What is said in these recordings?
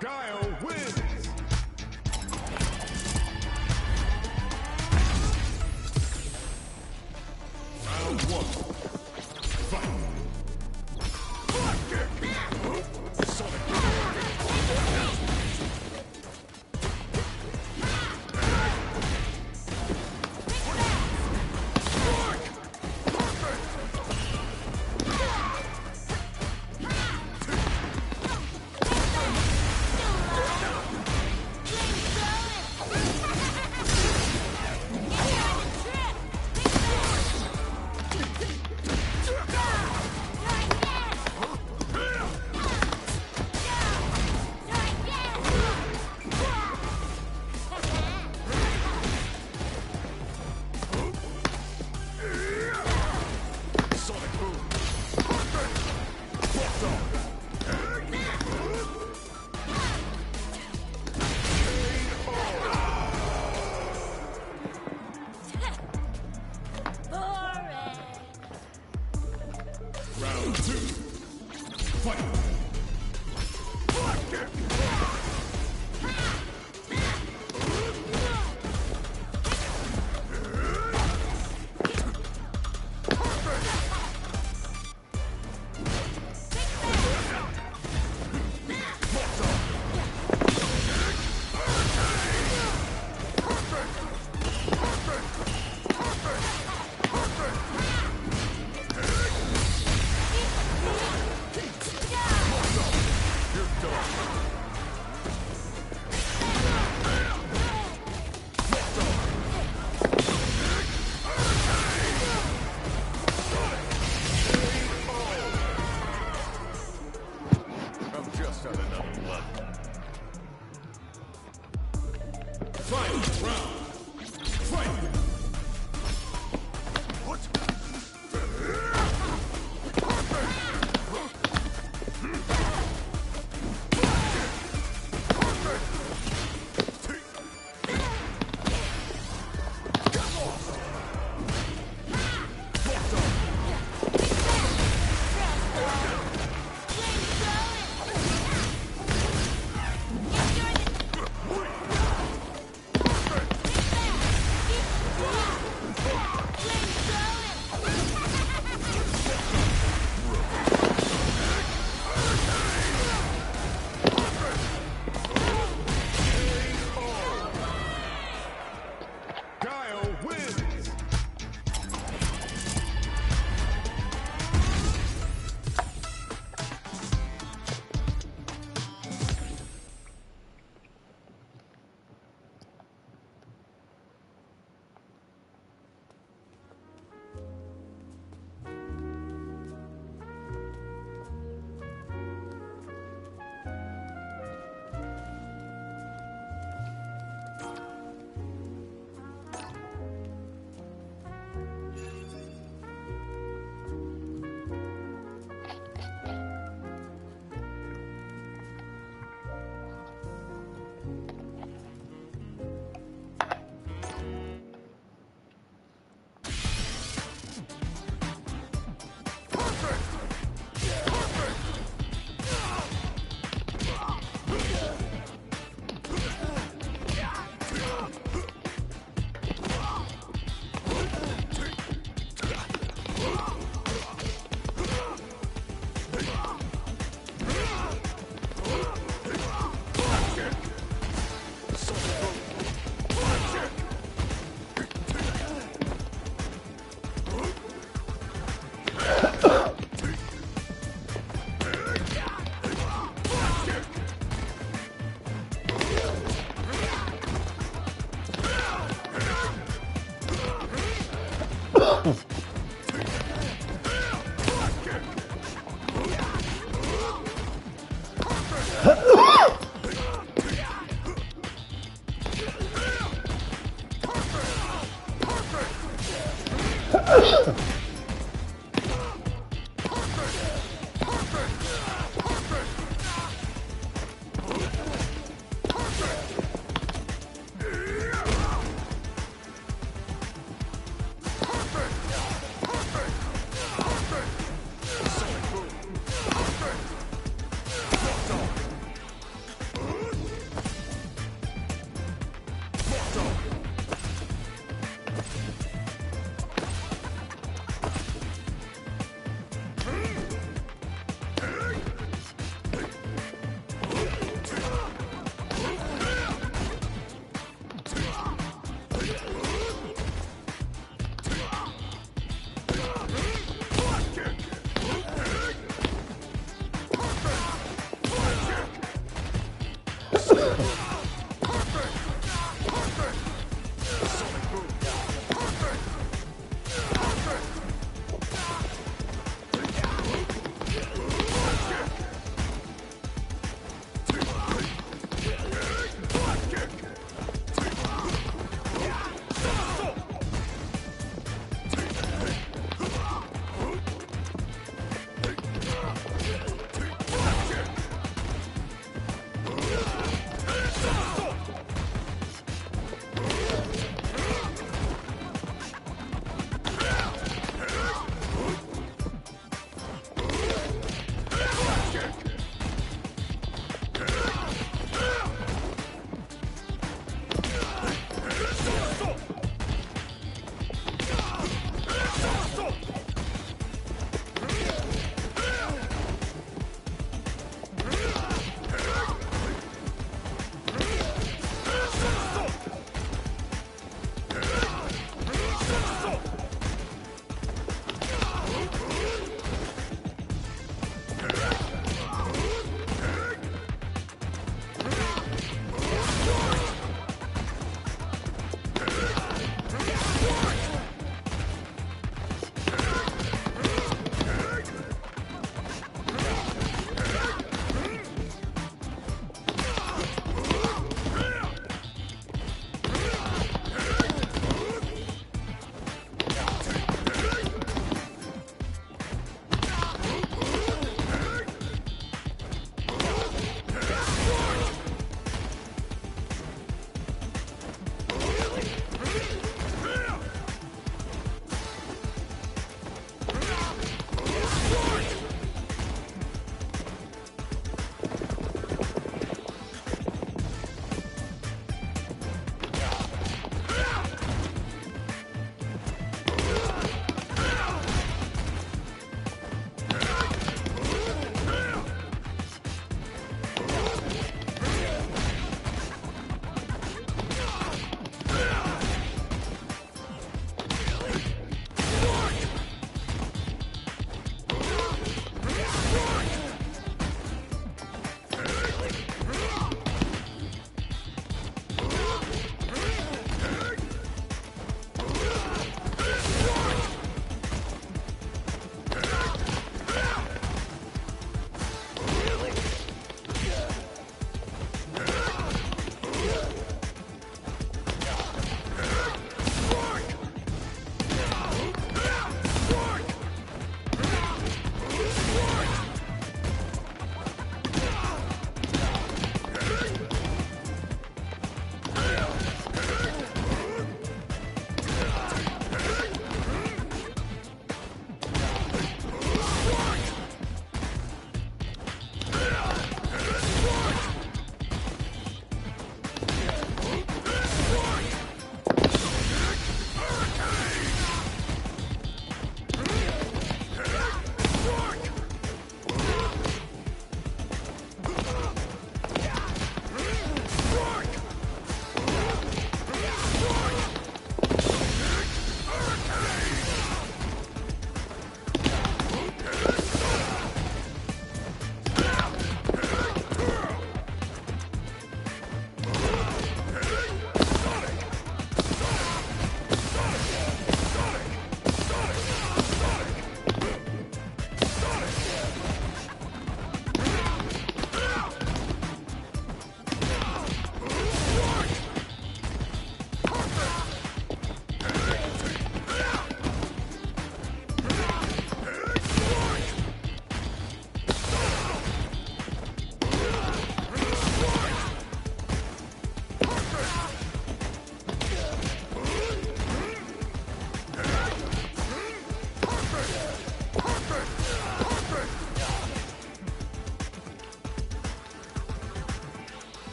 Guile wins! Round one. Fight! Sonic Round two. Fight! You're done.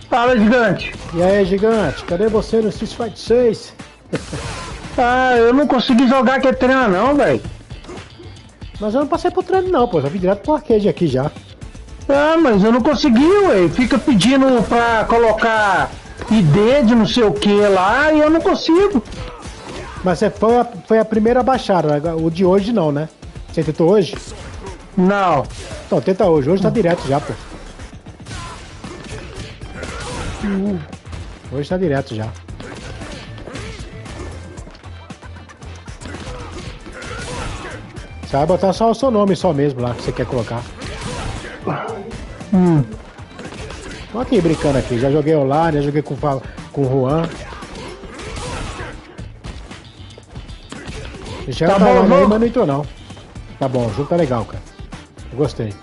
Fala, gigante. E aí, gigante, cadê você no Street Fighter 6? Ah, eu não consegui jogar aquele treino não, velho. Mas eu não passei pro treino não, pô, já vim direto pro arcade aqui já. Ah, mas eu não consegui, ué. Fica pedindo pra colocar ID de não sei o que lá e eu não consigo. Mas você foi a primeira baixada, o de hoje não, né? Você tentou hoje? Não. Então, tenta hoje tá direto já, pô. Hoje tá direto já. Você vai botar só o seu nome só mesmo lá, que você quer colocar. Tô aqui brincando aqui, já joguei online, já joguei com o Juan. Já Tá tá bom, online aí, vamos? mas não entrou não. Tá bom, o jogo tá legal, cara. Eu gostei.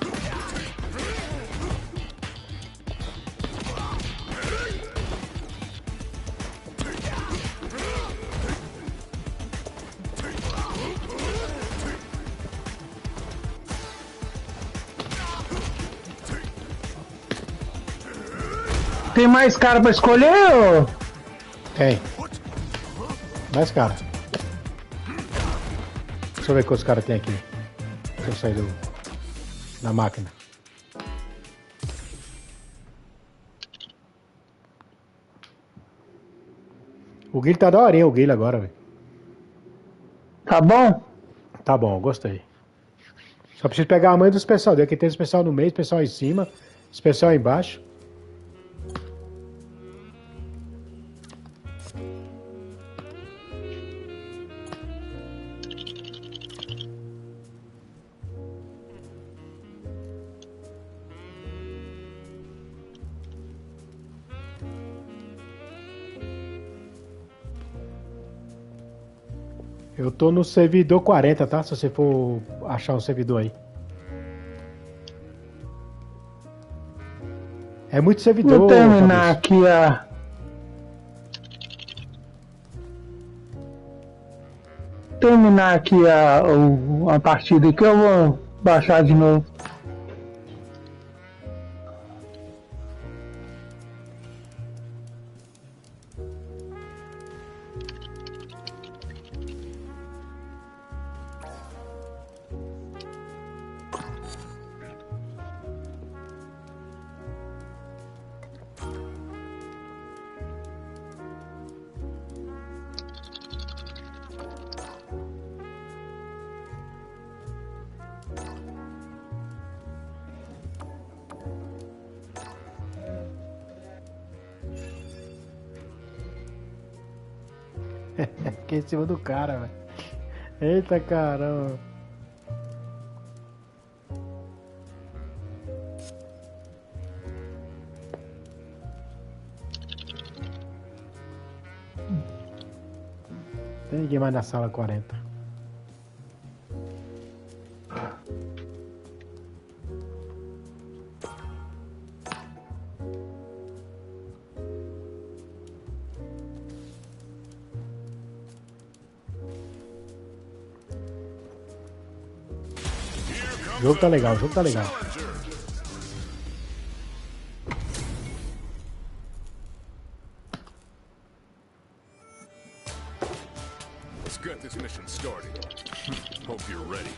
Tem mais cara pra escolher, ô? Tem. Mais cara. Deixa eu ver quantos caras tem aqui. Deixa eu sair da máquina. O Guilherme tá daorinha, o Guilherme agora, velho. Tá bom? Tá bom, gostei. Só preciso pegar a mãe do especial. Aqui tem especial no meio, especial em cima, especial embaixo. Eu tô no servidor 40, tá? Se você for achar um servidor aí. É muito servidor. Vou terminar Fabrício. aqui a... Terminar aqui a partida que eu vou baixar de novo. Fiquei em cima do cara, velho. Eita caramba. Tem ninguém mais na sala 40. O jogo tá legal, o jogo tá legal. Let's get this mission started. Hope you're ready.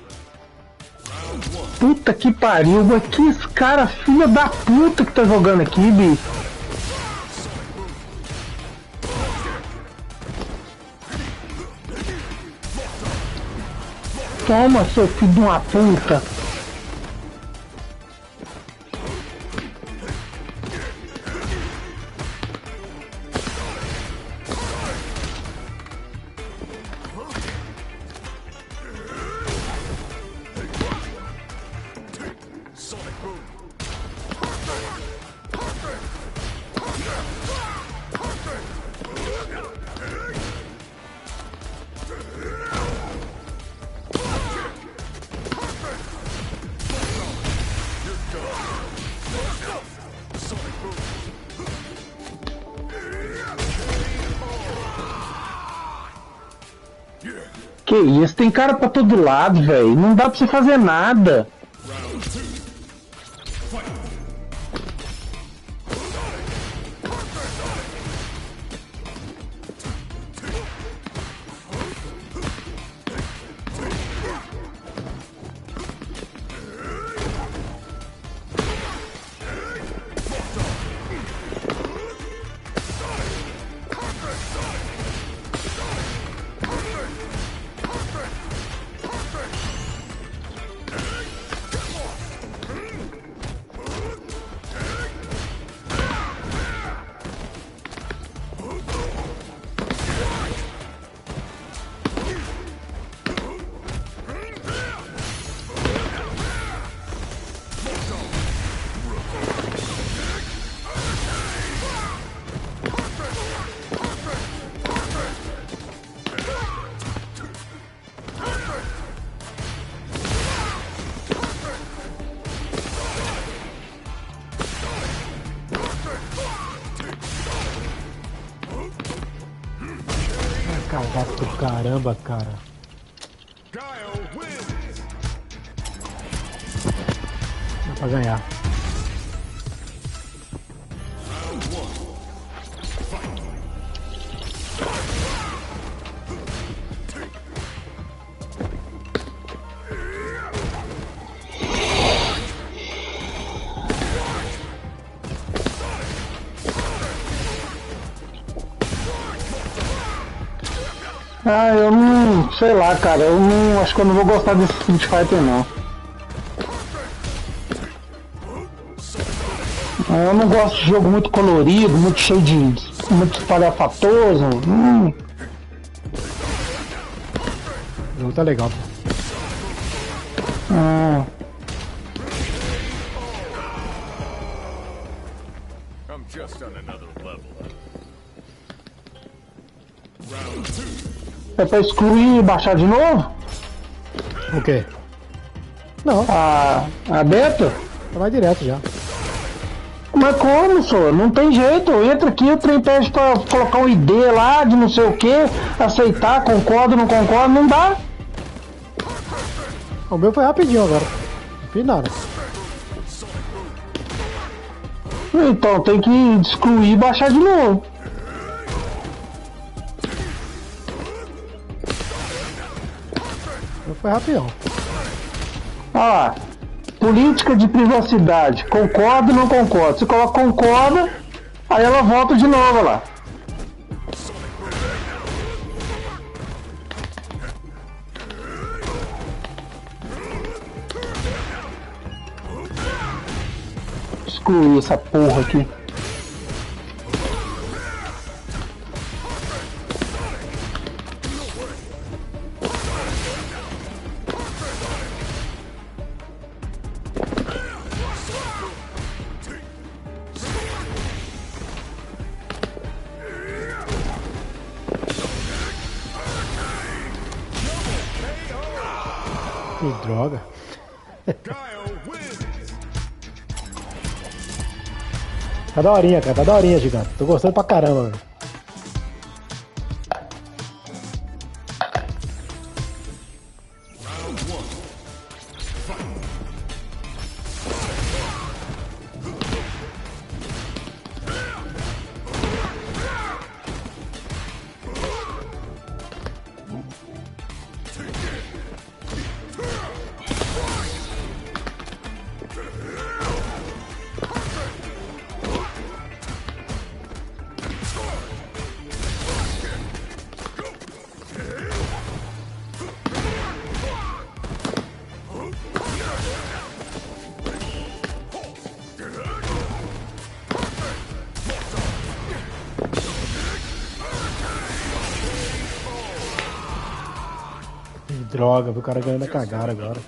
Puta que pariu, mas que cara filha da puta que tá jogando aqui, bicho. Toma, seu filho de uma puta. Que isso, tem cara pra todo lado, velho. Não dá pra você fazer nada. Round two. Fight. Gato do caramba, cara. Guile wins. Dá pra ganhar. Ah, eu não. Sei lá, cara. Eu não. Acho que eu não vou gostar desse Street Fighter, não. Eu não gosto de jogo muito colorido, muito cheio de. Muito espalhafatoso. O jogo tá legal. I'm just on another level. É pra excluir e baixar de novo? O quê? Não, A beta? vai direto já. Mas como, senhor? Não tem jeito. Entra aqui, o trem pede pra colocar um ID lá de não sei o que, aceitar, concordo, não concordo, não dá. O meu foi rapidinho agora. Não fiz nada. Então tem que excluir e baixar de novo. O meu foi rapidão. Olha lá. Política de privacidade. Concordo ou não concordo? Você coloca concorda, aí ela volta de novo lá. Excluir essa porra aqui. Que droga. Guile wins. Tá daorinha, cara. Tá daorinha, gigante. Tô gostando pra caramba, velho. Que droga, o cara ganhando a cagada agora.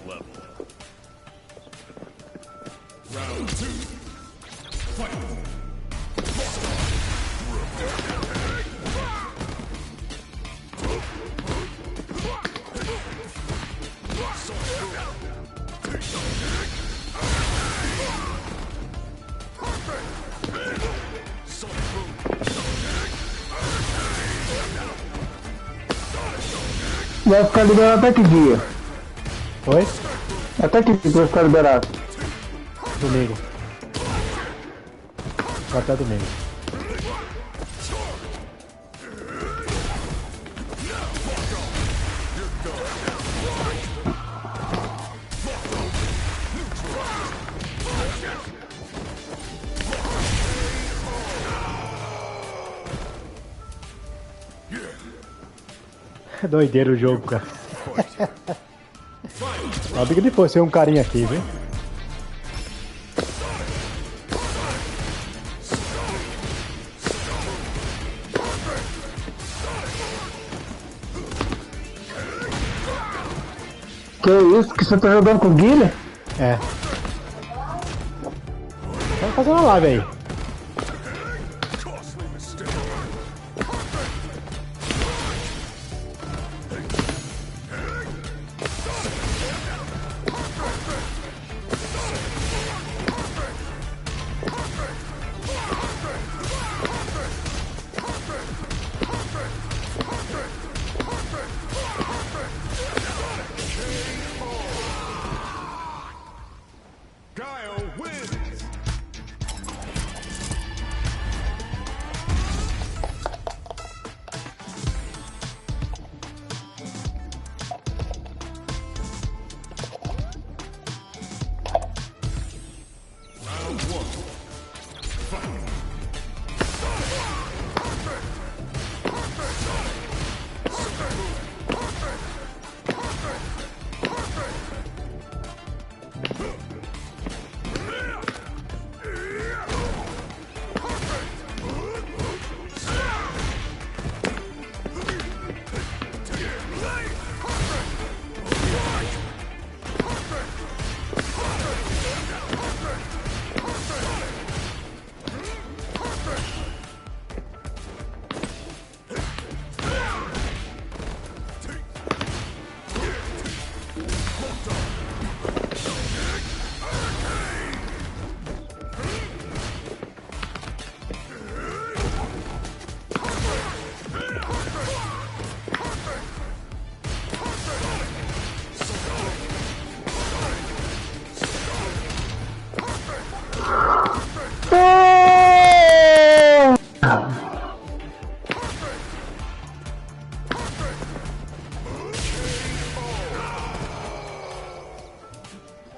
Vai ficar liberado até que dia? Oi? Até que dia vai ficar liberado? Domingo. Até domingo. É doideira o jogo, cara. Sabia que depois ser um carinha aqui, viu? Que isso? Que você tá jogando com o Guilherme? É. Tá fazendo a live aí. Costly mistake.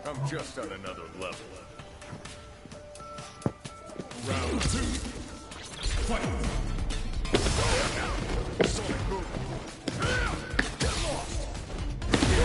I'm just on another level. Round 2. Fight! Sonic boom! Get lost!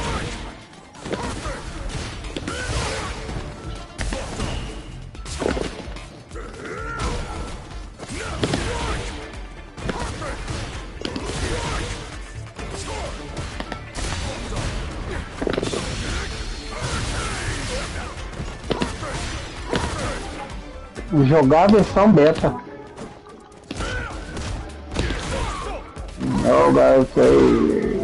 Jogar a versão beta. Não, sei.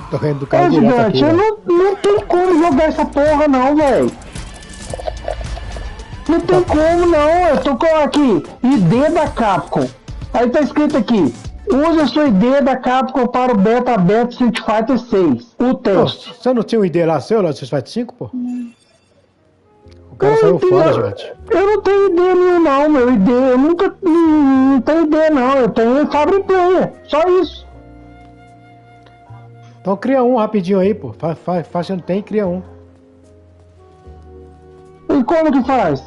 Tô rindo do cara Ô, direto gigante, aqui, eu não tem como jogar essa porra não, velho. Não tem como não, eu tô com aqui, ID da Capcom. Aí tá escrito aqui, use a sua ID da Capcom para o beta aberto Street Fighter 6. O teste. Você não tinha um ID lá seu, lá do Street Fighter 5, pô? O cara saiu fora, gigante. Eu não tenho ID nenhum não, meu ID, eu nunca, não tenho ID não, eu tenho Fabric Player, só isso. Então cria um rapidinho aí, pô. Faz, não tem, cria um. E como que faz?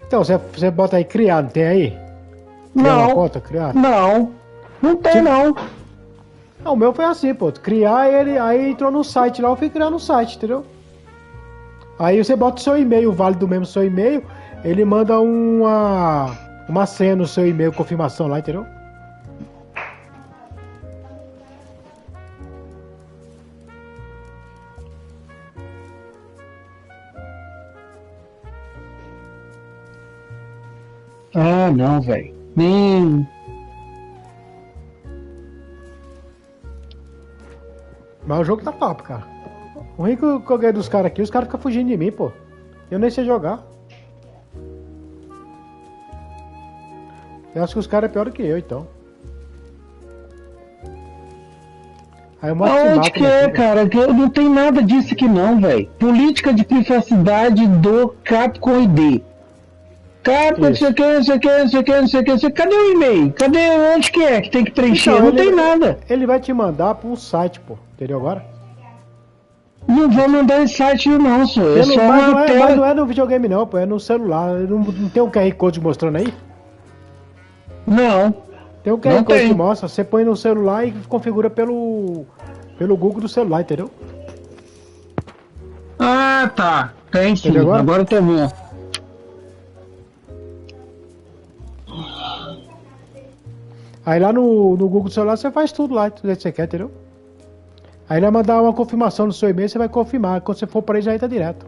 Então, você bota aí criar, não tem aí? Criar uma Não, conta, criar? não tem Tipo- não. Ah, o meu foi assim, pô. Criar ele, aí entrou no site lá, eu fui criar no site, entendeu? Aí você bota o seu e-mail, válido do mesmo seu e-mail, ele manda uma senha no seu e-mail, confirmação lá, entendeu? Ah, não, velho. Nem. Mas o jogo tá top, cara. O ruim que eu ganhei dos caras aqui, os caras ficam fugindo de mim, pô. Eu nem sei jogar. Eu acho que os caras é pior do que eu, então. Aí eu mostro Aonde que é, cara? Que não tem nada disso aqui não, velho. Política de privacidade do Capcom ID. Capcom, não sei o que, não sei o que, não sei o que, não sei o que. Cadê o e-mail? Cadê onde que é que tem que preencher? Então, não tem nada. Ele vai te mandar pra um site, pô. Entendeu agora? Não vou mandar esse site não, senhor. É Mas só não uma é, tela. mas não é no videogame não, pô. É no celular. Não tem um QR Code mostrando aí? Não. Tem um QR Não Code tem. que mostra. Você põe no celular e configura pelo Google do celular, entendeu? Ah, tá. Tem sim. Entendeu agora? Agora eu tô vendo. Aí lá no Google do celular você faz tudo lá, tudo que você quer, entendeu? Aí ele vai mandar uma confirmação no seu e-mail, você vai confirmar. Quando você for para ele, já entra direto.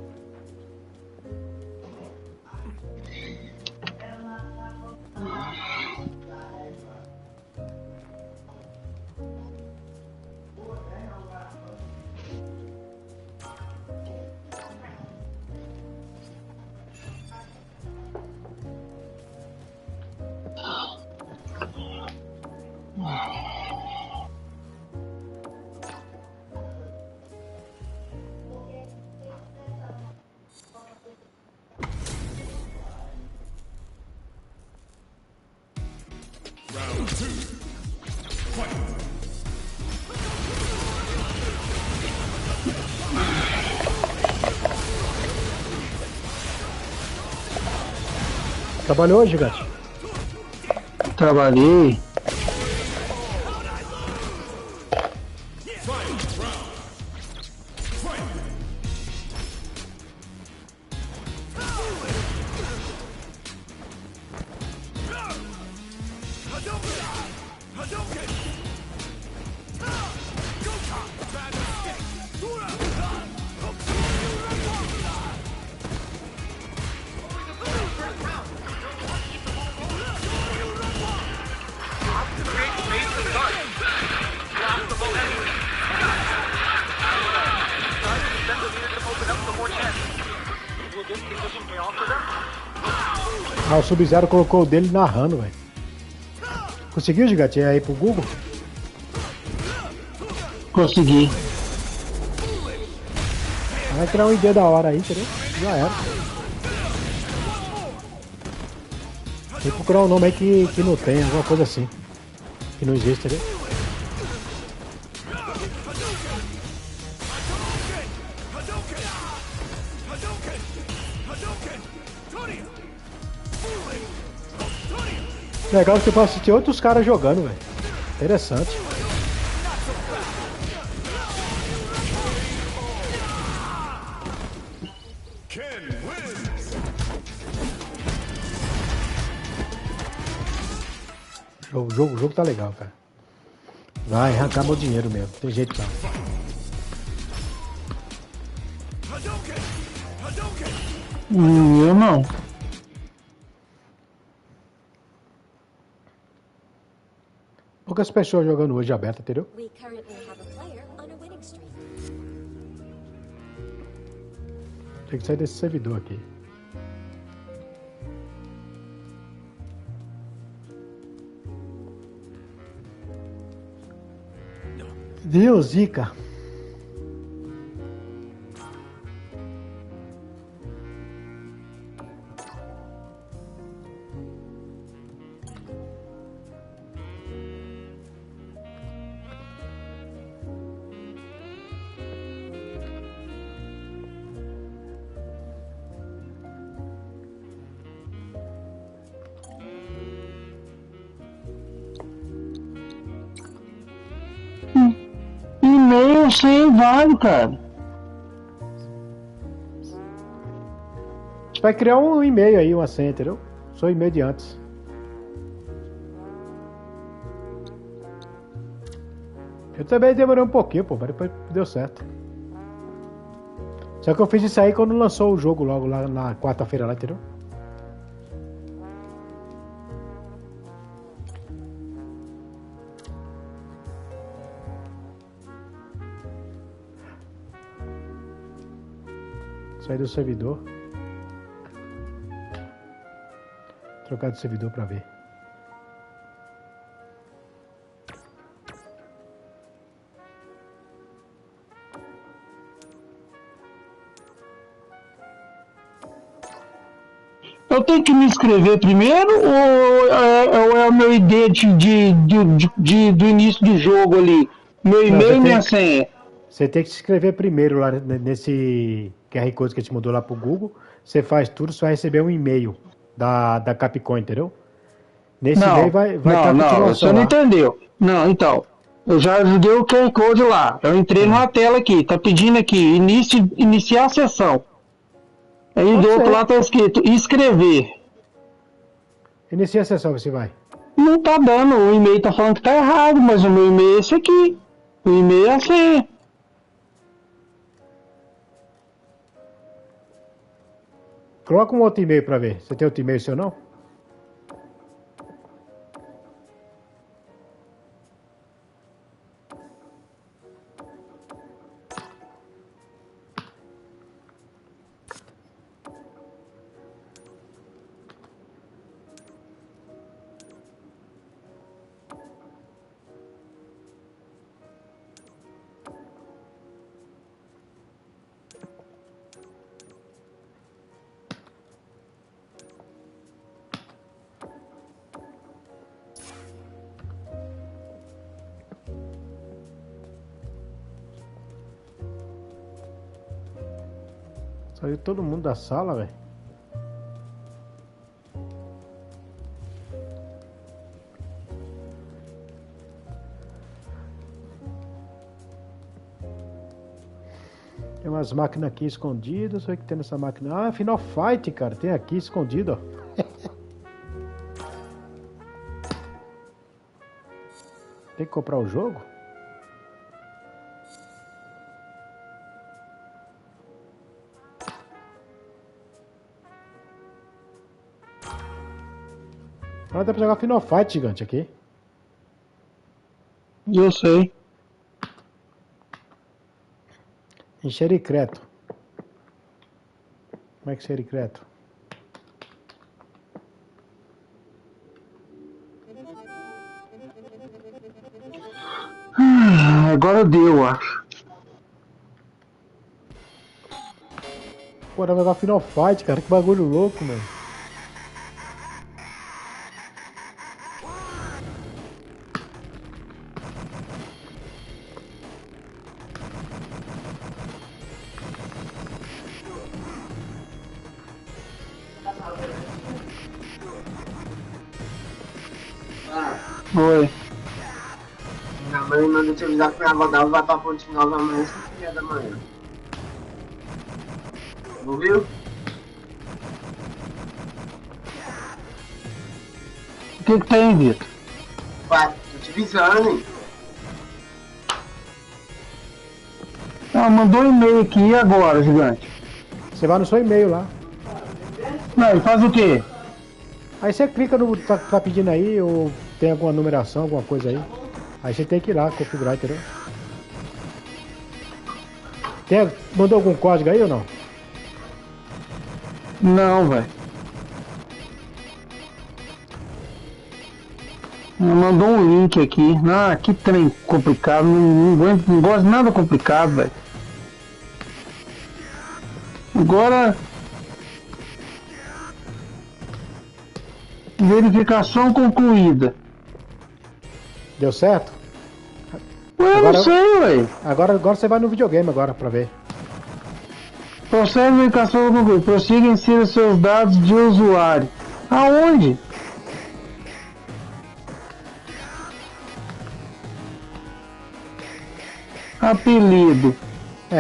Trabalhou hoje, gigante? Trabalhei. Ah, o Sub-Zero colocou o dele narrando, velho. Conseguiu, gigante? Aí pro Google? Consegui. Vai criar um ID da hora aí, entendeu? Já era. Tem que procurar um nome aí que não tem, alguma coisa assim. Que não existe, entendeu? Legal que você pode assistir outros caras jogando, velho. Interessante. Ken wins. O jogo tá legal, cara. Vai arrancar meu dinheiro mesmo, não tem jeito não. Eu não. Poucas pessoas jogando hoje aberto, entendeu? We currently have a player on a winning streak. Tem que sair desse servidor aqui. Deus, Zica. E-mail sem válido, cara. Você vai criar um e-mail aí, uma senha, entendeu? Só e-mail de antes. Eu também demorei um pouquinho, pô, mas depois deu certo. Só que eu fiz isso aí quando lançou o jogo logo lá na quarta-feira lá, entendeu? Sair do servidor. Trocar de servidor pra ver. Eu tenho que me inscrever primeiro ou é o meu ID do início do jogo ali? Meu e-mail e minha senha. Você tem que se inscrever primeiro lá nesse QR Code que a gente mandou lá pro Google. Você faz tudo, você vai receber um e-mail da Capcom, entendeu? Nesse e-mail vai ter a continuação você não lá. entendeu. Não, então. Eu já ajudei o QR Code lá. Eu entrei numa tela aqui. Tá pedindo aqui, iniciar a sessão. Aí do outro lado tá escrito inscrever. Inicia a sessão, você vai. Não tá dando, o e-mail tá falando que tá errado, mas o meu e-mail é esse aqui. O e-mail é assim. Coloca um outro e-mail pra ver. Você tem outro e-mail seu não? Saiu todo mundo da sala, velho. Tem umas máquinas aqui escondidas. Olha o que tem nessa máquina. Ah, Final Fight, cara. Tem aqui escondido, ó. Tem que comprar o jogo? Agora dá pra jogar Final Fight gigante aqui. Eu sei. Em Xericreto. Como é que é Xericreto? Agora deu, eu acho. Pô, dá pra jogar Final Fight, cara. Que bagulho louco, mano. Oi. Minha mãe manda te avisar que minha avó dela vai pra Ponte Nova amanhã às 5h30 da manhã. Ouviu? O que tem, Vitor? Vai, tô te avisando, hein? Ah, mandou um e-mail aqui, e agora, gigante? Você vai no seu e-mail lá. Não, e faz o quê? Aí você clica no tá pedindo aí, ou tem alguma numeração, alguma coisa aí. Aí você tem que ir lá configurar, entendeu? Mandou algum código aí ou não? Não, velho. Mandou um link aqui. Ah, que trem complicado. Não gosto de nada complicado, velho. Agora... Verificação concluída. Deu certo? Ué, Agora- não sei, velho. Agora você vai no videogame agora pra ver. Processo de verificação concluído. Prossiga e insira seus dados de usuário. Aonde? Apelido.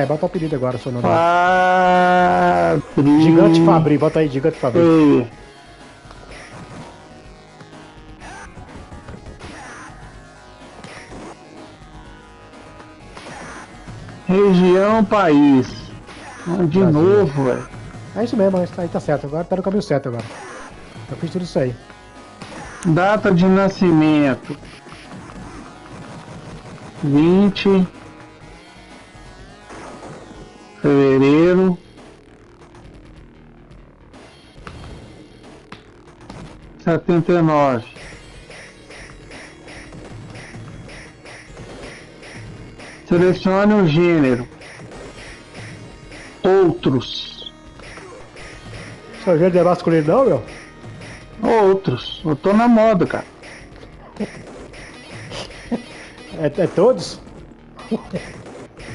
Bota o apelido agora, seu nome. Fabri... Gigante Fabri, bota aí, Gigante Fabri. Ei. Região, país. De Brasil. novo, velho. É isso mesmo, aí tá certo. Agora tá no caminho certo agora. Eu fiz tudo isso aí. Data de nascimento. 20 fevereiro 79. Selecione o gênero. Outros. Seu gênero é masculino não, meu? Outros. Eu tô na moda, cara. É todos?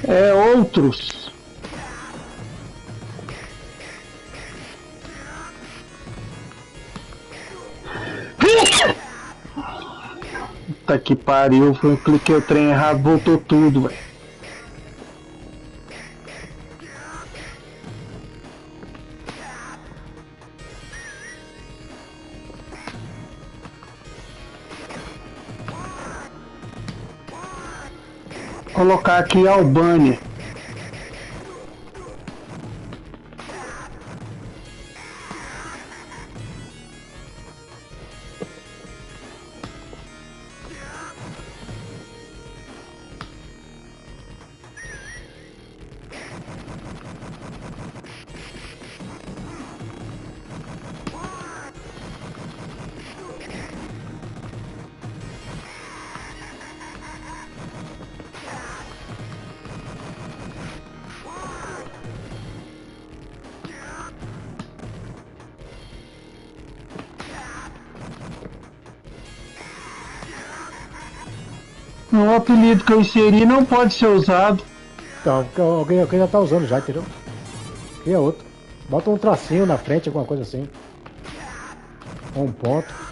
É outros. Puta que pariu, eu cliquei o trem errado, voltou tudo, velho. Colocar aqui Albânia. O apelido que eu inseri não pode ser usado. Então, alguém já tá usando já, entendeu? Cria outro. Bota um tracinho na frente, alguma coisa assim. Ou um ponto.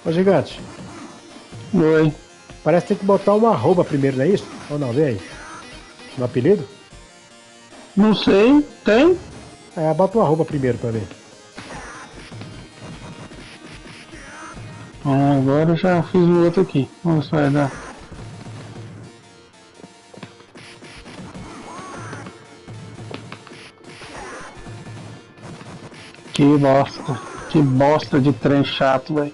Ô gigante, Oi. parece que tem que botar uma arroba primeiro, não é isso? Ou não, vê aí. No apelido? Não sei, tem? É, bota uma arroba primeiro pra ver. Ah, agora eu já fiz o outro aqui. Vamos ver se vai dar. Que bosta. Que bosta de trem chato, velho.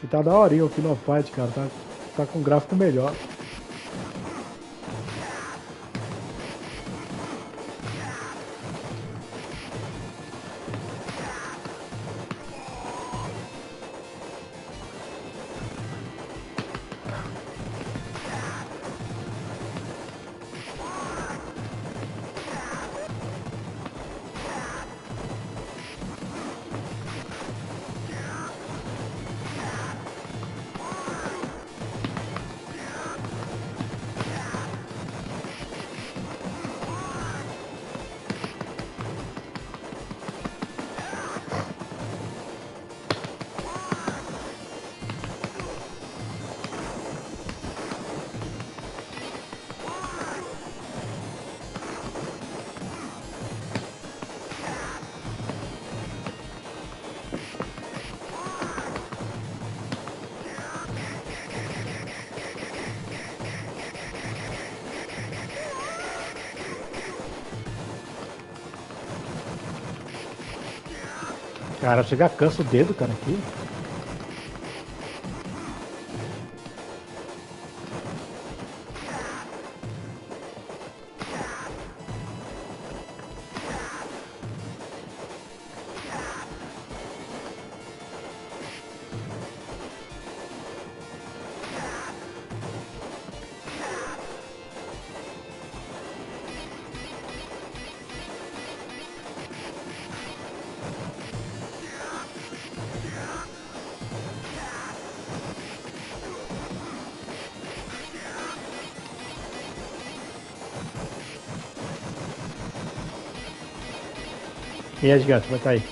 E tá da horinha o Final Fight, cara. Tá com um gráfico melhor. Cara, chega cansa o dedo, cara, aqui. E aí, gigante, como é que tá aí?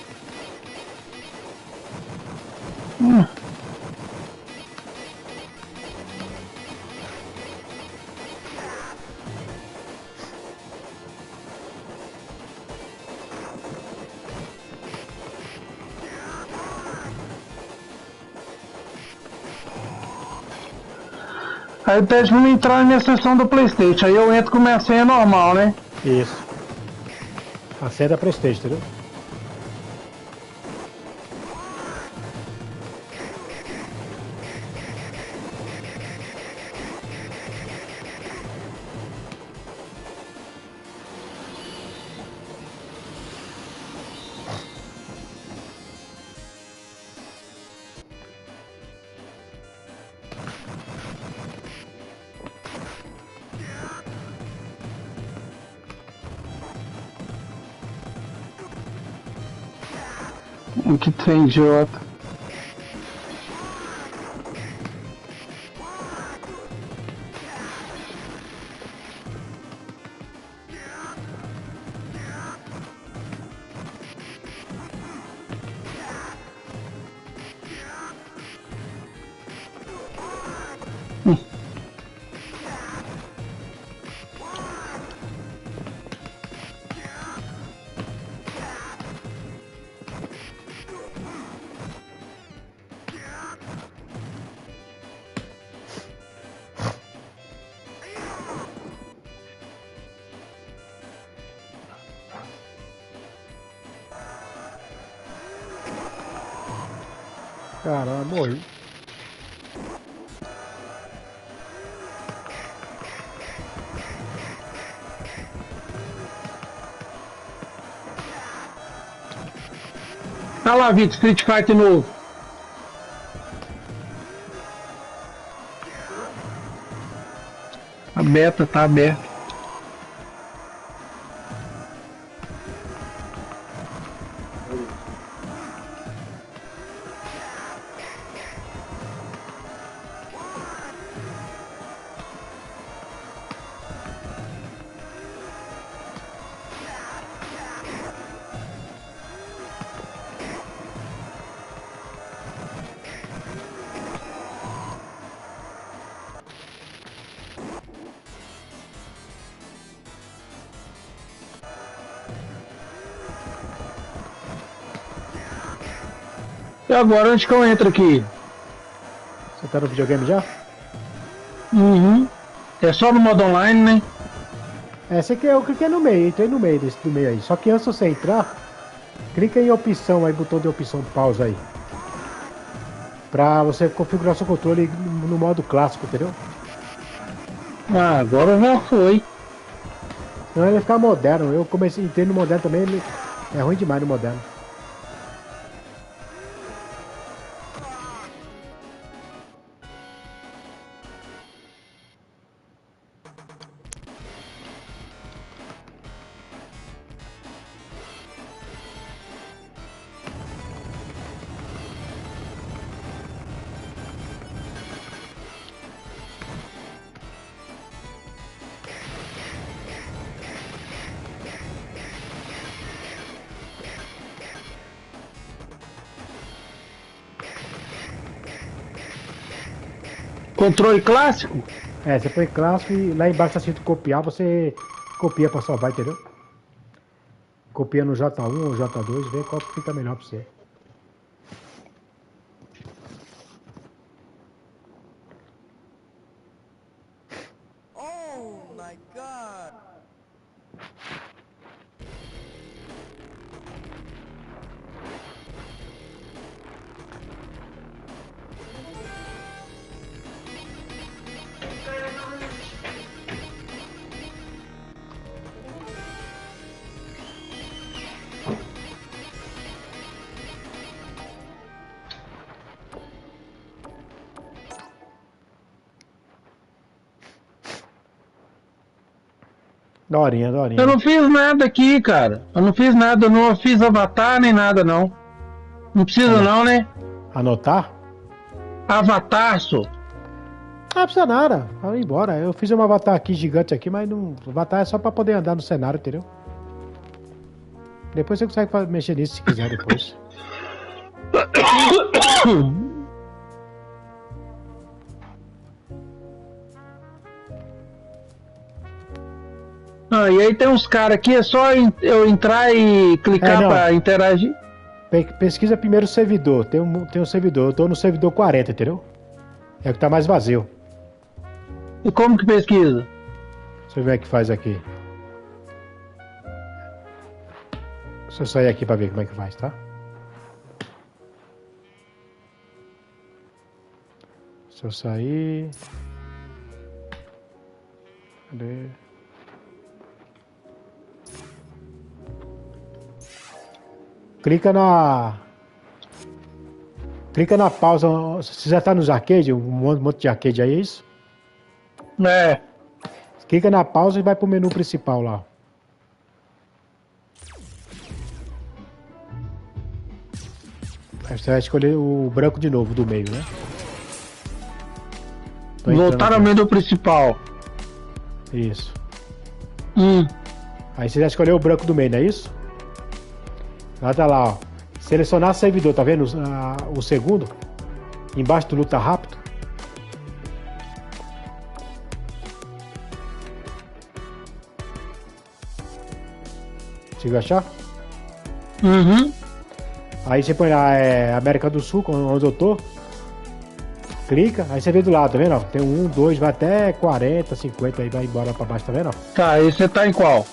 Aí pede pra mim entrar na minha sessão do Playstation. Aí eu entro com minha senha normal, né? Isso. A senha da Prestige, entendeu? Que trem idiota. Caramba, morri. Olha lá, Vitor, Street Fighter novo. A beta tá aberta. E agora, onde que eu entro aqui? Você tá no videogame já? Uhum. É só no modo online, né? Esse aqui eu cliquei no meio, entrei no meio desse do meio aí. Só que antes de você entrar, clica em opção aí, botão de opção pausa aí. Pra você configurar seu controle no modo clássico, entendeu? Ah, agora já foi. Senão ele vai ficar moderno. Eu comecei, entrei no moderno também, ele é ruim demais no moderno. Controle clássico? É, você põe clássico e lá embaixo tá escrito copiar, você copia pra salvar, entendeu? Copia no J1 ou J2, vê qual que fica melhor pra você. Oh my god! Daorinha, daorinha. Eu não fiz nada aqui, cara. Eu não fiz nada, eu não fiz avatar nem nada, não. Não precisa não, né? Anotar? Avatar, só. Ah, não precisa nada. Vai embora. Eu fiz um avatar aqui gigante aqui, mas não. O avatar é só pra poder andar no cenário, entendeu? Depois você consegue mexer nisso se quiser depois. Ah, e aí tem uns caras aqui, é só eu entrar e clicar não. pra interagir. Pesquisa primeiro o servidor. Tem um servidor. Eu tô no servidor 40, entendeu? É o que tá mais vazio. E como que pesquisa? Deixa eu ver o que faz aqui. Deixa eu sair aqui pra ver como é que faz, tá? Se eu sair... Cadê? Clica na pausa. Você já tá nos arcade, um monte de arcade aí, é isso? É. Clica na pausa e vai pro menu principal lá. Aí você vai escolher o branco de novo, do meio, né? Tô entrando Voltar ao aqui. menu principal. Isso. Hum. Aí você já escolheu o branco do meio, não é isso? Lá tá lá, ó. Selecionar servidor, tá vendo o segundo? Embaixo do luta rápido. Conseguiu achar? Uhum. Aí você põe lá, América do Sul, onde eu tô. Clica, aí você vê do lado, tá vendo? Ó? Tem 1, 2, vai até 40, 50, aí vai embora pra baixo, tá vendo? Ó? Tá, e você tá em qual?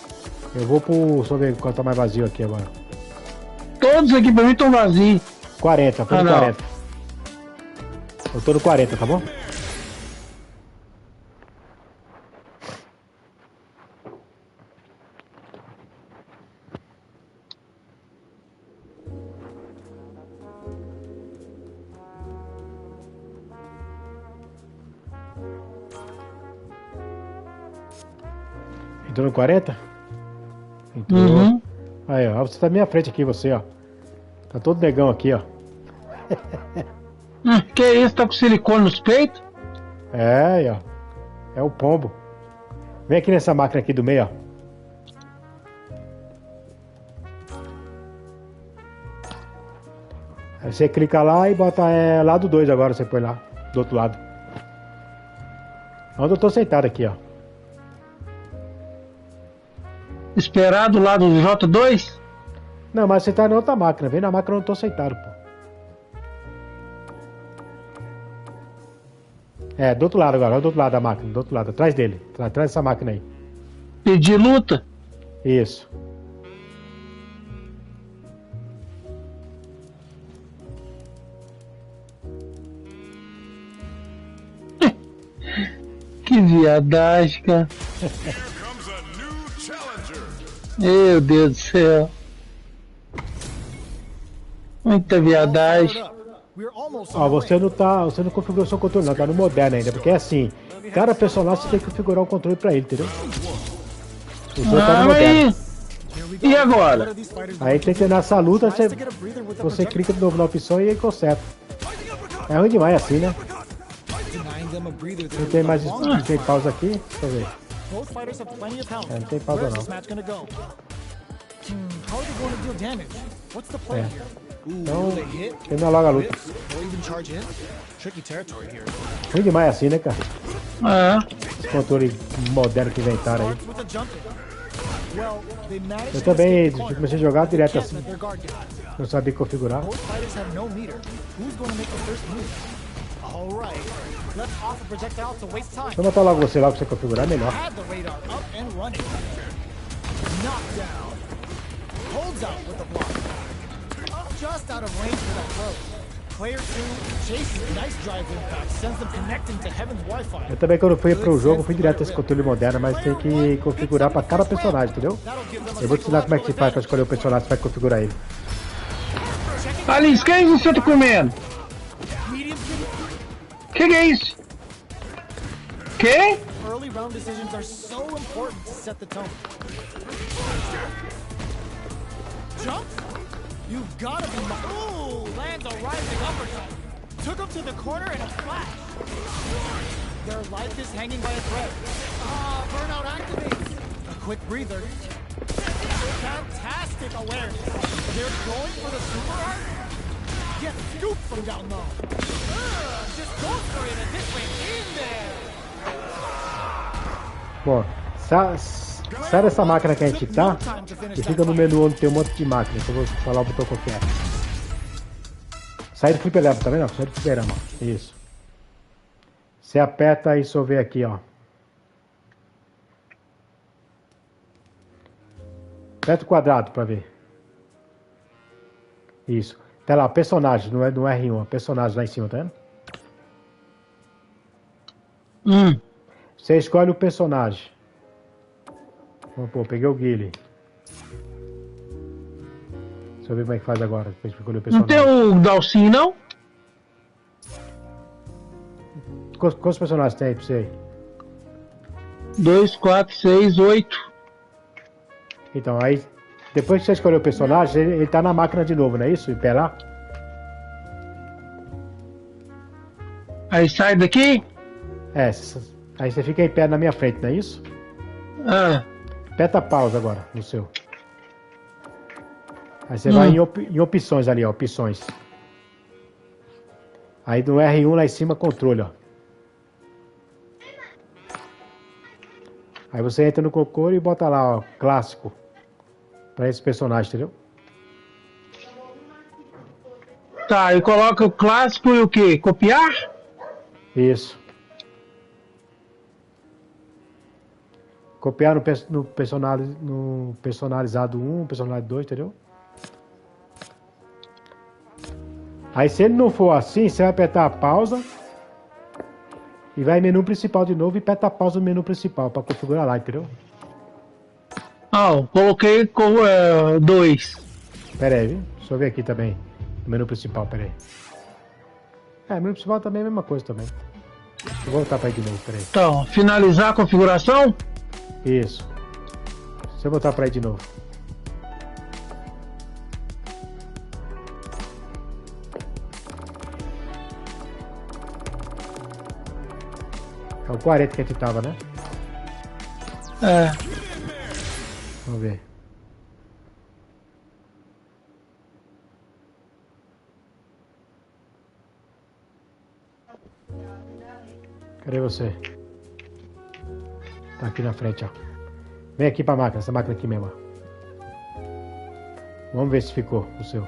Eu vou pro. Deixa eu ver quanto tá mais vazio aqui agora. Todos aqui pra mim estão vazios. 40, foi no não. 40. Eu tô no 40, tá bom? Entrou no 40? Entrou. Uhum. Aí, ó. Você tá na minha frente aqui, você, ó. Tá todo negão aqui, ó. Que isso? Tá com silicone nos peitos? É, aí, ó. É o pombo. Vem aqui nessa máquina aqui do meio, ó. Aí você clica lá e bota lado 2 agora, você põe lá, do outro lado. Onde eu tô sentado aqui, ó. Esperar do lado do J2? Não, mas você tá na outra máquina. Vem na máquina onde eu tô sentado, pô. É, do outro lado agora, do outro lado da máquina, do outro lado, atrás dele. Atrás dessa máquina aí. Pedir luta? Isso. Que viadagem, cara. Here comes a new challenger. Meu Deus do céu. Muita viadagem. Ó, você não configurou seu controle não, tá no moderno ainda, porque é assim, cada personagem você tem que configurar um controle pra ele, entendeu? O seu tá no moderno. E agora? Aí tem que ter nessa luta, você clica de novo na opção e aí conserta. É ruim demais assim, né? Não tem mais não tem pausa aqui, deixa eu ver. Não tem pausa não. Então, termina logo a luta. Ruim demais assim, né, cara? Esse controle moderno que inventaram aí. Eu também comecei a jogar direto assim. Não sabia configurar. Vou matar logo você lá pra você configurar melhor. Just out of range for that throw. Player 2 chases nice drive impact, sends them connecting to Heaven's Wi-Fi. Eu também quando fui pro jogo fui direto esse controle moderno, mas tem que configurar pra cada personagem, entendeu? Eu vou te ensinar como é que se faz pra escolher o personagem, você vai configurar ele. Alice, que é isso que você tá comendo? Que é isso? Que? Early round decisions are so important to set the tone. Jump? You've got to be. Ooh, lands a rising uppercut. Took him to the corner in a flash. Their life is hanging by a thread. Burnout activates. A quick breather. Fantastic awareness. They're going for the super art. Get scooped from down low. Just go for it and this way in there. Bom, sai dessa máquina que a gente tá e fica no menu onde tem um monte de máquina, que eu vou falar o botão qualquer. Sai do fliperama, tá vendo? Sai do fliperama, isso. Você aperta e só vê aqui, ó. Aperta o quadrado pra ver. Isso. Tá lá, personagem, não é no R1, personagem lá em cima, tá vendo? Você escolhe o personagem. Pô, peguei o Guile. Deixa eu ver como é que faz agora. Depois que escolher o Não personagem. tem o Dalsin, não? Quantos personagens tem aí pra você aí? 2, 4, 6, 8. Então, aí, depois que você escolheu o personagem, ele tá na máquina de novo, não é isso? Em pé lá? Aí sai daqui? É, aí você fica em pé na minha frente, não é isso? Aperta pausa agora, no seu. Aí você vai em opções ali, ó, opções. Aí no R1 lá em cima, controle, ó. Aí você entra no controle e bota lá, ó, clássico. Pra esse personagem, entendeu? Tá, e coloca o clássico e o quê? Copiar? Isso. Copiar no personalizado 1, personalizado 2, entendeu? Aí se ele não for assim, você vai apertar a pausa e vai em menu principal de novo e aperta a pausa no menu principal pra configurar lá, entendeu? Ah, coloquei com 2. Pera aí, viu? Deixa eu ver aqui também. No menu principal, pera aí. Menu principal também é a mesma coisa também. Deixa eu voltar pra aí de novo, pera aí. Então, finalizar a configuração? Isso. Deixa eu voltar pra aí de novo. É o 40 que a gente tava, né? É. Vamos ver. Cadê você? Tá aqui na frente, ó. Vem aqui pra máquina, essa máquina aqui mesmo, ó. Vamos ver se ficou o seu.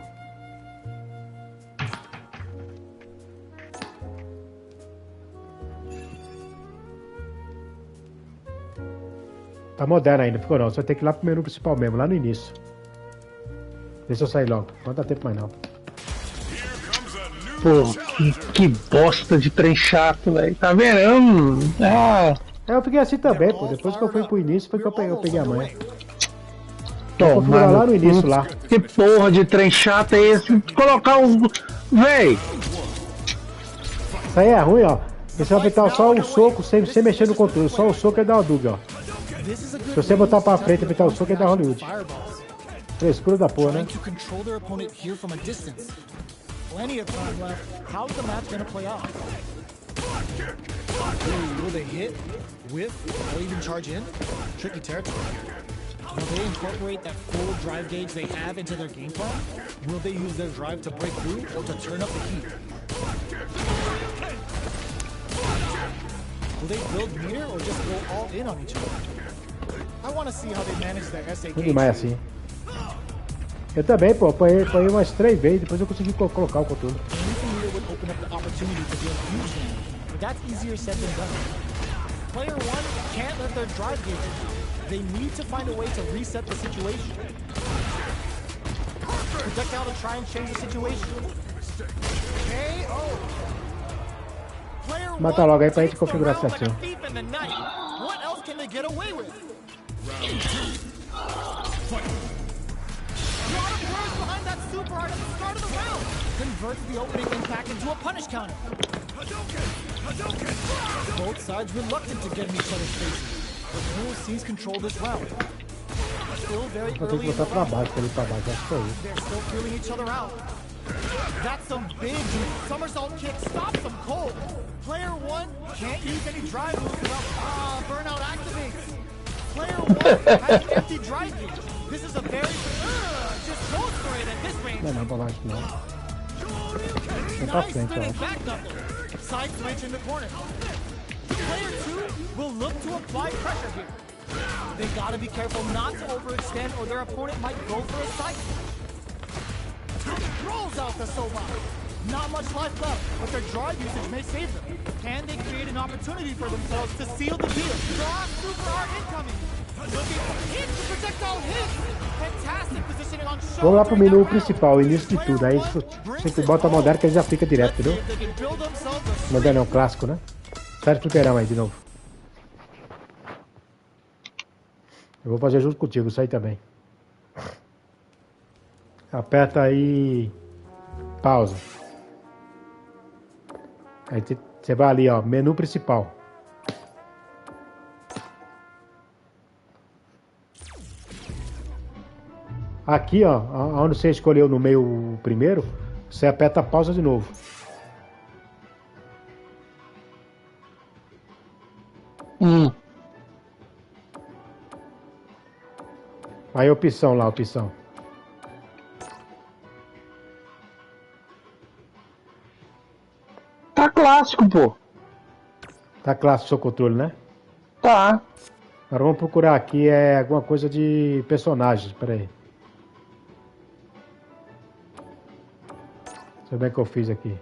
Tá moderno ainda, ficou não. Você vai ter que ir lá pro menu principal mesmo, lá no início. Deixa eu sair logo, não dá tempo mais não. Pô, que bosta de trem chato, velho. Tá vendo? Eu fiquei assim também, pô. Depois que eu fui pro início, foi que eu peguei a manha. Toma, lá no início lá. Que porra de trem chato é esse? Colocar o... Véi! Isso aí é ruim, ó. Você vai apertar só o soco sem mexer no controle. Só o soco é dar uma dúvida, ó. Se você botar pra frente e apertar o soco é dar Hollywood. Frescura da porra, né? Trying to control their opponent here from a distance. Plenty of time left. How's the match gonna play out? Will they hit, whiff, or even charge in? Tricky territory. Will they incorporate that full drive gauge they have into their game plan? Will they use their drive to break through or to turn up the heat? Will they build meter or just go all in on each other? I want to see how they manage their SA Tudo demais assim. Eu também, pô, apanhei umas 3 vezes, depois eu consegui colocar o controle. Anything meter would open up the opportunity to be a huge game, but that's easier said than done. Player 1 can't let their drive gauge in. They need to find a way to reset the situation. Projectile to try and change the situation. KO. Player 1 Mata logo aí pra gente takes the configurar round like a certinho. thief in the night. What else can they get away with? Got him first behind that super art at the start of the round. Converts the opening impact into a punish counter. Both sides reluctant to get in each other's faces. The Bull sees control this round. Still very Vou ter early que in the botar pra round. baixo, pra ele pra baixo, acho que foi isso. They're still feeling each other out. That's some big somersault kick. Stops them cold. Player 1 can't use any drive moves without burnout activates. Player 1 has an empty drive gauge. This is a very just goes for it at this range. Não, pra baixo não. Vem pra Nice frente, spinning ó. back knuckle. Side switch in the corner. Player 2 will look to apply pressure here. They gotta be careful not to overextend or their opponent might go for a side switch. Rolls out the Soba. Not much life left, but their drive usage may save them. Can they create an opportunity for themselves to seal the deal? Draw super art incoming. Looking for hit, the projectile hit. Fantastic positioning on show. Vamos lá pro menu principal, o início de tudo. Aí você bota a moderna que ele já fica direto, entendeu? They can build themselves a Moderno é um clássico, né? Sai do fliperama aí de novo. Eu vou fazer junto contigo, isso aí também. Aperta aí. Pausa. Aí você vai ali, ó, menu principal. Aqui, ó, onde você escolheu no meio o primeiro, você aperta pausa de novo. Aí opção lá, opção. Tá clássico, pô. Tá clássico o seu controle, né? Tá. Agora vamos procurar aqui alguma coisa de personagens, peraí. Deixa eu ver o que eu fiz aqui.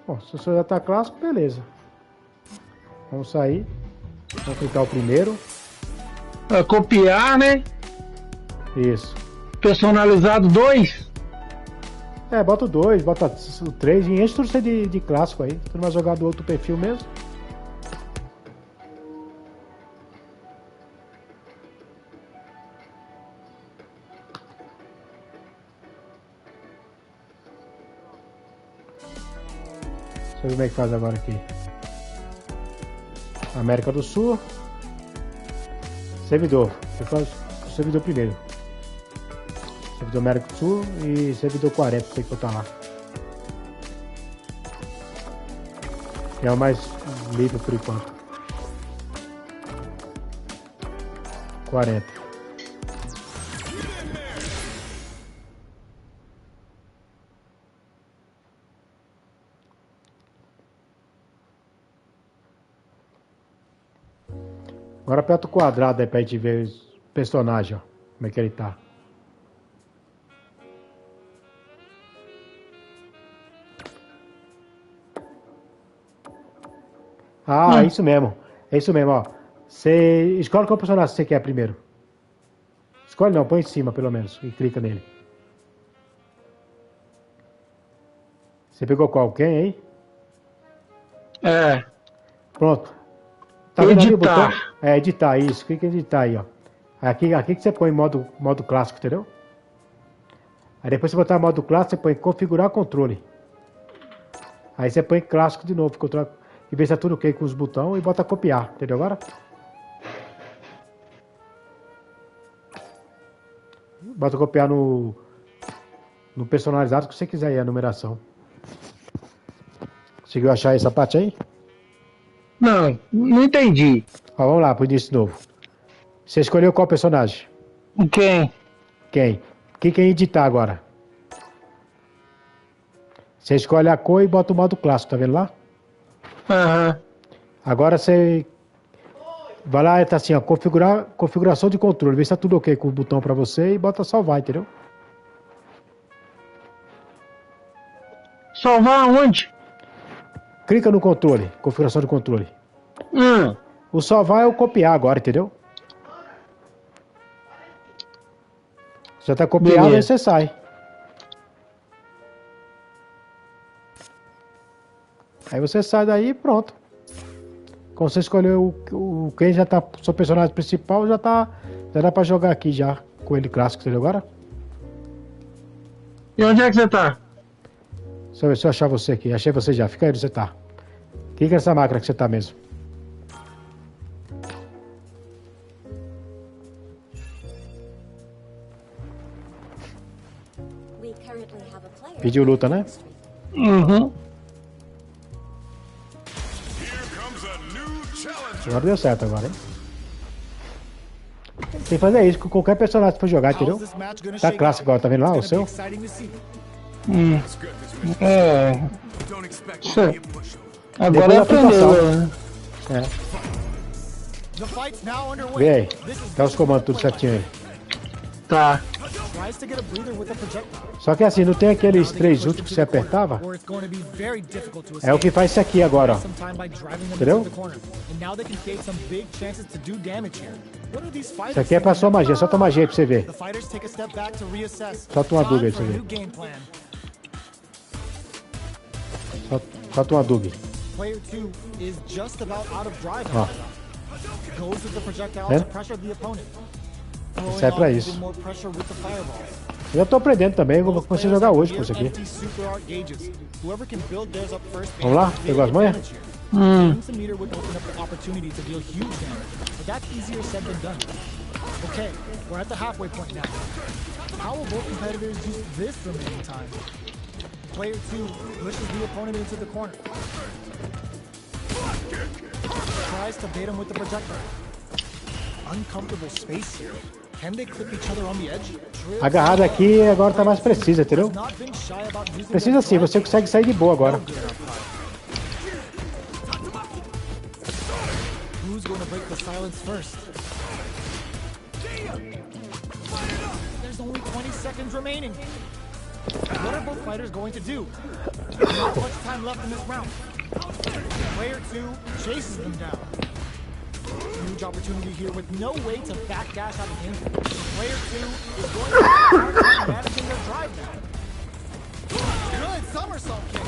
Bom, se o senhor já tá clássico, beleza. Vamos sair. Vamos clicar o primeiro. Copiar, né? Isso. Personalizado 2. É, bota o 2, bota o 3 e enche tudo isso aí de clássico aí. Tu não vai jogar do outro perfil mesmo. Deixa eu ver como é que faz agora aqui. América do Sul. Servidor. Você faz o servidor primeiro. Servidor América do Sul e servidor 40, tem que botar lá. É o mais livre por enquanto. 40. Agora aperta o quadrado aí pra gente ver o personagem, ó. Como é que ele tá. Ah, isso mesmo. É isso mesmo, ó. Você escolhe qual personagem você quer primeiro. Escolhe não, põe em cima pelo menos e clica nele. Você pegou qual? Quem aí? É. Pronto. Tá vendo ali o Editar. botão? É, editar, isso. Clica em editar aí, ó. Aqui que você põe modo clássico, entendeu? Aí depois você botar modo clássico, você põe configurar controle. Aí você põe clássico de novo, controle. E vê se tá tudo ok com os botões e bota copiar, entendeu agora? Bota copiar no personalizado que você quiser aí, a numeração. Conseguiu achar essa parte aí? Não entendi. Ó, vamos lá, pro início de novo. Você escolheu qual personagem? Quem? Quem? Clica em editar agora. Você escolhe a cor e bota o modo clássico, tá vendo lá? Aham. Agora você vai lá e tá assim, ó, configuração de controle. Vê se tá tudo ok com o botão pra você e bota salvar, entendeu? Salvar aonde? Clica no controle, configuração de controle. O salvar é o copiar agora, entendeu? Já tá copiado, Beleza. aí você sai. Aí você sai daí e pronto. Quando você escolheu quem já tá, seu personagem principal, já dá pra jogar aqui já, com ele clássico, entendeu agora? E onde é que você tá? Deixa eu ver se eu achar você aqui. Achei você já, fica aí onde você tá. Clica nessa máquina que você tá mesmo. We currently have a player. Pediu luta, né? Uhum. Here comes a new challenger. Agora deu certo agora, hein? Tem que fazer isso com qualquer personagem que for jogar, How's entendeu? this match gonna Tá shake clássico out? agora, tá vendo lá o It's gonna be seu? exciting to see. Let's get this mission. É. Don't expect Isso. me to be a pushover. Agora Depois da aprendeu. aplicação. Né? É. The fight's now underway. Vê aí. This is Tá os comandos tudo certinho aí. Tá. tries to get a breather with the projectile. Só que assim, não tem aqueles três últimos que você apertava? Or it's going to be very difficult to É o que escape. faz isso aqui agora, ó. Some time by driving them Entendeu? into the corner. And now they can create some big chances to do damage here. What are these fighters Isso aqui é pra sua magia, solta a magia aí pra você ver. The fighters take a step back to reassess. Solta uma dúvida aí Time pra for você a ver. new game plan. Solta uma dúvida. Player 2 is just about out of drive. Ó. Goes with the projectile É? to pressure the opponent. Throwing Serve pra on isso. even more pressure with the fireballs. Eu tô aprendendo também, eu vou começar a jogar hoje com isso aqui. Empty super art gauges. Whoever can build theirs up first Vamos lá? has Pegou as manhas? advantage here. Gaining some meter would open up the opportunity to deal huge damage, but that's easier said than done. Okay, we're at the halfway point now. How will both competitors use this remaining time? Player 2 pushes the opponent into the corner. Tries to bait him with the projectile. Uncomfortable space here. Can they clip each other on the edge? A agarrada aqui agora tá mais precisa, entendeu? Not been shy about using Precisa sim, você consegue sair de boa agora. Who's going to break the silence first? There's only 20 seconds remaining. What are both fighters going to do? Not much time left in this round. Player 2 chases them down. Huge opportunity here with no way to backdash out of danger. Player 2 is going to start managing their drive now. Good somersault kick.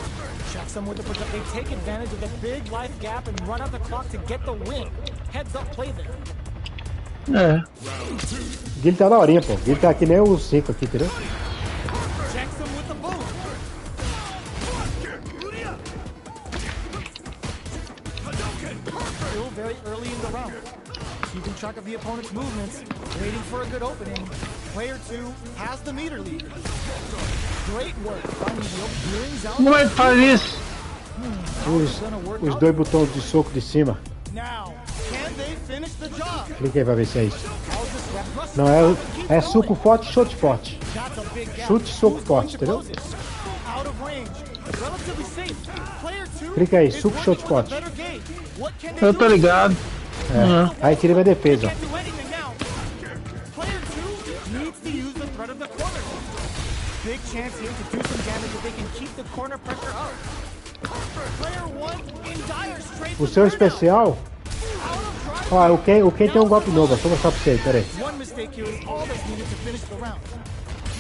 Checks them with the project. They take advantage of the big life gap and run out the clock to get the win. Heads up play there. É. Guilherme tá na horinha, pô. Guilherme tá que nem o 5 aqui, entendeu? Checks them with the boot. Still very early in the round. Keeping track of the opponent's movements, waiting for a good opening. Player 2 has the meter lead. Great work finding the openings out. Como é que faz isso? Os dois botões de soco de cima. Now, can they finish the job? Clica aí pra ver se é isso. How's this rep must Não, é soco forte, chute forte. That's a big gap. Chute, soco Who's going forte, to entendeu? close it? Out of range. Relatively safe. Player 2 Clica aí, is soco, working chute with a forte. better game. What can they Eu do? tô ligado. Aí tira minha defesa, ó. Can't do anything now. Player 2 needs to use the threat of the corner. Big chance here to do some damage if they can keep the corner pressure up. Player 1 in dire straits. O seu especial, ó, o Ken tem um golpe novo, deixa eu mostrar pra você, pera aí. One mistake here is all that's needed to finish the round.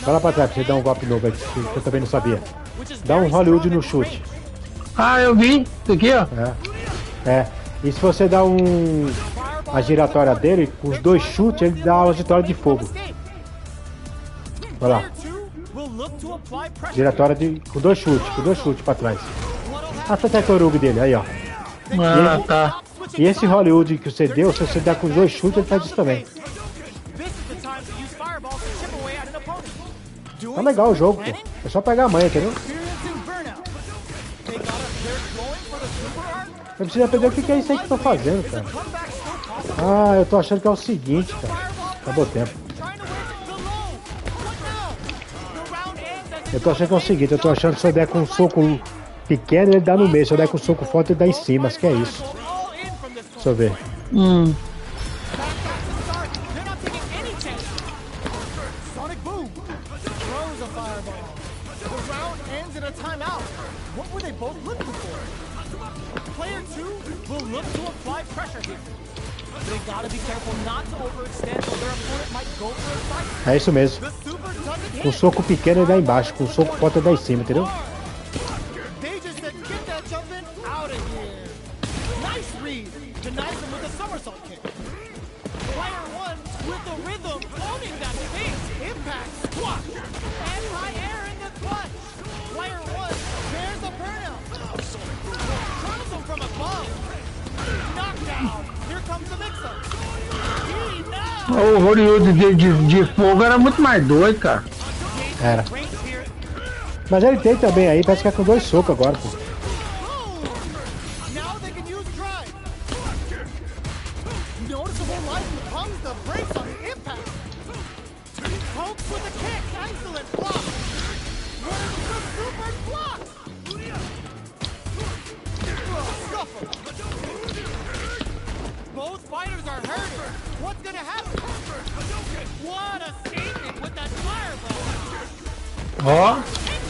Vai lá pra trás pra você dar um golpe novo aí, que eu também não sabia. Which is Dá um very Hollywood strong no at chute. range. Ah, eu vi. Isso aqui, ó. É. E se você dá a giratória dele, com os dois chutes, ele dá uma giratória de fogo. Olha lá. Player 2 will look to apply pressure. Giratória com dois chutes pra trás. A Tatarug dele, aí ó. Ah, tá. E esse Hollywood que você deu, se você der com os dois chutes, ele faz isso também. This is the time to use fireballs to chip away at an opponent. Doing Tá legal o some jogo, pô. planning, É só pegar a manha, entendeu? experiencing burnout. They're going for the super art. Eu preciso aprender o que é isso aí que eu tô fazendo, cara. Comeback still possible. Ah, eu tô achando que é o seguinte, cara. Fireball Acabou o tempo. trying to win the low. What now? The round ends as Eu tô achando que é o seguinte, eu tô achando que se eu der com um soco pequeno, ele dá no meio. Se eu der com um soco forte, ele dá em cima. Acho que é isso. all in from this Deixa eu ver. They're not taking any chance. Sonic boom. Throws a fireball. The round ends in a timeout. What were they both looking for? Player 2 will look to apply pressure here. They gotta be careful not to overextend so their opponent might go for a fight. É isso mesmo. The super doesn't Com hit. soco pequeno, ele dá embaixo. Com soco forte, ele dá em cima, entendeu? They just said, get that jumping out of here. Nice read. Denies him with a somersault kick. Player 1 with the rhythm, owning that face. Impact, squash. Anti-air in the clutch. Player 1 bears a burnout. Throws him from above. Knockdown. Here comes the mix-up. O Hollywood de fogo era muito mais doido, cara. Era. Range here. Mas ele tem também aí, parece que é com dois socos agora, pô. Now they can use drive. Noticeable life becomes the brakes on the impact. Pokes with a kick. Excellent block. Where's the super block? Scuffle. Both fighters are hurting. What's gonna happen? What a statement with that fireball. Ó. And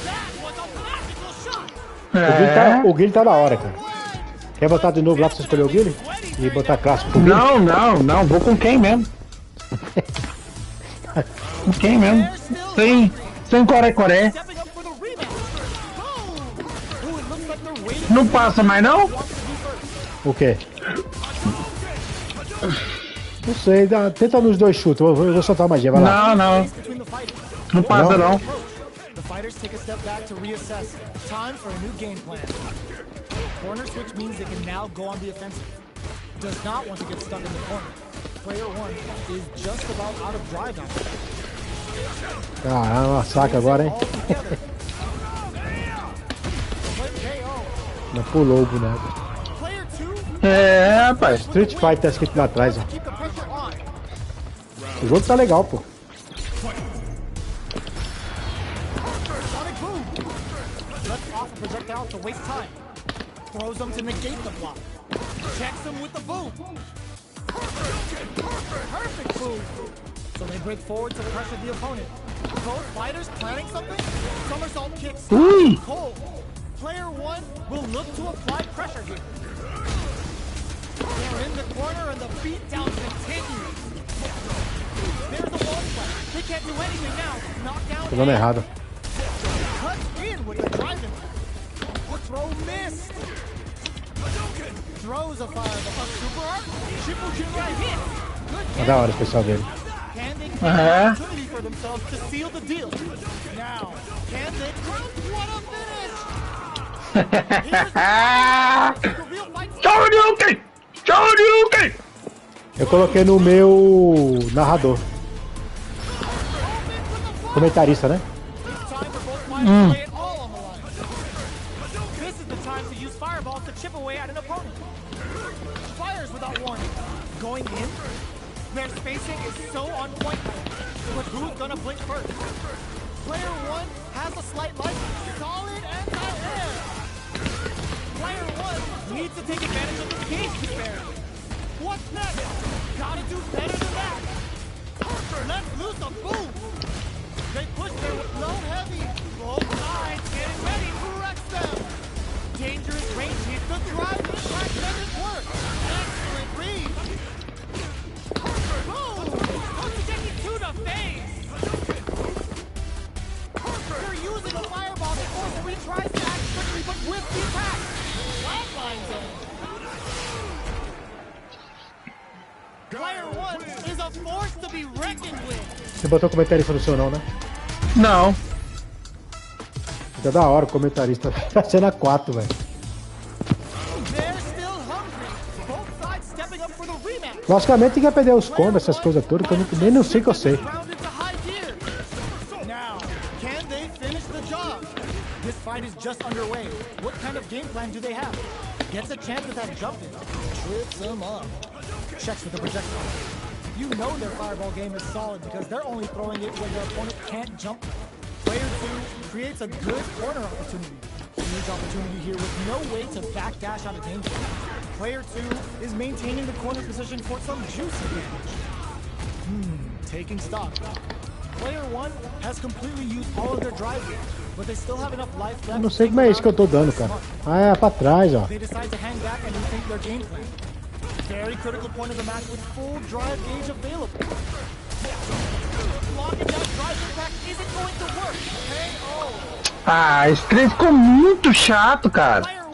that was a magical shot. O Guilherme tá na hora, cara. Quer botar de novo lá pra você escolher o Guilherme? E botar clássico pro Guilherme? Não, vou com quem mesmo? Com quem mesmo? Sem coré-coré. Stepping up for the rebound. Boom. Ooh, it looks like they're waiting. Não passa mais não? O quê? Não sei, tenta nos dois chutes. Eu vou soltar a magia, vai lá. Não. Between the fighters. Não passa não. The fighters take a step back to reassess. Time for a new game plan. Corner switch means they can now go on the offensive. Does not want to get stuck in the corner. Player 1 is just about out of drive now. Caramba, saca agora, hein? Não pulou o boneco. Player 2, É, rapaz. Street Fighter tá escrito lá atrás, ó. keep the pressure on. O jogo tá legal, pô. Sonic boom. Lets off a projectile to waste time. Throws them to negate the block. Checks them with the boom. Perfect boom. so they break forward to pressure the opponent. Both fighters planning something? Somersault kicks Ui! cold. Player 1 will look to apply pressure here. They're in the corner and the beatdown continues. There's a wall splash. They can't do anything now. Knockdown. Tô dando errado. Cuts in with the drive. The throw missed. Throws a fireball. A super art. Shippuden right hit. Good Tá da hora o especial dele. Can they get Uh-huh. an opportunity for themselves to seal the deal? Now, can they what a finish! Here's the real fight. Shoryuken! Shoryuken! Eu coloquei no meu narrador. Comentarista, né? It's time for both fighters to lay it all on the line. This is the time to use fireballs to chip away at an opponent. Fires without warning. Going in. Their spacing is so on point. But who's gonna blink first? Player 1 has a slight light. Solid anti-air. Player 1 needs to take advantage of the gauge disparity. What's next? Gotta do better than that. Let's loose a boom. They push their low heavy. Both sides getting ready to wreck them. Dangerous range hits. The drive impact doesn't work. Excellent read. Boom! Toshigeki to the face. They're using a fireball to force a retries to act quickly, but with the attack. Flatline zone. Player 1 is a force to be reckoned with. Você botou comentarista no seu não, né? Não. Fica da hora o comentarista. Tá sendo a 4, velho. They're still hungry. Both sides stepping up for the rematch. Logicamente tem que aprender os combos, essas coisas todas, que eu nem não sei que eu sei. Round into high gear. Now, can they finish the job? This fight is just underway. What kind of game plan do they have? Gets a chance at that jump in. Trips them up. Checks with the projectile. You know their fireball game is solid because they're only throwing it when their opponent can't jump. Player 2 creates a good corner opportunity. Huge opportunity here with no way to backdash out of danger. Player 2 is maintaining the corner position for some juicy damage. Taking stock. Player 1 has completely used all of their drive gears, but they still have enough life left. Eu não sei como é isso que eu tô dando, cara. Ah, é pra trás, ó. They decide to hang back and rethink their game plan. Very critical point of the match with full drive gauge available. Locking that drive impact isn't going to work. Ah, esse trem ficou muito chato, cara. Player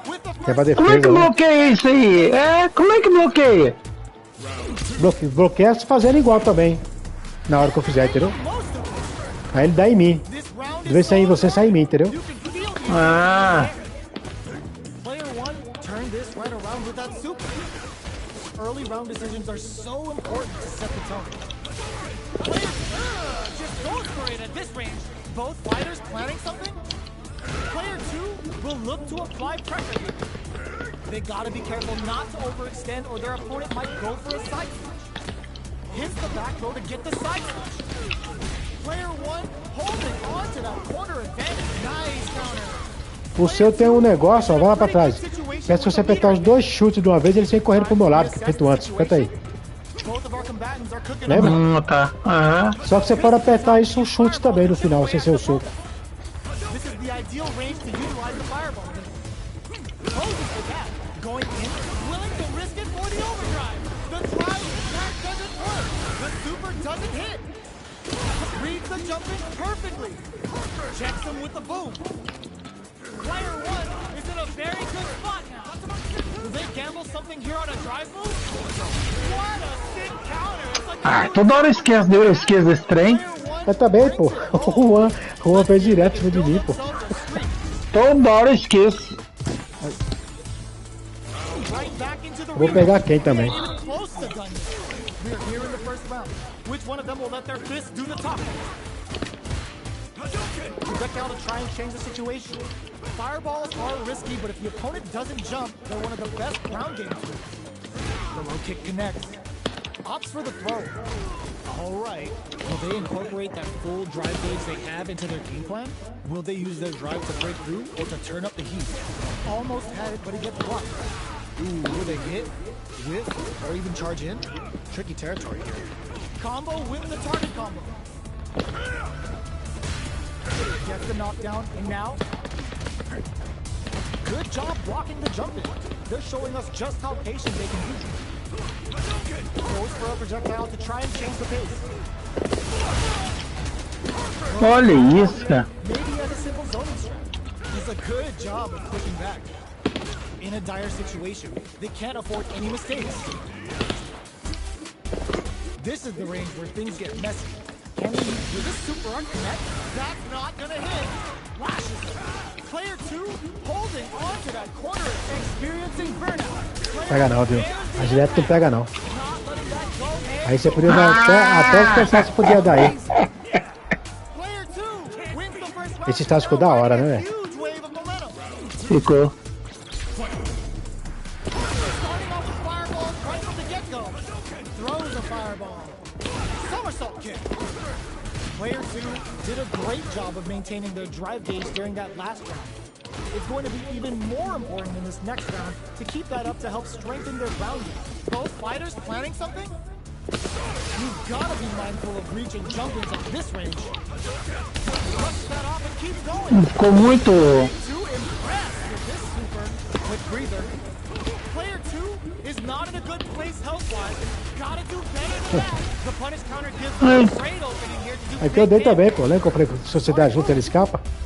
1 with the É pra first Como é que defesa, né? bloqueia isso aí? É, como é que bloqueia? Bloqueia se fazendo igual também. Na hora que eu fizer, entendeu? most of it. Aí ele dá em mim. This round De vez em você sai em mim, entendeu? you can feel the Ah, Player 1 turned this right around with that super. Early round decisions are so important to set the tone. Player just goes for it at this range. Both fighters planning something? Player 2 will look to apply pressure here. They gotta be careful not to overextend or their opponent might go for a side switch. Hits the back row to get the side switch. Player 1 holding on to that corner advantage. Nice counter. O seu tem um negócio, ó, vai lá pra trás. Peço se você apertar os dois chutes de uma vez, eles vêm correndo pro meu lado, que é feito antes. Aperta aí. Both of our combatants are cooking Lembra? tá. Aham. Só que você pode apertar isso um chute também no final, sem ser o soco. This is the ideal range to utilize the fireball. Poses the gap. Going in, willing to risk it for the overdrive. The drive attack doesn't work. The super doesn't hit. Reads the jump in perfectly. Checks him with the boom. Player 1 is in a very good spot now. Will they gamble something here on a drive move? What a sick counter. It's like Ah, toda hora eu esqueço desse trem. Mas também, pô, o Juan fez direto em cima de mim, pô. Toda hora eu esqueço. Vou pegar quem também. Close to done. We're here in the first round. Which one of them will let their fists do the talking? Projectile to try and change the situation. Fireballs are risky, but if the opponent doesn't jump, they're one of the best ground game tools. The low kick connects. Opts for the throw. All right. Will they incorporate that full drive gauge they have into their game plan? Will they use their drive to break through or to turn up the heat? Almost had it, but it gets blocked. Ooh, will they hit, whip, or even charge in? Tricky territory here. combo with the target combo. Gets the knockdown, and now... Good job blocking the jump in. They're showing us just how patient they can be. Goes for a projectile to try and change the pace. Olha isso, cara. Maybe as a simple zoning strat. Does a good job of pushing back. In a dire situation, they can't afford any mistakes. This is the range where things get messy. Can he, with this super arc connect? That's not gonna hit. Lashes him. Player 2 holding on to that corner, experiencing burnout. Pega não, viu? A Gillette não pega não. Not letting that go, and Aí você podia dar até os personagens podia dar aí. player 2 wins the first round. Esse estágio ficou da hora, né, velho? Huge wave of momentum. Ficou. Starting off with fireballs right from the get-go. Throws a fireball. Somersault kick. Player 2 did a great job of maintaining their drive gauge during that last round. It's going to be even more important in this next round to keep that up to help strengthen their ground game. Both fighters planning something? You've got to be mindful of reaching jump-ins at this range. Cuts that off and keeps going. Ficou muito. Too impressed with this super with breather. Player 2 is not in a good place health-wise. Gotta do better than that. The punish counter gives them a great opening here to do Aqui eu dei big também, pô. Lembra que eu comprei Sociedade Junto, ele escapa? damage.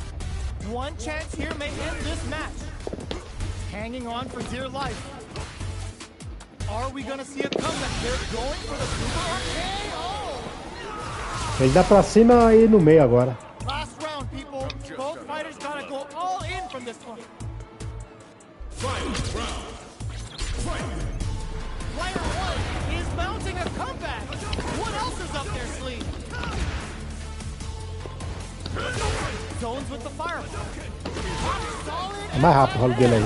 One chance here may end this match. Hanging on for dear life. Are we gonna see a comeback? They're going for the super arcade. Oh! Ele dá pra cima e no meio agora. Last round, people. Both fighters gotta go all in from this one. Player 1 is mounting a comeback. What else is up their sleeve? Zones with the fireball. Solid. É mais rápido o rolo dele aí.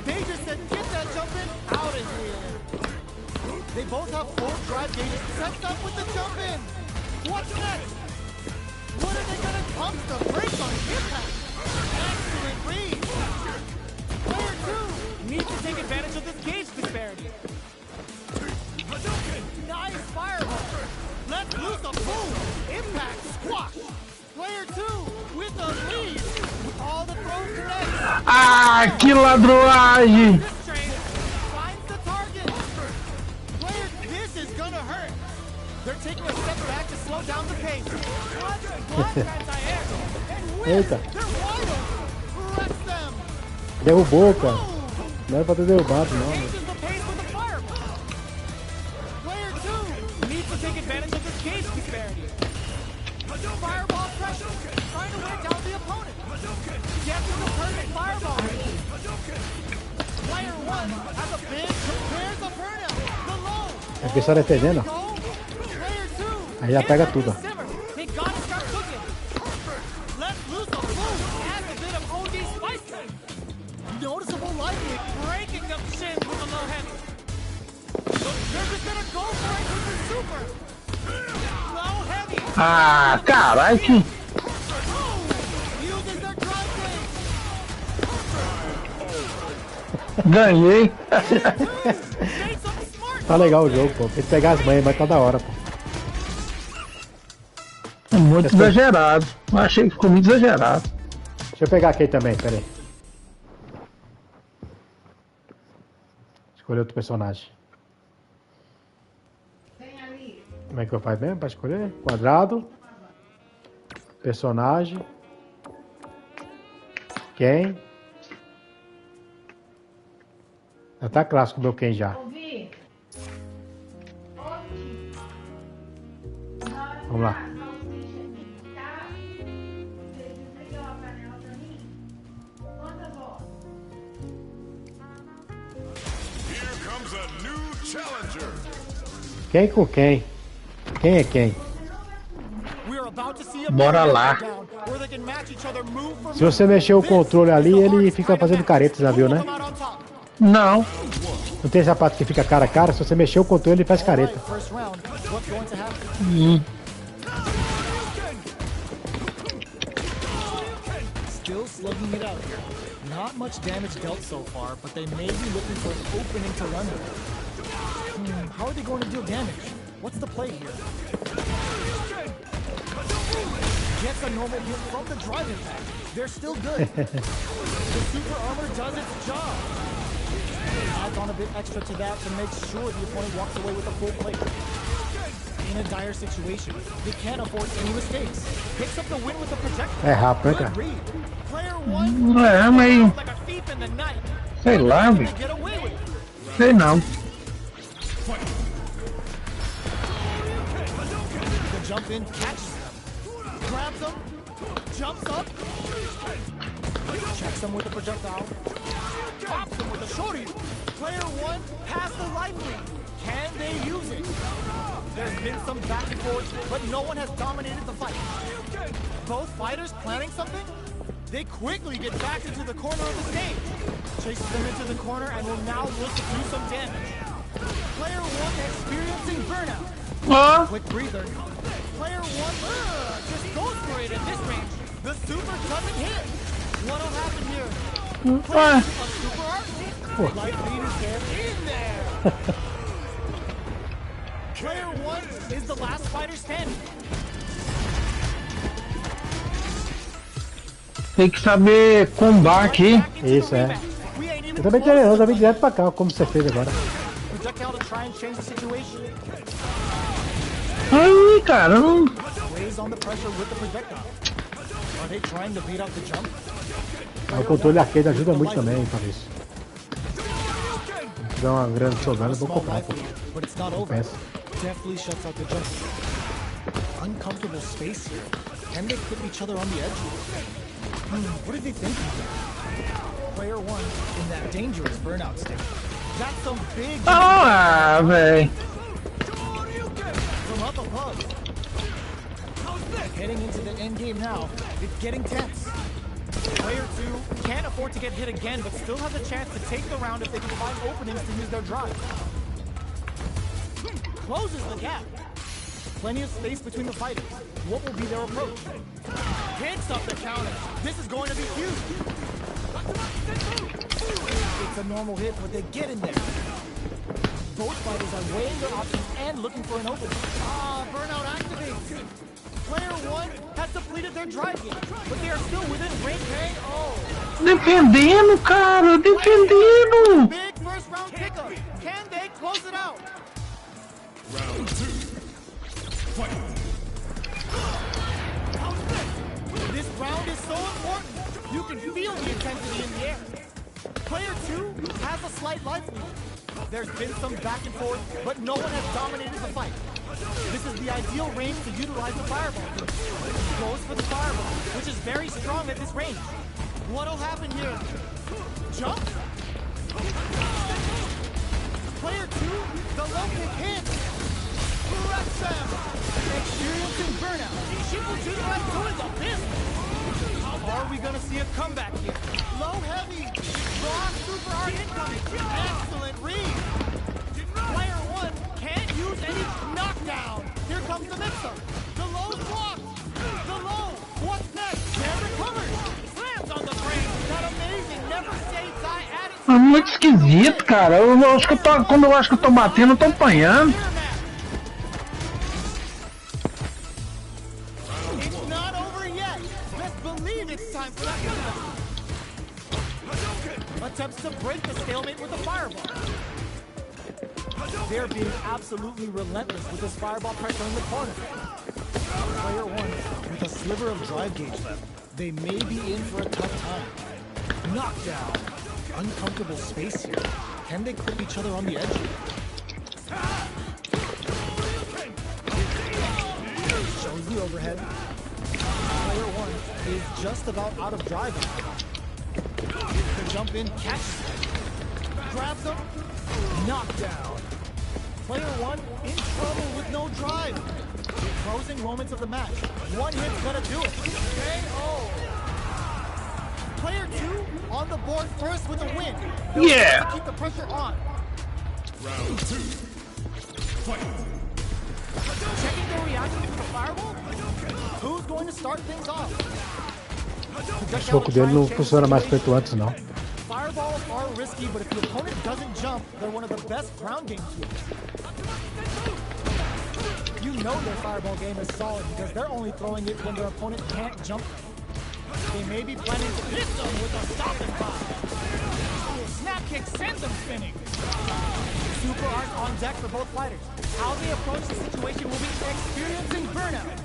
They just said, get that jump in out of here. They both have full drive gauges set up with the jump in. What's next? What are they gonna pump the brakes on impact? Excellent read. Player 2 needs to take advantage of this gauge disparity. Nice fireball. Let's loose a boom. Impact squash. Player 2 with the lead. All the throws connect. Ah, que ladroagem! This train finds the target. Player, this is gonna hurt. They're taking a step back to slow down the pace. Block anti-air. And win. Eita. They're wide open. Wrecks them. Derrubou, cara. Não era pra ter derrubado, não. Changes the pace with a fireball. Player 2 needs to take advantage of this gauge disparity. Fireball pressure. Trying to wear down the opponent. Gets the perfect fireball. Player 1 has a big, there's a burnout. The low. É pessoal defendendo. Player 2. Aí já pega tudo. Simmer. They gotta start cooking. Let's lose the boom. Add a bit of OD spice to it. Noticeable lightweight breaking them shins with the low heavy. They're just gonna go for it with the super. Low heavy. Ah, caralho, que. Uses their drive blade. Ganhei. Made some smart. Tá legal o jogo, pô. Tem que pegar as manhas, mas tá da hora, pô. Muito exagerado. Eu achei que ficou muito exagerado. Deixa eu pegar aqui também, pera aí. Escolher outro personagem. Como é que eu faço mesmo pra escolher? Quadrado. Personagem. Quem? Já tá clássico o meu quem já. Vamos lá. Here comes a new challenger. Quem com quem? Quem é quem? We're about to see a Bora lá. down where they can match each other move for Se você mexer o controle ali, ele fica fazendo careta, já viu, né? Não. Não tem sapato que fica cara a cara? Se você mexer o controle, ele faz careta. First round, what's going to happen? Still slugging it out here. Not much damage dealt so far, but they may be looking for an opening to run with. How are they going to deal damage? What's the play here? Gets a normal hit from the drive impact. They're still good. The super armor does its job. Adds on a bit extra to that to make sure the opponent walks away with a full plate. In a dire situation, they can't afford any mistakes. Picks up the win with the projectile. É rápido, hein, Good cara? read. Player one É, mas like a thief in the night. sei lá, velho. Get away with it. Sei não. The jump in catches them, grabs them, jumps up, checks them with the projectile, pops them with a shorty. Player one has the life lead. Can they use it? There's been some back and forth, but no one has dominated the fight. Both fighters planning something? They quickly get back into the corner of the stage. Chases them into the corner and will now look to do some damage. Player one experiencing burnout. Ó, Quick breather. Player one just goes for it at this range. The super doesn't hit. What'll happen here? ué. A super art? Life lead is there. In there. Player one is the last fighter standing. Tem que saber combar aqui. Back into Isso, the é. rematch. We ain't even Eu também close treinando, to eu também direto pra cá, como você fez agora. projectile to try and change the situation. Aí, cara, não. Raise on the pressure with the projectile. Are they trying to beat out the jump? O controle arcade ajuda muito também pra isso. Se tiver uma grana jogando, eu vou Small comprar, life pô. lead, but it's not over. Pensa. Deftly shuts out the jump. Uncomfortable space here. Can they clip each other on the edge? What did they think? Player one in that dangerous burnout state. That's some big Ah, velho. from up above. Heading into the end game now. It's getting tense. Player two can't afford to get hit again, but still has a chance to take the round if they can find openings to use their drive. Closes the gap. Plenty of space between the fighters. What will be their approach? Picks up the counter. This is going to be huge. It's a normal hit, but they get in there. Both fighters are weighing their options and looking for an opening. Burnout activates. Player one has depleted their drive game, but they are still within range. Hey, Defendendo, cara, defendendo. big first round pickup. Can they close it out? Round two. Fight. This round is so important. You can feel the intensity in the air. Player two has a slight life lead. There's been some back and forth, but no one has dominated the fight. This is the ideal range to utilize the fireball. Goes for the fireball, which is very strong at this range. What'll happen here? Jump? Player two, the low kick hits. Wrecks them. Experiencing burnout. Doing the business. Are we gonna see a comeback here? Low heavy. Raw super art incoming. Excellent read. Player one can't use any knockdown. Here comes the mixer. The low's blocked. The low. What's next? Can't recover. Slams on the frame. That amazing never say die attitude. É muito esquisito, cara. Eu acho que eu tô, quando eu acho que eu tô batendo, eu tô apanhando. It's not over yet. Let's believe it's time for that comeback. Attempts to break the stalemate with a fireball. They're being absolutely relentless with this fireball pressure in the corner. Player one with a sliver of drive gauge left. They may be in for a tough time. Knockdown. Uncomfortable space here. Can they clip each other on the edge? Shows the overhead. Player one is just about out of drive. The jump in, catches him. Grabs him. Knockdown. Player one in trouble with no drive. Closing moments of the match. One hit's gonna do it. KO. Player two on the board first with a win. Yeah. To keep the pressure on. Round two. Fight. Checking their reaction to the fireball. Who's going to start things off? O soco dele não funciona mais feito antes, não. Fireballs are risky, but if the opponent doesn't jump, they're one of the best ground game tools. You know their fireball game is solid because they're only throwing it when their opponent can't jump them. They may be planning to hit them with a stopping bomb. Snap kick sends them spinning. Super art on deck for both fighters. How they approach the situation will be experiencing burnout.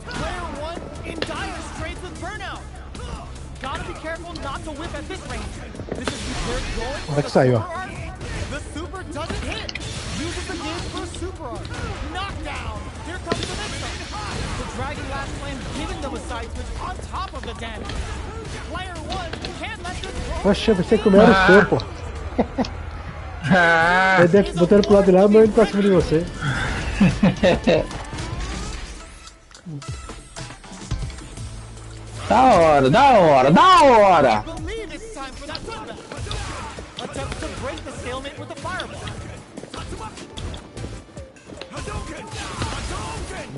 Player 1 in dire straits with burnout. Gotta be careful not to whip at this range. This is Berserk going for the saiu, ó. super art. The super doesn't hit. Uses the gauge for a super art. Knockdown. Here comes the next one. The Dragon Last Flame giving them a side switch on top of the damage. Player 1 can't let this roll. Oxe, eu pensei que o meu era o seu, pô. Ah, Ele deve botando pro lado de lá, mas indo pra cima de você. da hora, da hora, da hora. Believe it's time for that run back. Attempts to break the stalemate with the fireball.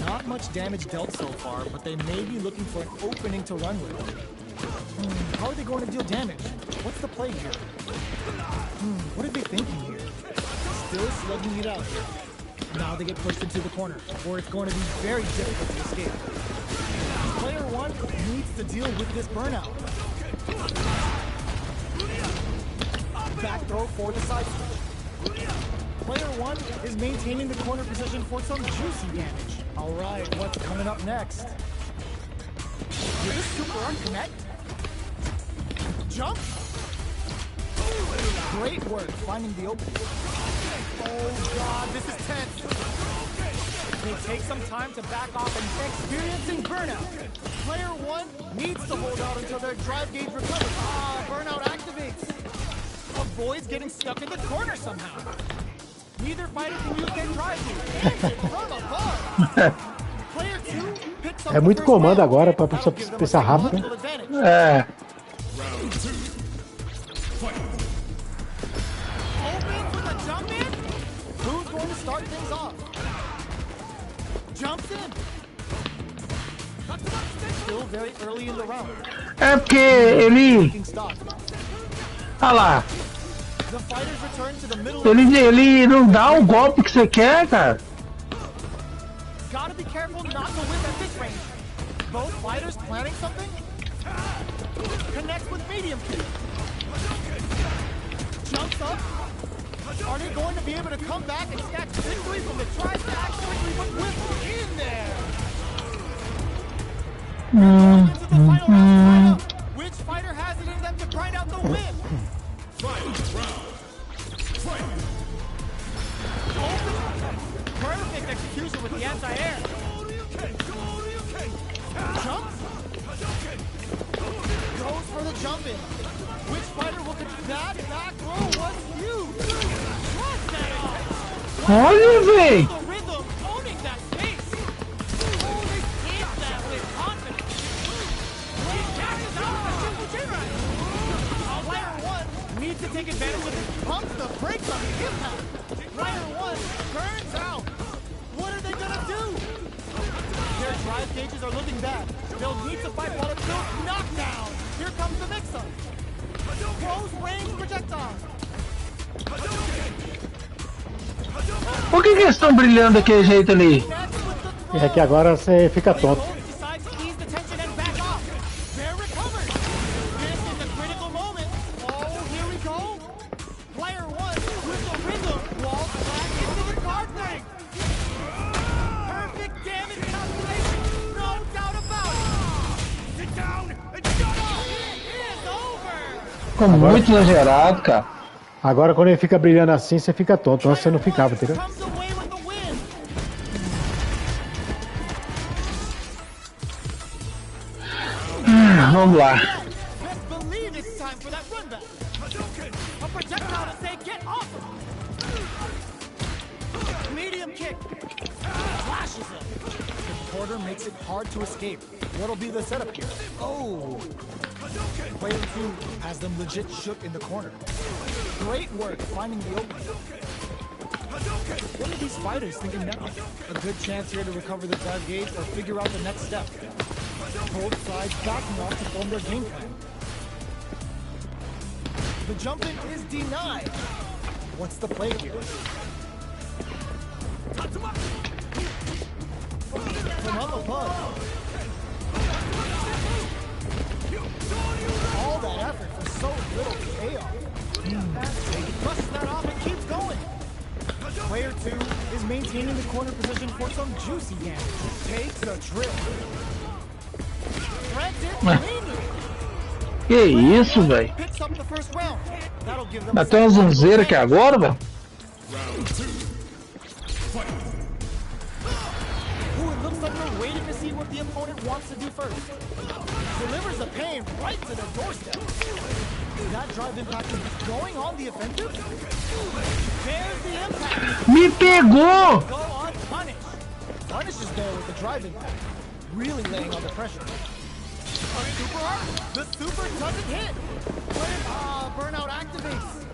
Not much damage dealt so far, but they may be looking for an opening to run with. How are they going to deal damage? What's the play here? What are they thinking here? Still slugging it out here. Now they get pushed into the corner, where it's going to be very difficult to escape. Player 1 needs to deal with this burnout. Back throw for the side switch. Player 1 is maintaining the corner position for some juicy damage. Alright, what's coming up next? Did this super arm connect? Jump? Great work finding the opening. Oh god, this is tense. They take some time to back off and experiencing burnout. Player 1 needs to hold out until their drive gauge recovers. Burnout activates. Avoids getting stuck in the corner somehow. Neither fighter can use their drive gauge. From afar. Player 2 picks up É muito the first comando round. agora pra That'll pessoa give them pensar a rápido. multiple advantage. É. Opens with a jump in. Who's going to start things off? Jumps in. Still very early in the round. É porque ele. Taking stock. Olha lá. The fighters return to the middle. Ele não dá o golpe que você quer, cara. Gotta be careful not to whip at this range. Both fighters planning something. Connects with medium kick. Jumps up. Are they going to be able to come back and snatch victory from the tries to act quickly but whip in there? Into the final round. Which fighter has it in them to grind out the win? Perfect execution with the anti-air. Jumps. Goes for the jump in. Which fighter will get that back row was huge. Plus that off. Olha, véi. The rhythm owning that space. Oh, they hit that with confidence. He catches out the triple chin right. Player 1 needs to take advantage of this. Pumps the brakes on the impact. Player 1 burns out. What are they gonna do? Their drive gauges are looking bad. They'll need to fight while it's still knockdown. Here comes the mix-up. Close range projectile. Por que eles estão brilhando daquele jeito ali? Next with the throw. É que agora você fica Player tonto. 1 decides to ease the tension and back off. They're recovered. This is a critical moment. Oh, here we go. Player 1 with the rhythm. Walls back into the guard break. Perfect damage calculation. No doubt about it. Sit down and shut up. It is over. Ficou muito exagerado, cara. Agora quando ele fica brilhando assim, você fica tonto. Antes você não ficava, entendeu? Comes away with the win. Vamos lá. Best believe it's time for that run back. A projectile to say get off. Medium kick. Flashes it. The quarter makes it hard to escape. What'll be the setup here? Oh. Player 2 has them legit shook in the corner. Great work finding the opening. What are these fighters thinking now? A good chance here to recover the drive gauge or figure out the next step. Both sides backing off to form their game plan. The jump in is denied. What's the play here? from up above. All that effort for so little payoff. He busts that off and keeps going. Player 2 is maintaining the corner position for some juicy damage. Takes a trip. Threads it cleanly. Que isso, velho? Picks up the first round. That'll give them Bateu uma zonzeira aqui agora, velho. Ooh, it looks like we're waiting to see what the opponent wants to do first. Delivers the pain right to the doorstep. That drive impact is going on the offensive. There's the impact. Me pegou! Go unpunished. Punishes there with the drive impact. Really laying on the pressure. Super hard. The super doesn't hit. Burnout activates.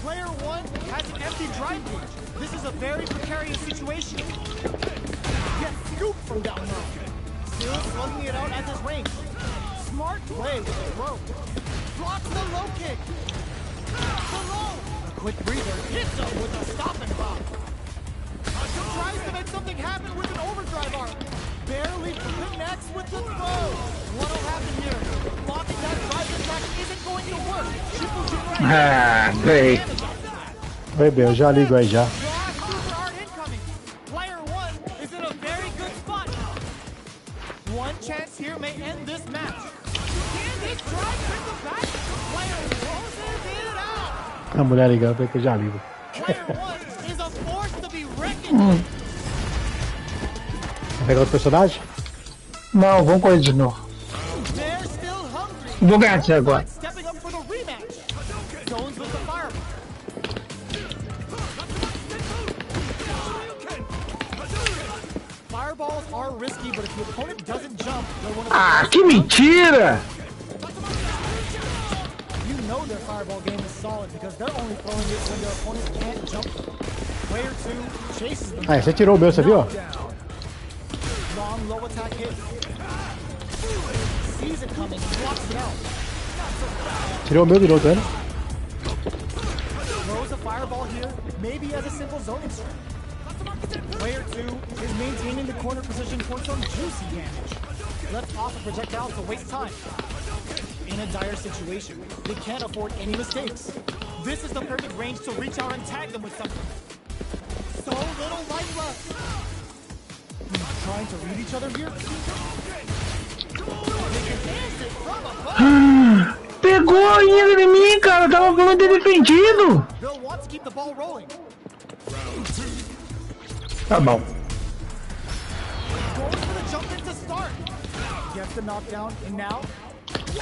Player 1 has an empty drive gauge. This is a very precarious situation. Gets scooped from down low. Still slugging it out at this range. Smart play with the throw. Blocks the low kick. The low. A quick breather. Hits him with a stop and pop. Tries to make something happen with an overdrive arm. Barely connects with the throw. What'll happen here? Blocking that drive attack isn't going to work. Ah, véi. Oi, bem, eu já ligo aí já. Super hard incoming. Player 1 is in a very good spot now. One chance here may end this match. Can this drive bring them back? Player closes it out. A mulher ligando pra que eu já ligo. Player 1 is a force to be reckoned. Vai pegar outro personagem? Não, vamos com ele de novo. They're still hungry. Vou ganhar de você agora. Stepping up for the rematch. Zones with the fireball. Fireballs are risky, but if the opponent doesn't jump, they're one of the Ah, que mentira! You know their fireball game is solid because they're only throwing it when their opponent can't jump. Player 2 chases them. Ah, você tirou o meu, você viu? Long low attack hit. Sees it coming, blocks it out. Tirou o meu, virou, tá vendo? Throws a fireball here, maybe as a simple zoning string. Player 2 is maintaining the corner position for some juicy damage. Left off a projectile to waste time. In a dire situation, they can't afford any mistakes. This is the perfect range to reach out and tag them with something. So little life left. Trying to read each other here? They can dance it from above. Pegou ainda de mim, cara. Tava com ele defendido. They'll want to keep the ball rolling. Tá bom. Goes for the jump in to start. Gets the knockdown, and now,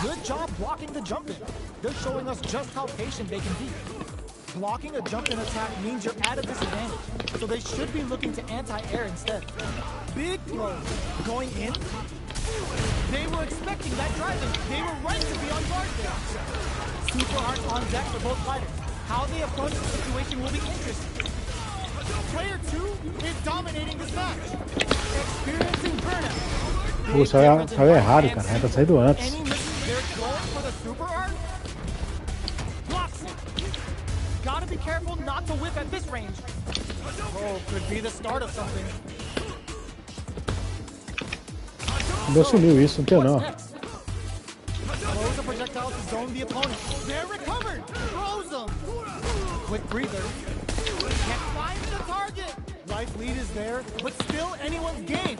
good job blocking the jump in. They're showing us just how patient they can be. Blocking a jump in attack means you're at a disadvantage, so they should be looking to anti-air instead. Big throw going in. They were expecting that drive-in. They were right to be on guard there. Super hearts on deck for both fighters. How they approach the situation will be interesting. Player 2 is dominating this match. Experiencing burnout. Pô, saiu errado, cara. Era pra ter saído antes. Any misses, they're going for the super art. Blocks it. Gotta be careful not to whip at this range. Oh, could be the start of something. O meu sumiu isso, não tem não. Next. Throws a projectile to zone the opponent. They're recovered. Throws them. Quick breather. Can't find the target. Life lead is there, but still anyone's game.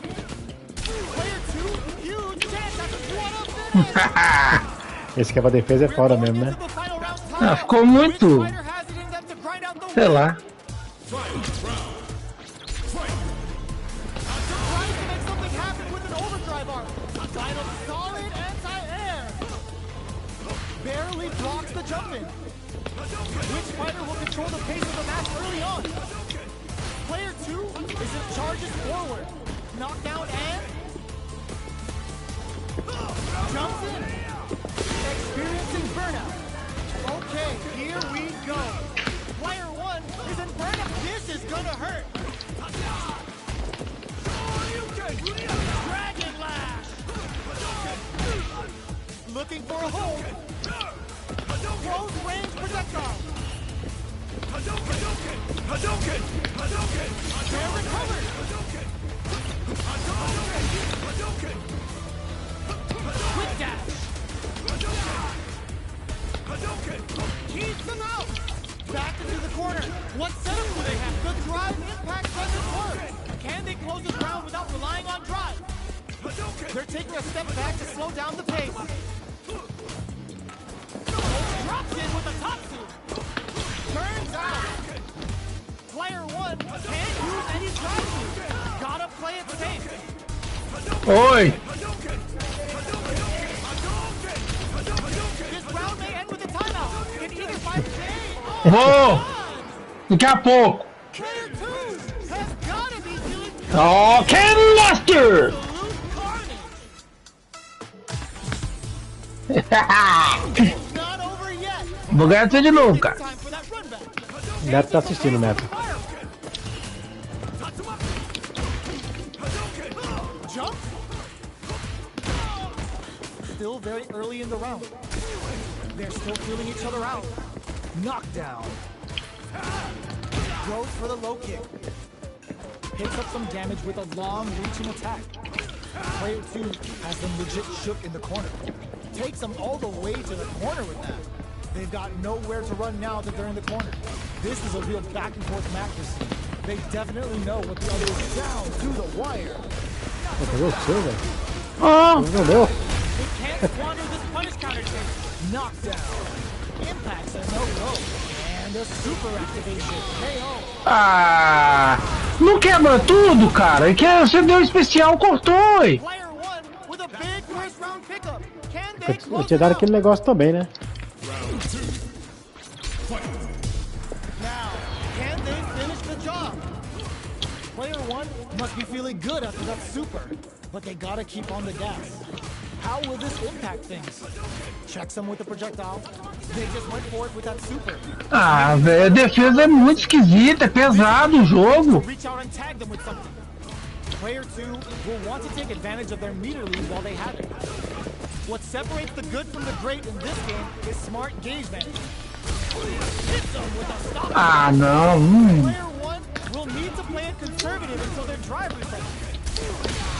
Player 2, huge chance at what a finish. Esse que é pra defesa é fora mesmo, né? Ah, ficou muito... Sei lá. Barely blocks the jump in. Which fighter will control the pace of the match early on? Player 2 is in charges forward. Knockdown and jumps in. Experiencing burnout. Okay, here we go. Player 1 is in burnout. This is gonna hurt. Dragon Lash. Looking for a hold. Close range projectile. They're recovered. Quick dash. Keep them out. Back into the corner. What setup do they have? The drive impact doesn't work. Can they close the ground without relying on drive? They're taking a step back to slow down the pace. Drops in with a top suit. Turns out. Player one can't use any drive suit. Gotta play it safe. Oi! This round may end with a timeout. Can either fight stay. Vou! Daqui a pouco! Player two has gotta be dealing with Oh, Ken Master! absolute carnage. It's not over yet. Vou ganhar você de novo, cara. Time for that run back. Neto tá assistindo, Neto. Jump. Still very early in the round. They're still feeling each other out. Knockdown. Goes for the low kick. Picks up some damage with a long reaching attack. Player two has them legit shook in the corner. Takes them all the way to the corner with that. They've got nowhere to run now that they're in the corner. This is a real back and forth match this season. They definitely know what the other is down to the wire. Pô, pegou o seu, velho. Oh, Não deu. They can't squander this punish counter kick. Knockdown. Impacts a no-go. And a super activation. KO. ah! Não quebra tudo, cara. Que você deu especial, cortou. Ué. Player one with a big first round pickup. Can they Eu close tinha it dado out? aquele negócio também, né? Now, can they finish the job? Player one must be feeling good after that super, but they gotta keep on the gas. How will this impact things? Checks them with the projectile. They just went for it with that super. Ah, velho, a defesa é muito esquisita, é pesado o jogo. Reach out and tag them with something. Player two will want to take advantage of their meter lead while they have it. What separates the good from the great in this game is smart gauge management. Hits them with a stop. Ah, não. Player one will need to play it conservative until their drive resets.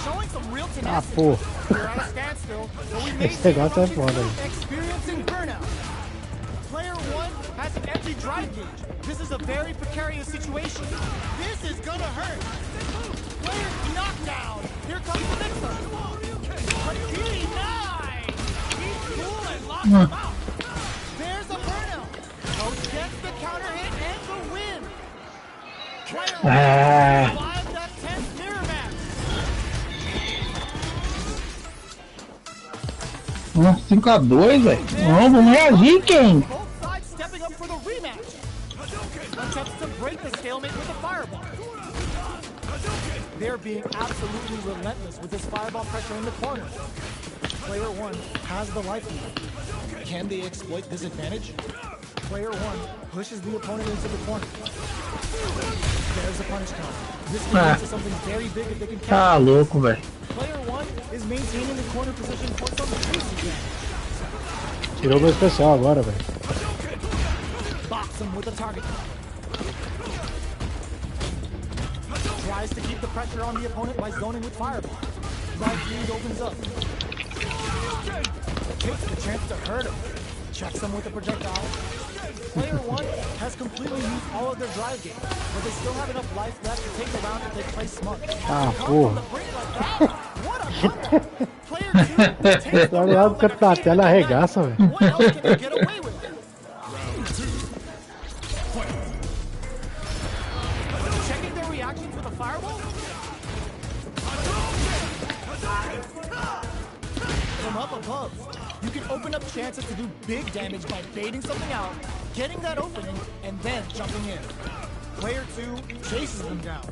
Showing some real Ah, tenacity. pô. We're at a standstill, but we may Esse see negócio é Rocket foda. Crew experiencing burnout. Player one has an empty drive gauge. This is a very precarious situation. This is gonna hurt. Player knockdown. Here comes the next one. Hakiri, nice. He's cool and locks him out. There's a burnout. Coach gets the counter hit and the win. Player one survived that tense mirror match. 5-2, velho. Não, vamos reagir, quem? Both sides stepping up for the rematch. Attempts to break the stalemate with a fireball. They're being absolutely relentless with this fireball pressure in the corner. Player one has the life lead. Can they exploit this advantage? Player one pushes the opponent into the corner. There's a punish count. This can lead to something very big if they can catch. Tá louco, velho. Player one is maintaining the corner position for some juicy damage. Tirou meu especial agora, velho. Box him with a target. Tries to keep the pressure on the opponent by zoning with fireball. Right lead opens up. Takes the chance to hurt him. Checks him with a projectile. Player one has completely used all of their drive game, but they still have enough life left to take the round if they play smart. Ah, Come porra. from the brink like that. What a comeback. Player two takes the Tá ligado? round O canto da tela arregaça, velho. What else can they get away with? Checking their reactions with a fireball? From up above, you can open up chances to do big damage by baiting something out, getting that opening, and then jumping in. Player two chases them down.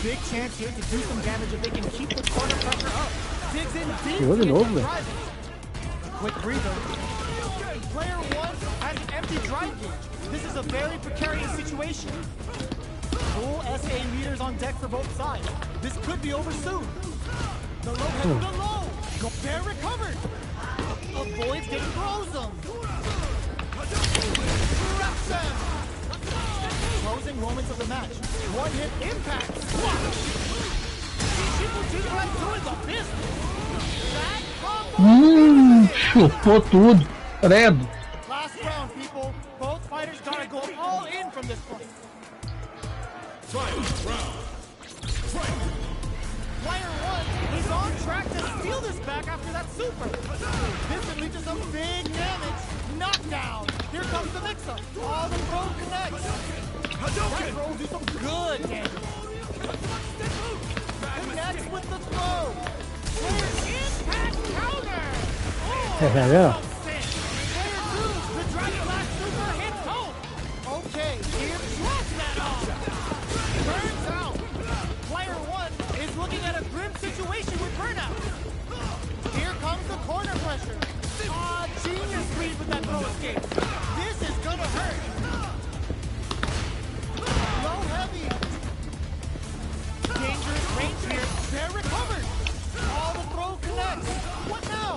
Big chance here to do some damage if they can keep the corner pressure up. Digs in deep. Tirou de gets novo, them velho. driving. Quick breather. Player one has an empty drive gauge. This is a very precarious situation. Full SA meters on deck for both sides. This could be over soon. The low hit, the low. Gobert recovered. Avoids getting frozen. Traps him. Closing moments of the match. One hit impact. He People do what I'm doing the business. That combo. Chupou tudo. Credo. Last round, people. Both fighters gotta go all in from this point. Final round. Fight. Player 1 is on track to steal this back after that super. This could lead to some big damage. Knockdown. Here comes the mix-up. All the throw connects. That throw will do some good damage. Connects with the throw. Player impact counter. Yeah. Player 2, the Dragon Blast super hits home. Okay, here drops that off. Turns out, player 1 is looking at a grim situation with Burnout. Here comes the corner pressure. Genius read with that throw escape. This is gonna hurt. Low heavy. Dangerous range here. They're recovered. All the throw connects. What now?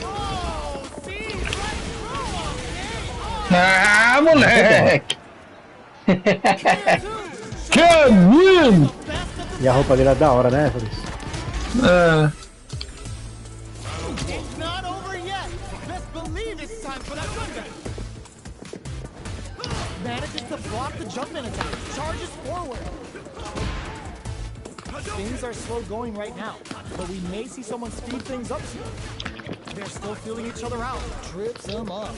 Oh, see? Right through, okay. Ah, moleque! Player 2 Que win! best of the E a roupa dele é da hora, né, Feliz? It's not over yet. Best believe it's time for that comeback. Manages to block the Jumpman attack. Charges forward. Things are slow going right now, but we may see someone speed things up soon. They're still feeling each other out. Trips them up.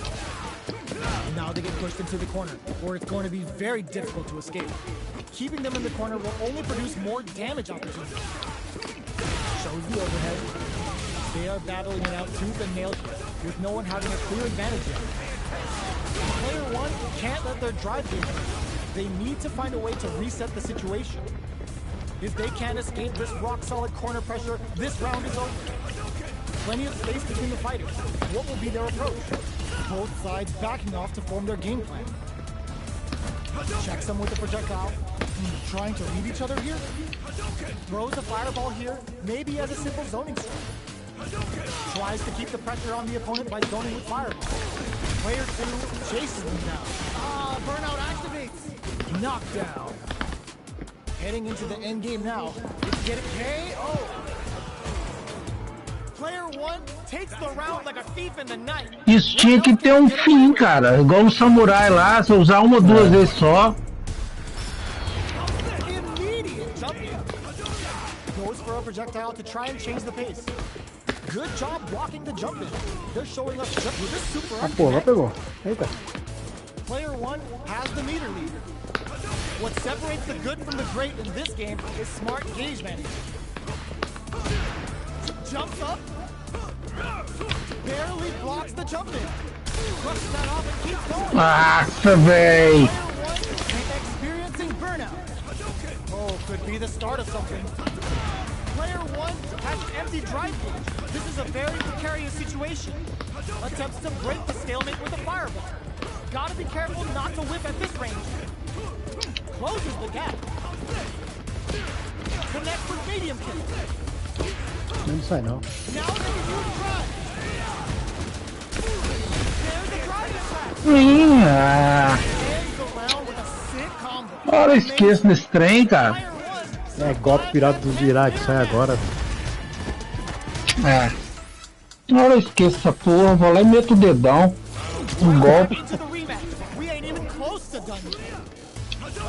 Now they get pushed into the corner, where it's going to be very difficult to escape. Keeping them in the corner will only produce more damage opportunities. Shows the overhead. They are battling it out tooth and nail with no one having a clear advantage yet. Player 1 can't let their drive game win. They need to find a way to reset the situation. If they can't escape this rock-solid corner pressure, this round is over. Plenty of space between the fighters. What will be their approach? Both sides backing off to form their game plan. Checks them with the projectile. Trying to read each other here? Throws a fireball here, maybe as a simple zoning strike. Tries to keep the pressure on the opponent by zoning with fireball. Player 2 chases them down. Burnout activates. Knockdown. Heading into the end game now. Get it KO. Player 1 takes the round like a thief in the night. Isso tinha que ter um fim, cara. Igual no samurai lá, se eu usar uma ou duas vezes só. Immediate jump in. Goes for a projectile to try and change the pace. Good job blocking the jump in. They're showing us just with this super Ah, pô, lá pegou. Eita. Player 1 has the meter lead. What separates the good from the great in this game is smart gauge management. Jumps up. Barely blocks the jump in. Crushes that off and keeps going. Nossa, véi! Player 1 experiencing burnout. Oh, could be the start of something. Player 1 has an empty drive gauge. This is a very precarious situation. Attempts to break the stalemate with a fireball. Gotta be careful not to whip at this range. Closes the gap. Connects with medium kick. Não sai não. Now they can use drive. There's the drive attack. Ends the round with a sick combo. Olha, eu esqueço desse trem, cara. Player 1 É golpe pirata do Jirá que sai agora. É. Olha, eu esqueço essa porra. Vou lá e meto o dedão. Um golpe. to the rematch. We ain't even close to done yet.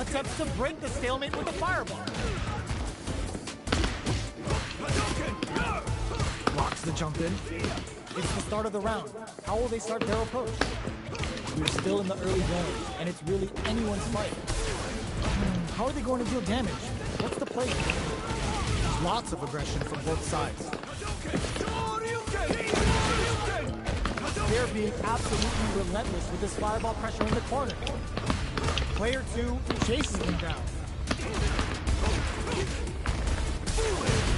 Attempts to break the stalemate with a fireball. Blocks the jump in. It's the start of the round. How will they start their approach? We're still in the early going, and it's really anyone's fight. How are they going to deal damage? What's the play? Lots of aggression from both sides. They're being absolutely relentless with this fireball pressure in the corner. Player 2 chases them down.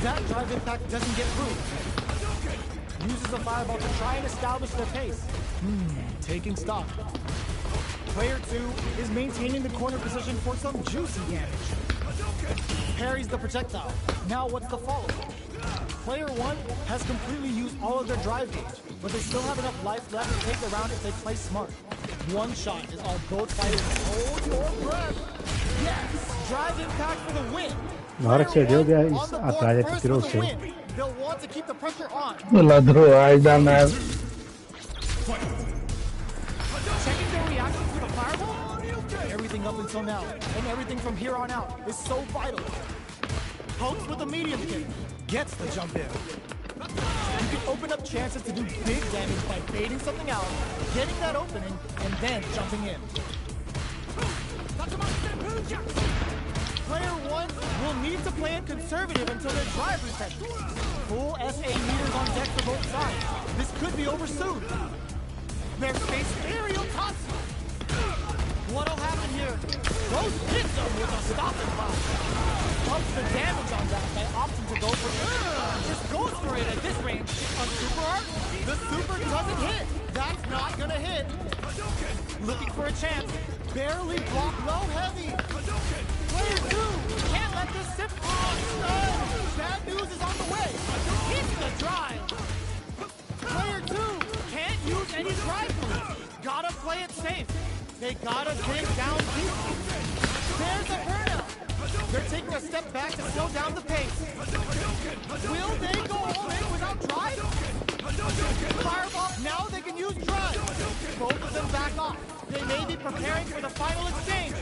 That drive impact doesn't get through. Uses a fireball to try and establish their pace. Taking stock. Player 2 is maintaining the corner position for some juicy damage. Parries the projectile. Now what's the follow-up? Player 1 has completely used all of their drive gauge. but they still have enough life left to take the round if they play smart. One shot is all both fighters hold your breath. Yes, drive impact for the win. Na hora que você deu, On the board atrás first tirou for o the seu. win. They'll want to keep the pressure on. Ladrou, ai danado. Checking their reaction to the fireball? Everything up until now, and everything from here on out, is so vital. Pokes with a medium kick, gets the jump in. You can open up chances to do big damage by baiting something out, getting that opening, and then jumping in. Player 1 will need to play it conservative until their drive resets. Full SA meters on deck for both sides. This could be over soon. Their space aerial Tatsu. What'll happen here? Those hits them with a stopping block. Bumps the damage on that by opting to go for it. Just goes for it at this range. On Super Art, the Super doesn't hit. That's not gonna hit. Looking for a chance. Barely blocked low heavy. Player 2 can't let this sip. Bad news is on the way. Hits the drive. Player 2 can't use any drive moves. Gotta play it safe. They gotta dig down deep. There's a burnout. They're taking a step back to slow down the pace. Will they go all in without drive? Fireball, now they can use drive. Both of them back off. They may be preparing for the final exchange.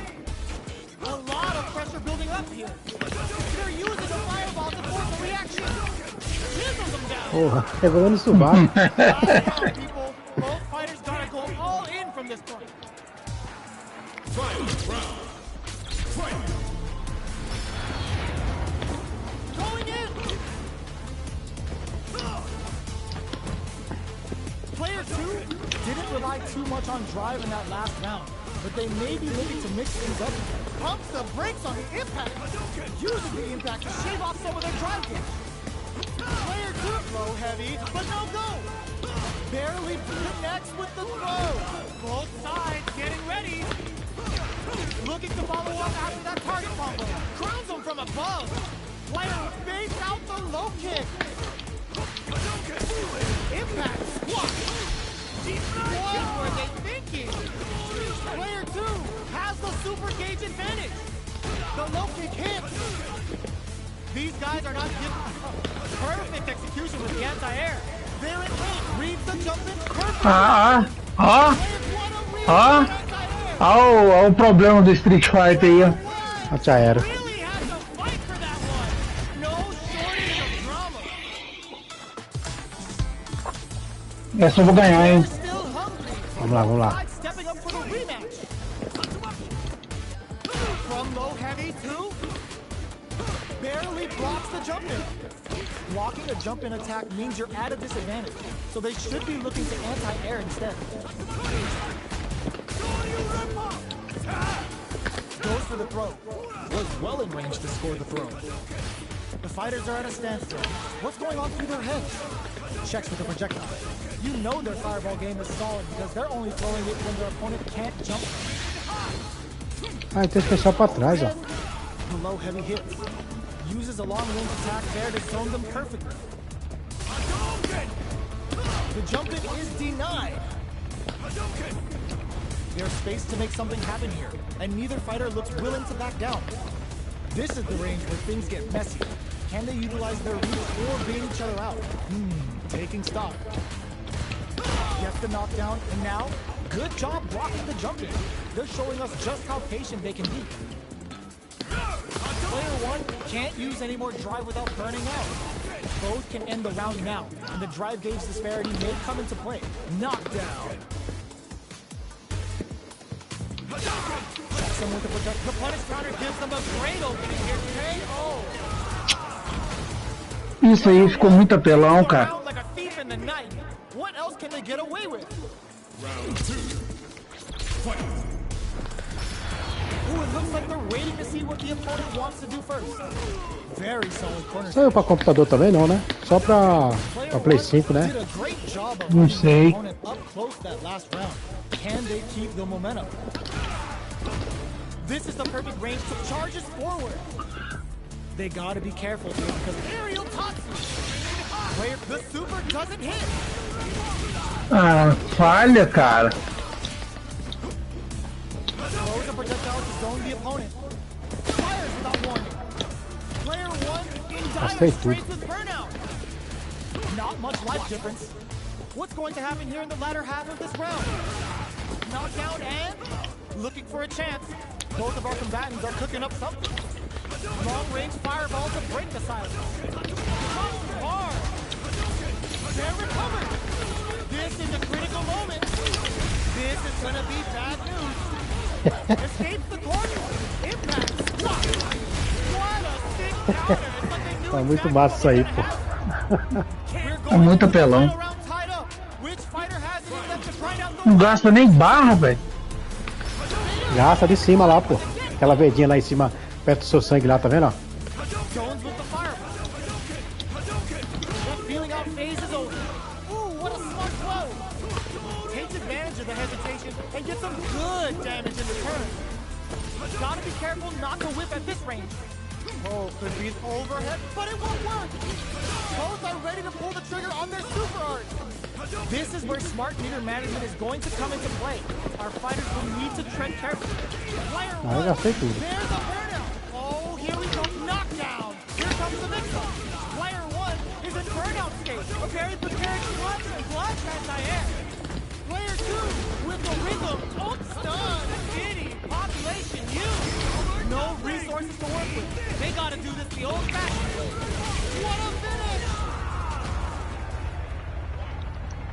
A lot of pressure building up here. They're using the fireball to force a reaction. Chisels them down. Porra, pegou no subaco. Down, people. Both fighters gotta go all in from this point. Final round. Fight. Going in. Player 2 didn't rely too much on drive in that last round, but they may be looking to mix things up. Pumps the brakes on the impact. Using the impact to shave off some of their drive damage. Player 2 low heavy, but no go. Barely connects with the throw. Both sides getting ready. Looking to follow up after that target combo. Crowns him from above. Player fakes out the low kick. Impact squat. What were they thinking? Player 2 has the super gauge advantage. The low kick hits. These guys are not giving perfect execution with the anti-air. They're in range. Reads the jump in perfect. Olha o problema do Street Fighter aí, ó. Ah, já era. Really had to fight for that one. No shortage of drama. Essa eu vou ganhar, hein. They're still hungry. Vamos lá. Side stepping up for the rematch. From low heavy to barely blocks the jump in. Blocking a jump in attack means you're at a disadvantage, so they should be looking to anti-air instead. Goes for the throw. Was well in range to score the throw. The fighters are at a standstill. What's going on through their heads? Checks with the projectile. You know their fireball game is solid because they're only throwing it when their opponent can't jump. Ah, então esse pessoal pra trás, ó. The low heavy hits. Uses a long range attack there to zone them perfectly. The jump in is denied. There's space to make something happen here, and neither fighter looks willing to back down. This is the range where things get messy. Can they utilize their reach or bait each other out? Taking stock. Gets the knockdown, and now, good job blocking the jump in. They're showing us just how patient they can be. Player 1 can't use any more drive without burning out. Both can end the round now, and the drive gauge disparity may come into play. Knockdown. Checks them with the project. The punish counter gives them a great opening here. KO. Isso aí ficou muito apelão, cara. Around like a thief in the night. What else can they get away with? Round 2. Fight. Ooh, it looks like they're waiting to see what the opponent wants to do first. Very solid corner. Saiu pra computador também não, né? Só pra Play 5, né? Did a great job of Não running sei. the opponent up close that last round. Can they keep the momentum? This is the perfect range to charges forward. They gotta be careful here because aerial Tatsu. Player, the super doesn't hit. Ah, falha, cara. Throws a projectile to zone the opponent. Fires without warning. Player 1 in dire Gastei tudo. straits with burnout. Not much life difference. What's going to happen here in the latter half of this round? Knockdown and looking for a chance. Both of our combatants are cooking up something. Long-range fireball to break the silence. Hard. They're recovered. This is a critical moment. This is gonna be bad news. Escapes the corner. Impact. What a sick counter. It's what they do Tá muito exactly massa isso aí, pô. We're É going muito to the apelão. final round tied up. Which fighter has it left to grind out the Não gasta nem barra, velho. Gasta de cima lá, pô. Aquela verdinha lá em cima, perto do seu sangue lá, tá vendo? Ó? Jones with the fireball. The feeling out phase is over. Ooh, what a smart blow. Takes advantage of the hesitation and gets some good damage in return. Gotta be careful not to whip at this range. Oh, could be an overhead, but it won't work. Both are ready to pull the trigger on their super art. This is where smart meter management is going to come into play. Our fighters will need to tread carefully. Player Ah, eu gastei tudo. there's a burnout. Oh, here we go. Knockdown. Here comes the mix-up. Player 1 is in burnout state. A very prepared clutch anti-air. Player 2 with the rhythm. Oh, stun. Giddy. Population huge. No resources to work with. They gotta do this the old-fashioned way. What a finish!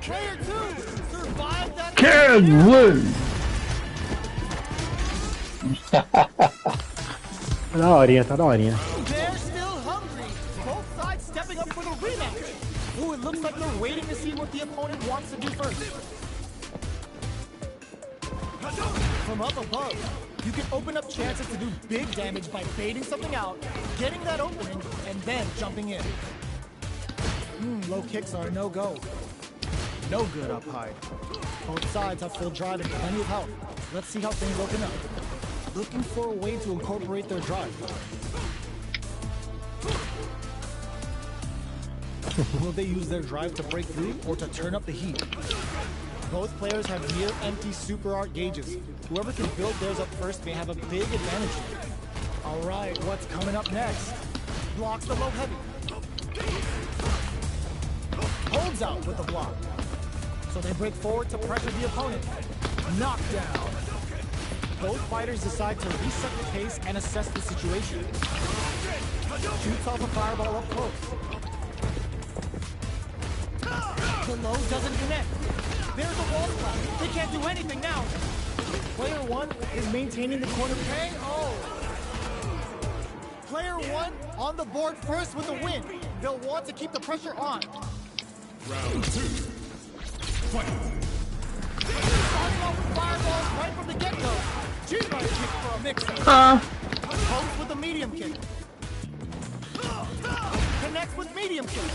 Player 2 survived that. Kid Wood. Tá da horinha, tá da horinha. They're still hungry. Both sides stepping up for the rematch. Ooh, it looks like they're waiting to see what the opponent wants to do first. From up above, you can open up chances to do big damage by baiting something out, getting that opening, and then jumping in. Low kicks are a no-go. No good up high. Both sides have full drive and plenty of health. Let's see how things open up. Looking for a way to incorporate their drive. Will they use their drive to break through or to turn up the heat? Both players have near empty super art gauges. Whoever can build theirs up first may have a big advantage here. All right, what's coming up next? Blocks the low heavy. Holds out with the block. So they break forward to pressure the opponent. Knockdown. Both fighters decide to reset the pace and assess the situation. Shoots off a fireball up close. The low doesn't connect. There's a wall slap. They can't do anything now. Player 1 is maintaining the corner pay. Oh. Player 1 on the board first with a win. They'll want to keep the pressure on. Round 2. Fight. Starting off with fireballs right from the get-go. Cheeseburger kick for a mix-up. Pokes with a medium kick. Connects with medium kick.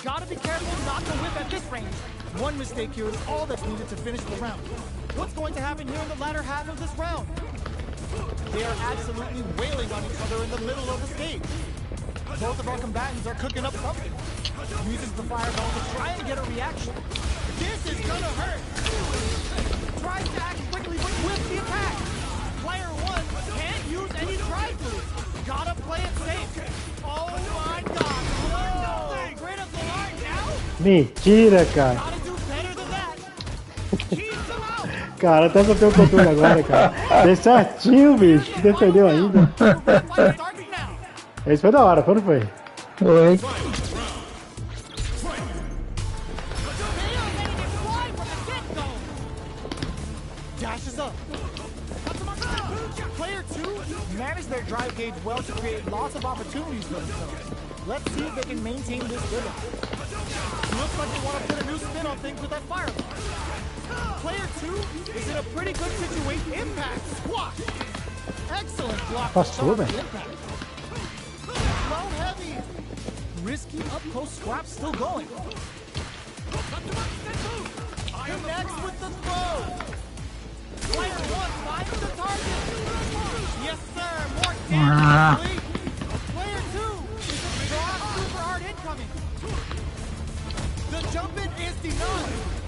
Gotta be careful not to whip at this range. One mistake here is all that's needed to finish the round. What's going to happen here in the latter half of this round? They are absolutely wailing on each other in the middle of the stage. Both of our combatants are cooking up something. Uses the fireball to try and get a reaction. This is gonna hurt. Tries to act quickly, but whips the attack. Player 1 can't use any drive-through. Gotta play it safe. Oh my god. Whoa. Critical art now? Mentira, cara. Gotta do better than that. Keep them out. Cara, até soltei o controle agora, cara. Deu certinho, bicho. Defendeu ainda. Fight starts now. Esse foi da hora, quando foi? Oi. They are letting it fly from the get-go. Dashes up. Player 2 managed their drive gauge well to create lots of opportunities for themselves. Let's see if they can maintain this rhythm. Looks like they want to put a new spin on things with that fireball. Player 2 is in a pretty good situation. Impact squash. Excellent block. Passou, from velho. Impact. Low heavy. Risky up close scrap still going. Connects with the throw. Player 1 finds the target. Yes, sir. More damage. Player 2 is a strong super hard incoming. The jump in is denied.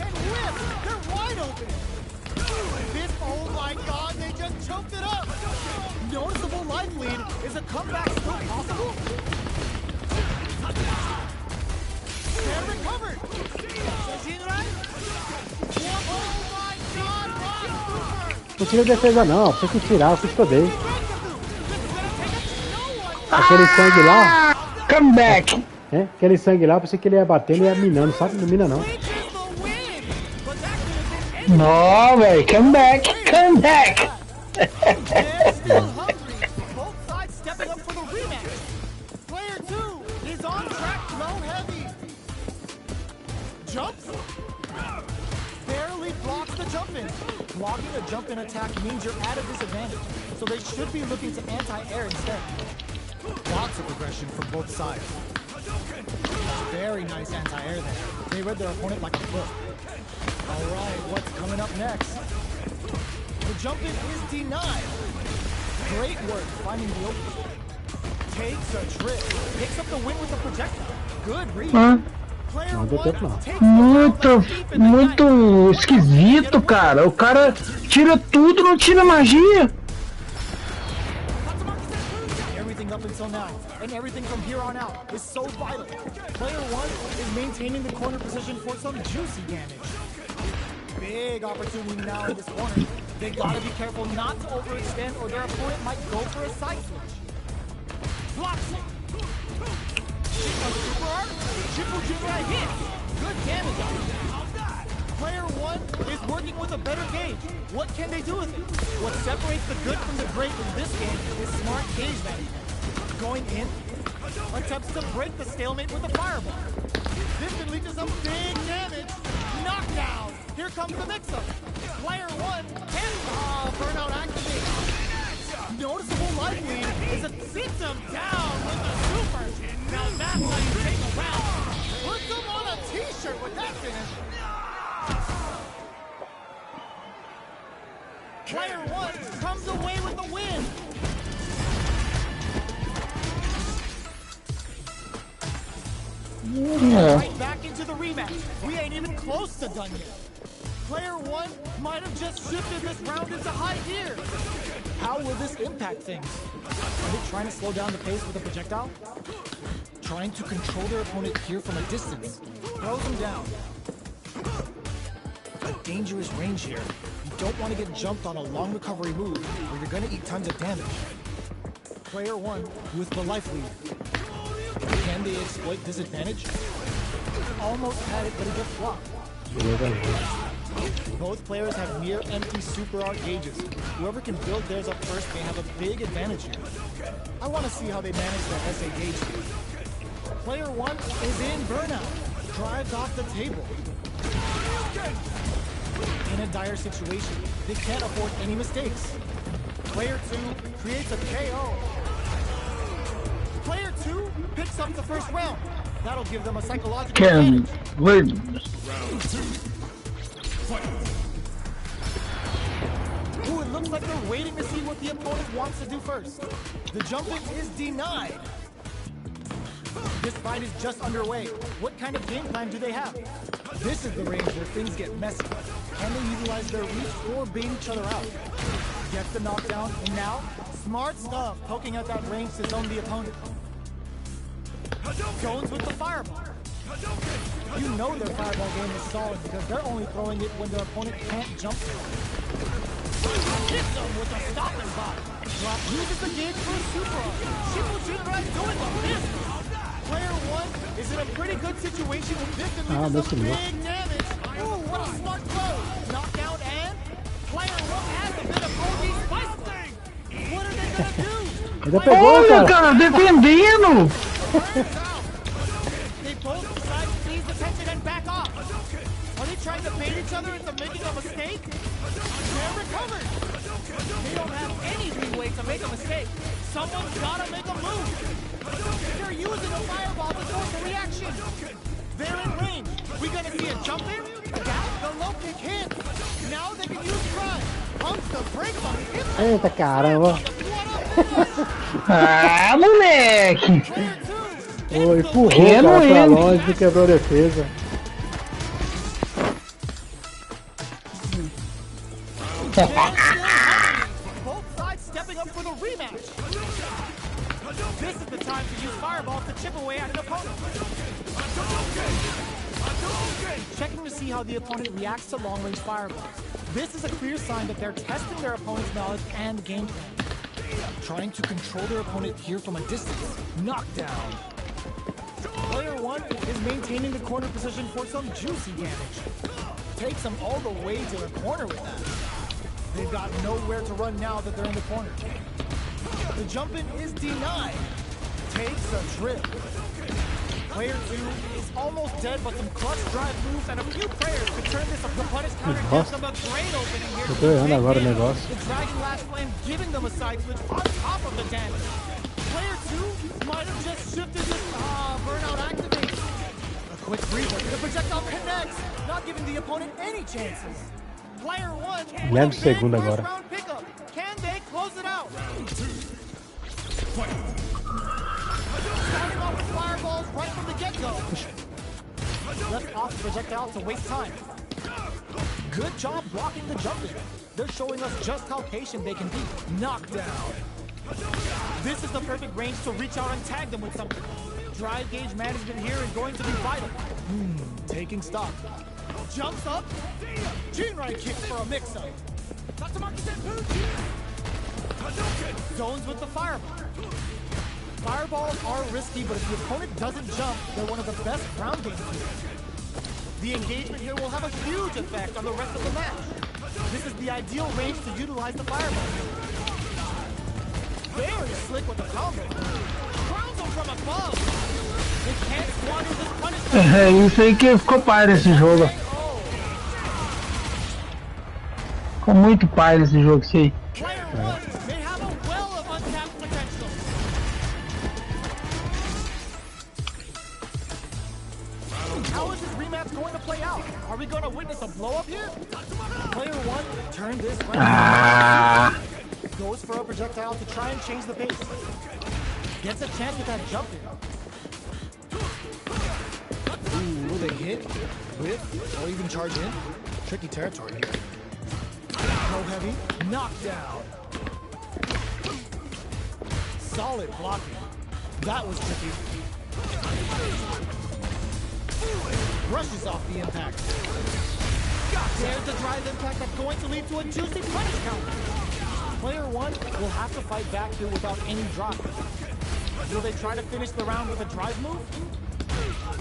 jumped it up. Noticeable life lead. Is a comeback still possible? And recovered. Oh my God! Rock Super. Não tira defesa não, tem que tirar, eu fiz todo. Aquele sangue lá, Come back! aquele sangue lá, eu pensei que ele ia bater, ele ia minando, sabe? Não mina não. No, velho, come back! Come back! They're still hungry. Both sides stepping up for the rematch. Player 2 is on track, low heavy. Jumps. Barely blocks the jump in. Blocking a jump in attack means you're at a disadvantage, so they should be looking to anti-air instead. Lots of aggression from both sides. Very nice anti-air there. They read their opponent like a book. Alright, what's coming up next? The jump in is denied. Great work finding the opening. Takes a trip. Picks up the win with the projectile. Good read. Player Não deu tempo não. 1 takes the round Muito, like deep in the night. muito esquisito, cara. O cara tira tudo, não tira magia. Everything up until now, and everything from here on out, is so vital. Player 1 is maintaining the corner position for some juicy damage. Big opportunity now in this corner. They gotta be careful not to overextend or their opponent might go for a side switch. Blocks it. Super art. Triple Jinrai hit. Good damage on it. Player 1 is working with a better gauge. What can they do with it? What separates the good from the great in this game is smart gauge management. Going in, attempts to break the stalemate with a fireball. This can lead to some big damage. Knockdown. Here comes the mix-up. Player 1 can burnout activate. Noticeable life lead is a sits him down with the super. Now that's how you take a round. Puts him on a t-shirt with that finish. Player 1 comes away with the win. Right back into the rematch. We ain't even close to done yet. Player 1 might have just shifted this round into high gear. How will this impact things? Are they trying to slow down the pace with a projectile? Trying to control their opponent here from a distance. Throws them down. A dangerous range here. You don't want to get jumped on a long recovery move where you're going to eat tons of damage. Player 1 with the life lead. Can they exploit this advantage? Almost had it, but it gets blocked. Both players have near empty super art gauges. Whoever can build theirs up first may have a big advantage here. I want to see how they manage their SA gauge here. Player 1 is in burnout. Drives off the table. In a dire situation, they can't afford any mistakes. Player 2 creates a KO. Player 2 picks up the first round. That'll give them a psychological Can advantage. wait. Ooh, it looks like they're waiting to see what the opponent wants to do first. The jump-in is denied. This fight is just underway. What kind of game plan do they have? This is the range where things get messy. Can they utilize their reach or bait each other out? Gets the knockdown, and now, smart stuff, poking at that range to zone the opponent. Jones with the fireball. You know their fireball game is solid because they're only throwing it when their opponent can't jump to it. Hits them with a stopping bot. Drop uses the gauge for a super art. Triple Jinrai doing the business. Player 1 is in a pretty good situation with this and leads some big damage. Ooh, what a smart throw. Knockdown and player 1 has a bit of OD spice thing. What are they gonna do? Ainda pegou, Olha, cara. cara, defendendo! They both decide to seize the tension and back off. Are they trying to bait each other into making a mistake? They're recovered. They don't have any leeway to make a mistake. Someone's gotta make a move. They're using a fireball to force a reaction. They're in range. We gonna see a jump in? Down the low kick hit. Now they can use prime. Pumps the brakes on the impact. Eita caramba. Ah, moleque! Ô, empurrou o cara pra ele. longe e quebrou a defesa. Both up for the rematch. This is the time to use fireballs to chip away at an opponent. Checking to see how the opponent reacts to long-range fireballs. This is a clear sign that they're testing their opponent's knowledge and game plan. Trying to control their opponent here from a distance. Knockdown. Player 1 is maintaining the corner position for some juicy damage. Takes them all the way to the corner with that. They've got nowhere to run now that they're in the corner. The jump in is denied. Takes a trip. Player 2 is almost dead, but some clutch drive moves and a few prayers to turn this up. The punish counter gives them a great opening here. Eu tô errando agora o negócio. The Dragon Lash Flame giving them a side switch on top of the damage. Player 2 might have just shifted this. Burnout activates. A quick breather. The projectile connects, not giving the opponent any chances. Player 1 Lembro with a big segundo first agora. round pickup. Can they close it out? Starting off with fireballs right from the get-go. Left off the projectile to waste time. Good job blocking the jump in. They're showing us just how patient they can be. Knockdown. This is the perfect range to reach out and tag them with something. Drive gauge management here is going to be vital. Taking stock. Jumps up. Jinrai kicks for a mix-up. Zones with the fireball. Fireballs are risky, but if the opponent doesn't jump, they're one of the best ground games here. The engagement here will have a huge effect on the rest of the match. This is the ideal range to utilize the fireball. Very slick with the combo. Crowns them from above. They can't squander this punishment. É isso aí que ficou pai esse jogo. Ficou muito pai nesse jogo, isso aí. Player 1 may have a well of untapped potential. How is this rematch going to play out? Are we going to witness a blow-up here? Player 1 turned this round. Goes for a projectile to try and change the pace. Gets a chance with that jump in. Ooh, they hit, whip, or even charge in. Tricky territory here. Go heavy, knockdown. Solid blocking. That was tricky. Brushes off the impact. There's the drive impact that's going to lead to a juicy punish counter. Player 1 will have to fight back here without any drive. Will they try to finish the round with a drive move?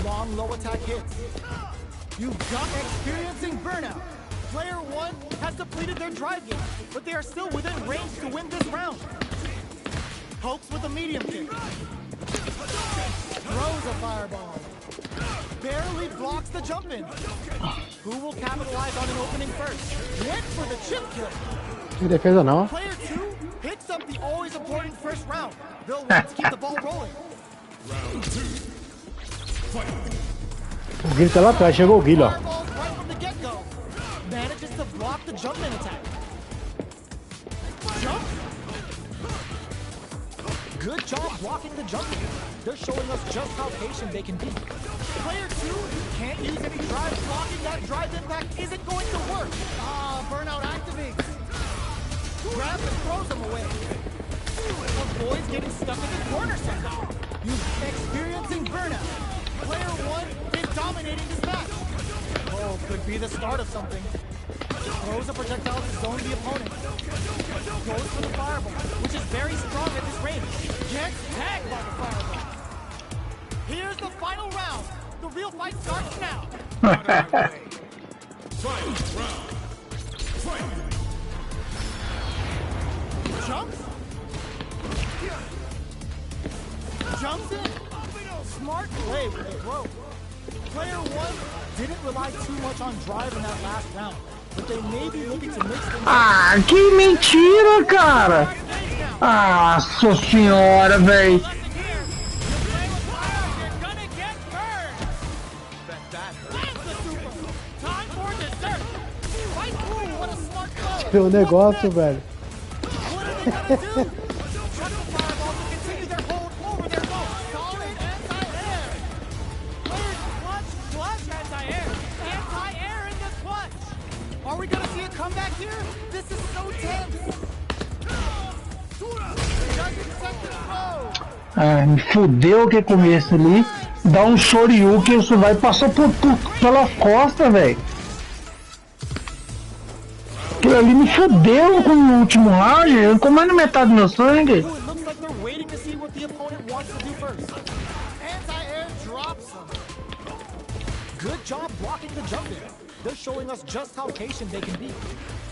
Long low attack hits. You've got experiencing burnout. Player 1 has depleted their drive game, but they are still within range to win this round. Pokes with a medium kick. Throws a fireball. Barely blocks the jump in. Who will capitalize on an opening first? Went for the chip kill. Tem defesa não. Player 2 picks up the always important first round. They'll want to keep the ball rolling. O Guilherme tá lá atrás, chegou o Guilherme, ó. Fireballs right from the get-go. Manages to block the jump in attack. Jump. Good job blocking the jump in. They're showing us just how patient they can be. Player 2 can't use any drive. Blocking that drive impact isn't going to work. Burnout activates. Grabs and throws him away. Avoids getting stuck in the corner somehow. Experiencing burnout. Player 1 is dominating this match. Oh, could be the start of something. Throws a projectile to zone the opponent. Goes for the fireball, which is very strong at this range. Gets tagged by the fireball. Here's the final round. The real fight starts now. Final round. Fight. Jumps. Jumps in. Smart play with the throw. Player 1 didn't rely too much on drive in that last round, but they may be looking to mix things up. Que mentira, cara! Nossa senhora, véi! O negócio, velho. Are we gonna see a comeback here? This is so tense. Ah, me fudeu que começo ali. Dá um Shoryuken, isso vai passar pela costa, velho. Aquilo ali me fudeu com o último round. Eu com mais na metade do meu sangue. Ooh, it looks like they're waiting to see what the opponent wants to do first. Anti-air drops him. Good job blocking the jump in. They're showing us just how patient they can be.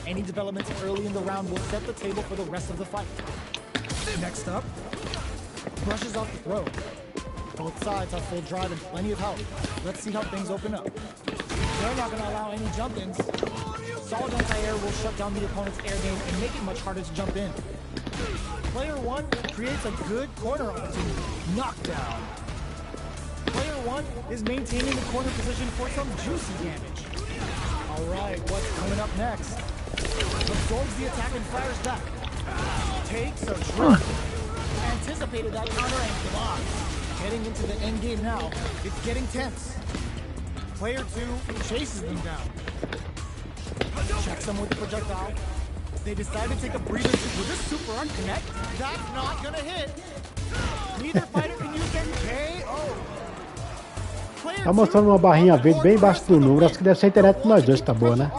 Any developments early in the round will set the table for the rest of the fight. Next up, brushes off the throw. Both sides have full drive and plenty of health. Let's see how things open up. They're not going to allow any jump-ins. Solid anti-air will shut down the opponent's air game and make it much harder to jump in. Player 1 creates a good corner opportunity. Knockdown. Player 1 is maintaining the corner position for some juicy damage. Alright, what's coming up next? Absorbs the attack and fires back. Takes a trip. Anticipated that counter and blocks. Heading into the end game now. It's getting tense. Player 2 chases them down. Checks them with the projectile. They decide to take a breather. Will this super art connect? That's not gonna hit. Neither fighter can use their KO. Tá mostrando uma barrinha verde bem embaixo do número. Acho que deve ser a internet de nós dois, tá boa, né?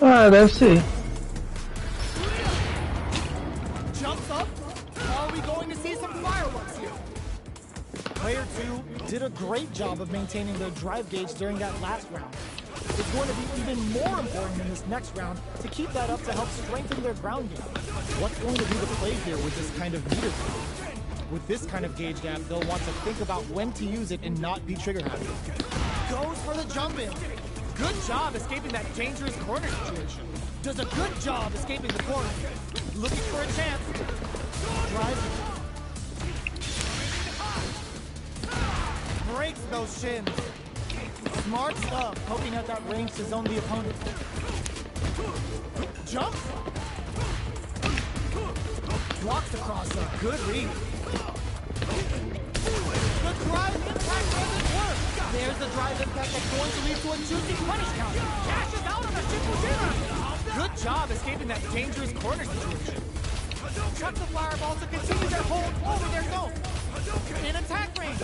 Ah, deve ser. Jumps up. Are we going to see some fireworks here? Player 2 did a great job of maintaining their drive gauge during that last round. It's going to be even more important in this next round to keep that up to help strengthen their ground game. What's going to be the play here with this kind of meter gap? With this kind of gauge gap, they'll want to think about when to use it and not be trigger happy. Goes for the jump in. Good job escaping that dangerous corner situation. Does a good job escaping the corner. Looking for a chance. Drives. Breaks those shins. Smart stuff, poking at that range to zone the opponent. Jumps. Blocks across a good read. The drive impact doesn't work. There's the drive impact that's going to lead to a juicy punish counter. Cashes out on a Shippuden. Good job escaping that dangerous corner situation. Chuck the fireball to continue their hold over their zone. In attack range.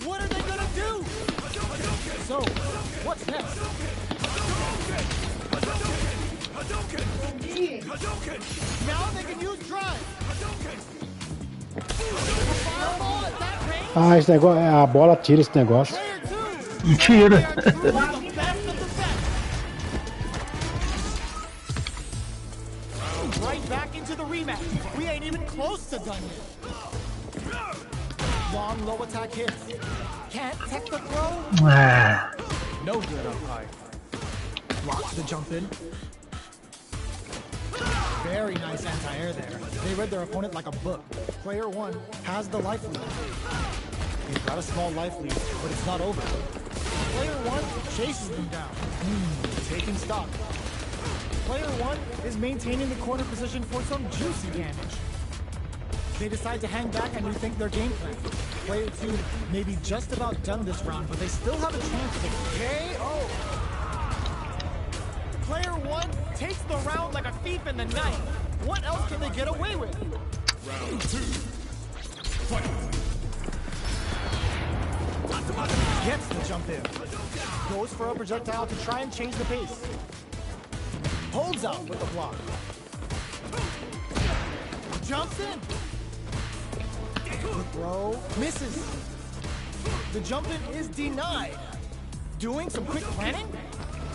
What are they gonna do? So, what's next? Now they can use drive. Fireball at that range. Ah, esse negócio, a bola tira esse negócio. Player 2. Tira. The best of the best. Right back into the rematch. We ain't even close to done yet. Long low attack hits. Can't tech the throw. Ah, No good up high. Blocks the jump in. Very nice anti-air there. They read their opponent like a book. Player 1 has the life lead. They've got a small life lead, but it's not over. Player 1 chases them down. Taking stock. Player 1 is maintaining the corner position for some juicy damage. They decide to hang back and rethink their game plan. Player 2 may be just about done this round, but they still have a chance to KO. Player 1 takes the round like a thief in the night. What else can they get away with? Round 2. Fight. Gets the jump in. Goes for a projectile to try and change the pace. Holds out with the block. Jumps in. The throw misses. The jump in is denied. Doing some quick planning?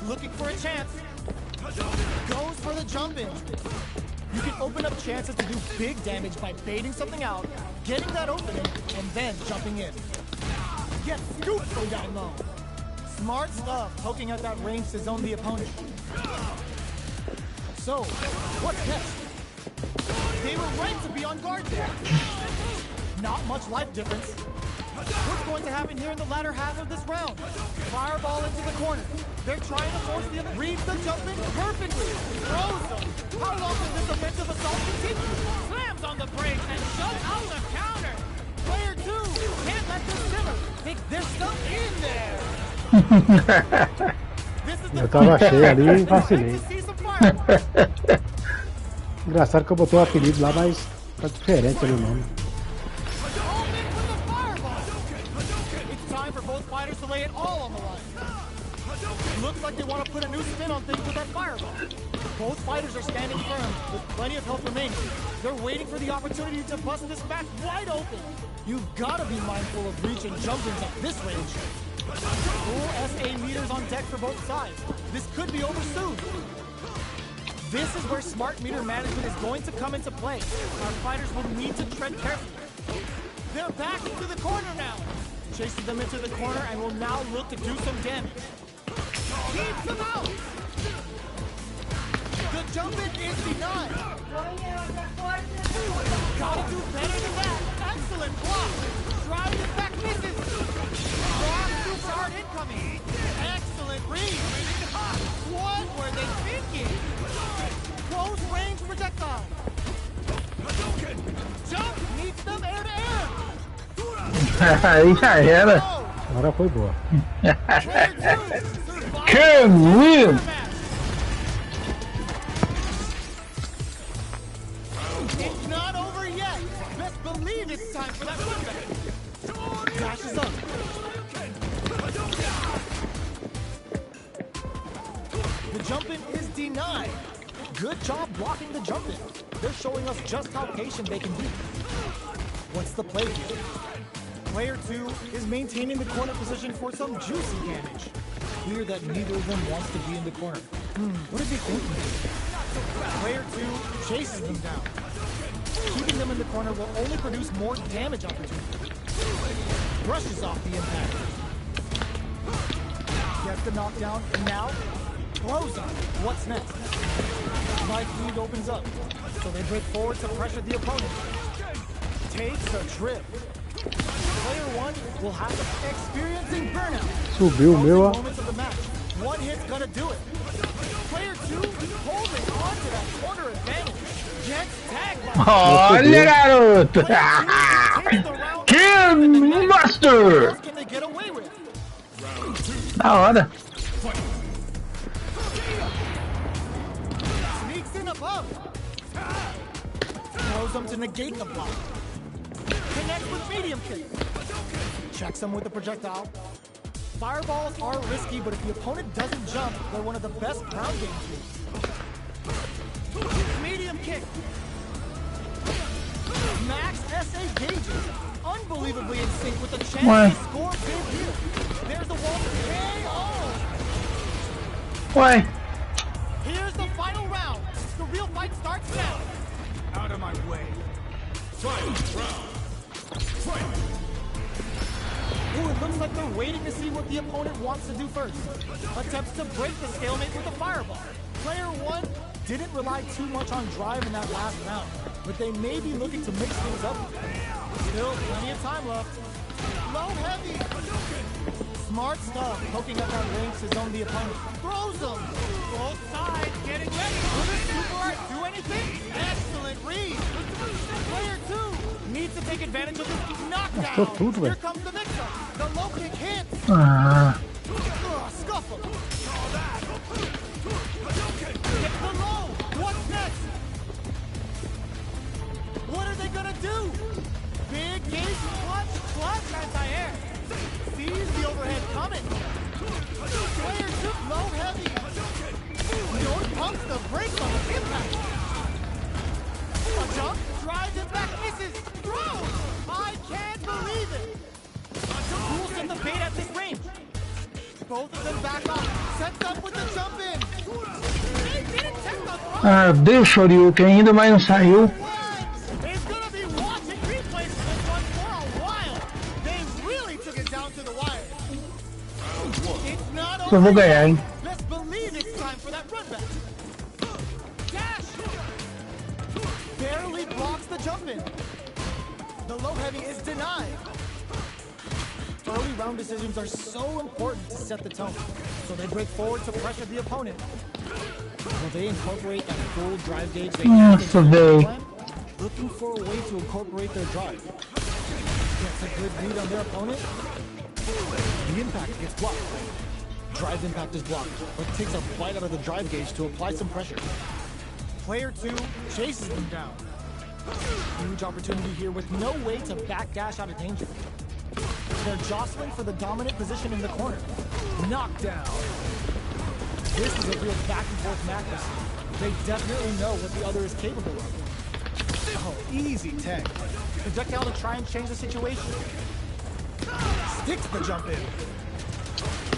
Looking for a chance. Goes for the jump in. You can open up chances to do big damage by baiting something out, getting that opening, and then jumping in. Get scooped from down low. Smart stuff, poking at that range to zone the opponent. So, what's next? They were right to be on guard there. Not much life difference. What's going to happen here in the latter half of this round? Fireball into the corner. They're trying to force the other. Reads the jumping perfectly. Throws them. How long does this offensive assault continue? Slams on the brakes and shuts out the counter. Player 2 can't let this simmer. There's stuff in there. This is the Eu tava cheio ali e vacilei. to see some fireworks. Engraçado que eu botei o apelido lá, mas Tá diferente ali o nome. It's time for both fighters to lay it all on the line. Looks like they want to put a new spin on things with that fireball. Both fighters are standing firm with plenty of health remaining. They're waiting for the opportunity to bust this match wide open. You've got to be mindful of reach and jump-ins at this range. Full SA meters on deck for both sides. This could be over soon. This is where smart meter management is going to come into play. Our fighters will need to tread carefully. They're back into the corner now. Chases them into the corner and will now look to do some damage. Keeps them out. The jump-in is denied. Gotta do better than that. Excellent block. Driving it back misses. Strong super hard incoming. Excellent read. What were they thinking? Close range projectile. Jump meets them air to air. Aí já era. Agora foi boa. Can win! It's not over yet. Best believe it's time for that run back. Dashes up. The jump-in is denied. Good job blocking the jump-in. They're showing us just how patient they can be. What's the play here? Player 2 is maintaining the corner position for some juicy damage. Clear that neither of them wants to be in the corner. What is he thinking? Player 2 chases them down. Keeping them in the corner will only produce more damage opportunities. Brushes off the impact. Gets the knockdown, and now throws him. What's next? Life lead opens up, so they break forward to pressure the opponent. Takes a trip. Player 1 will have to experiencing burnout. Subiu o meu, ó. Moments of the match. One hit's gonna do it. Player 2 holding on to that corner advantage. Gets tagged by Olha, garoto! takes the round. Que Master! What can they get away with? Da hora. Sneaks in above. Throws them to negate the block. Connects with medium kick. Checks them with the projectile. Fireballs are risky, but if the opponent doesn't jump, they're one of the best ground game tools. Medium kick. Max SA gauges. Unbelievably in sync with the chance Why? to score big here. There's the wall KO. Uai, Here's the final round. The real fight starts now. Out of my way. Fight round. Fight. Ooh, it looks like they're waiting to see what the opponent wants to do first. Attempts to break the stalemate with a fireball. Player 1 didn't rely too much on drive in that last round, but they may be looking to mix things up. Still plenty of time left. Low heavy. Smart stuff, poking up that range to zone the opponent. Throws them. Both sides getting ready. Will this super art do anything? Excellent read. Player 2 needs to take advantage of this knockdown. tudo, Here velho. comes the mix-up. The low kick hits. ah, Scuffle. Get the low. What's next? What are they gonna do? Big gauge clutch anti-air. Sees the overhead coming. Player 2 low heavy. Don't pumps the brakes on the impact. A jump, drives it back, misses, throws. I can't believe it. Rules in the bait at this range. Both of them back off. Sets up with the jump in. They didn't check the throw. deu o Shoryuken ainda, mas não saiu. Is gonna be watching replays of this one for a while. They really took it down to the wire. It's not Só vou ganhar, hein? Let's believe it's time for that run back. Dash! Barely blocks the jump in. The low heavy is denied. Early round decisions are so important to set the tone, so they break forward to pressure the opponent. Will they incorporate that full drive gauge they have Nossa, into their véi. plan? Looking for a way to incorporate their drive. Gets a good read on their opponent. The impact gets blocked. Drive impact is blocked, but takes a bite out of the drive gauge to apply some pressure. Player 2 chases them down. Huge opportunity here with no way to backdash out of danger. They're jostling for the dominant position in the corner. Knockdown. This is a real back and forth match. They definitely know what the other is capable of. Oh, easy tag. Projectile to try and change the situation. Sticks the jump in.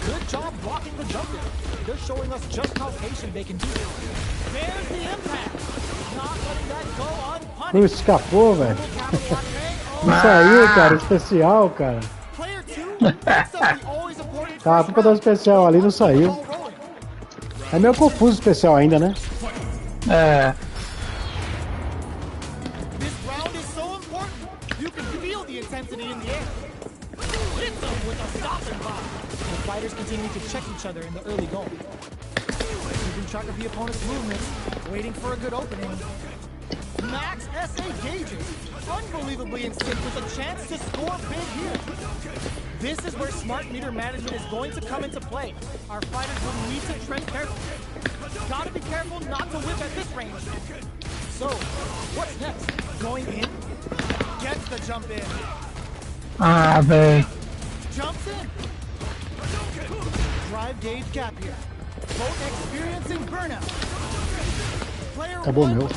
Good job blocking the jump in. They're showing us just how patient they can be. There's the impact. Not letting that go unpunished. Não escapou, velho. Não saiu, cara. Especial, cara. Player 2 picks up the always important Tá, pra dar um especial ali, não saiu. ball rolling. É meio confuso o especial ainda, né? É. This round is so important. You can feel the intensity in the air. Hit them with a stopping bomb. The fighters continue to check each other in the early going. Keeping track of the opponent's movements, waiting for a good opening. Max SA gauges, unbelievably in sync with a chance to score big here. This is where smart meter management is going to come into play. Our fighters will need to tread carefully. Gotta be careful not to whip at this range. So, what's next? Going in? Gets the jump in. Ah, velho. Jumps in. Drive gauge gap here. Both experiencing burnout. Player Acabou one meu. in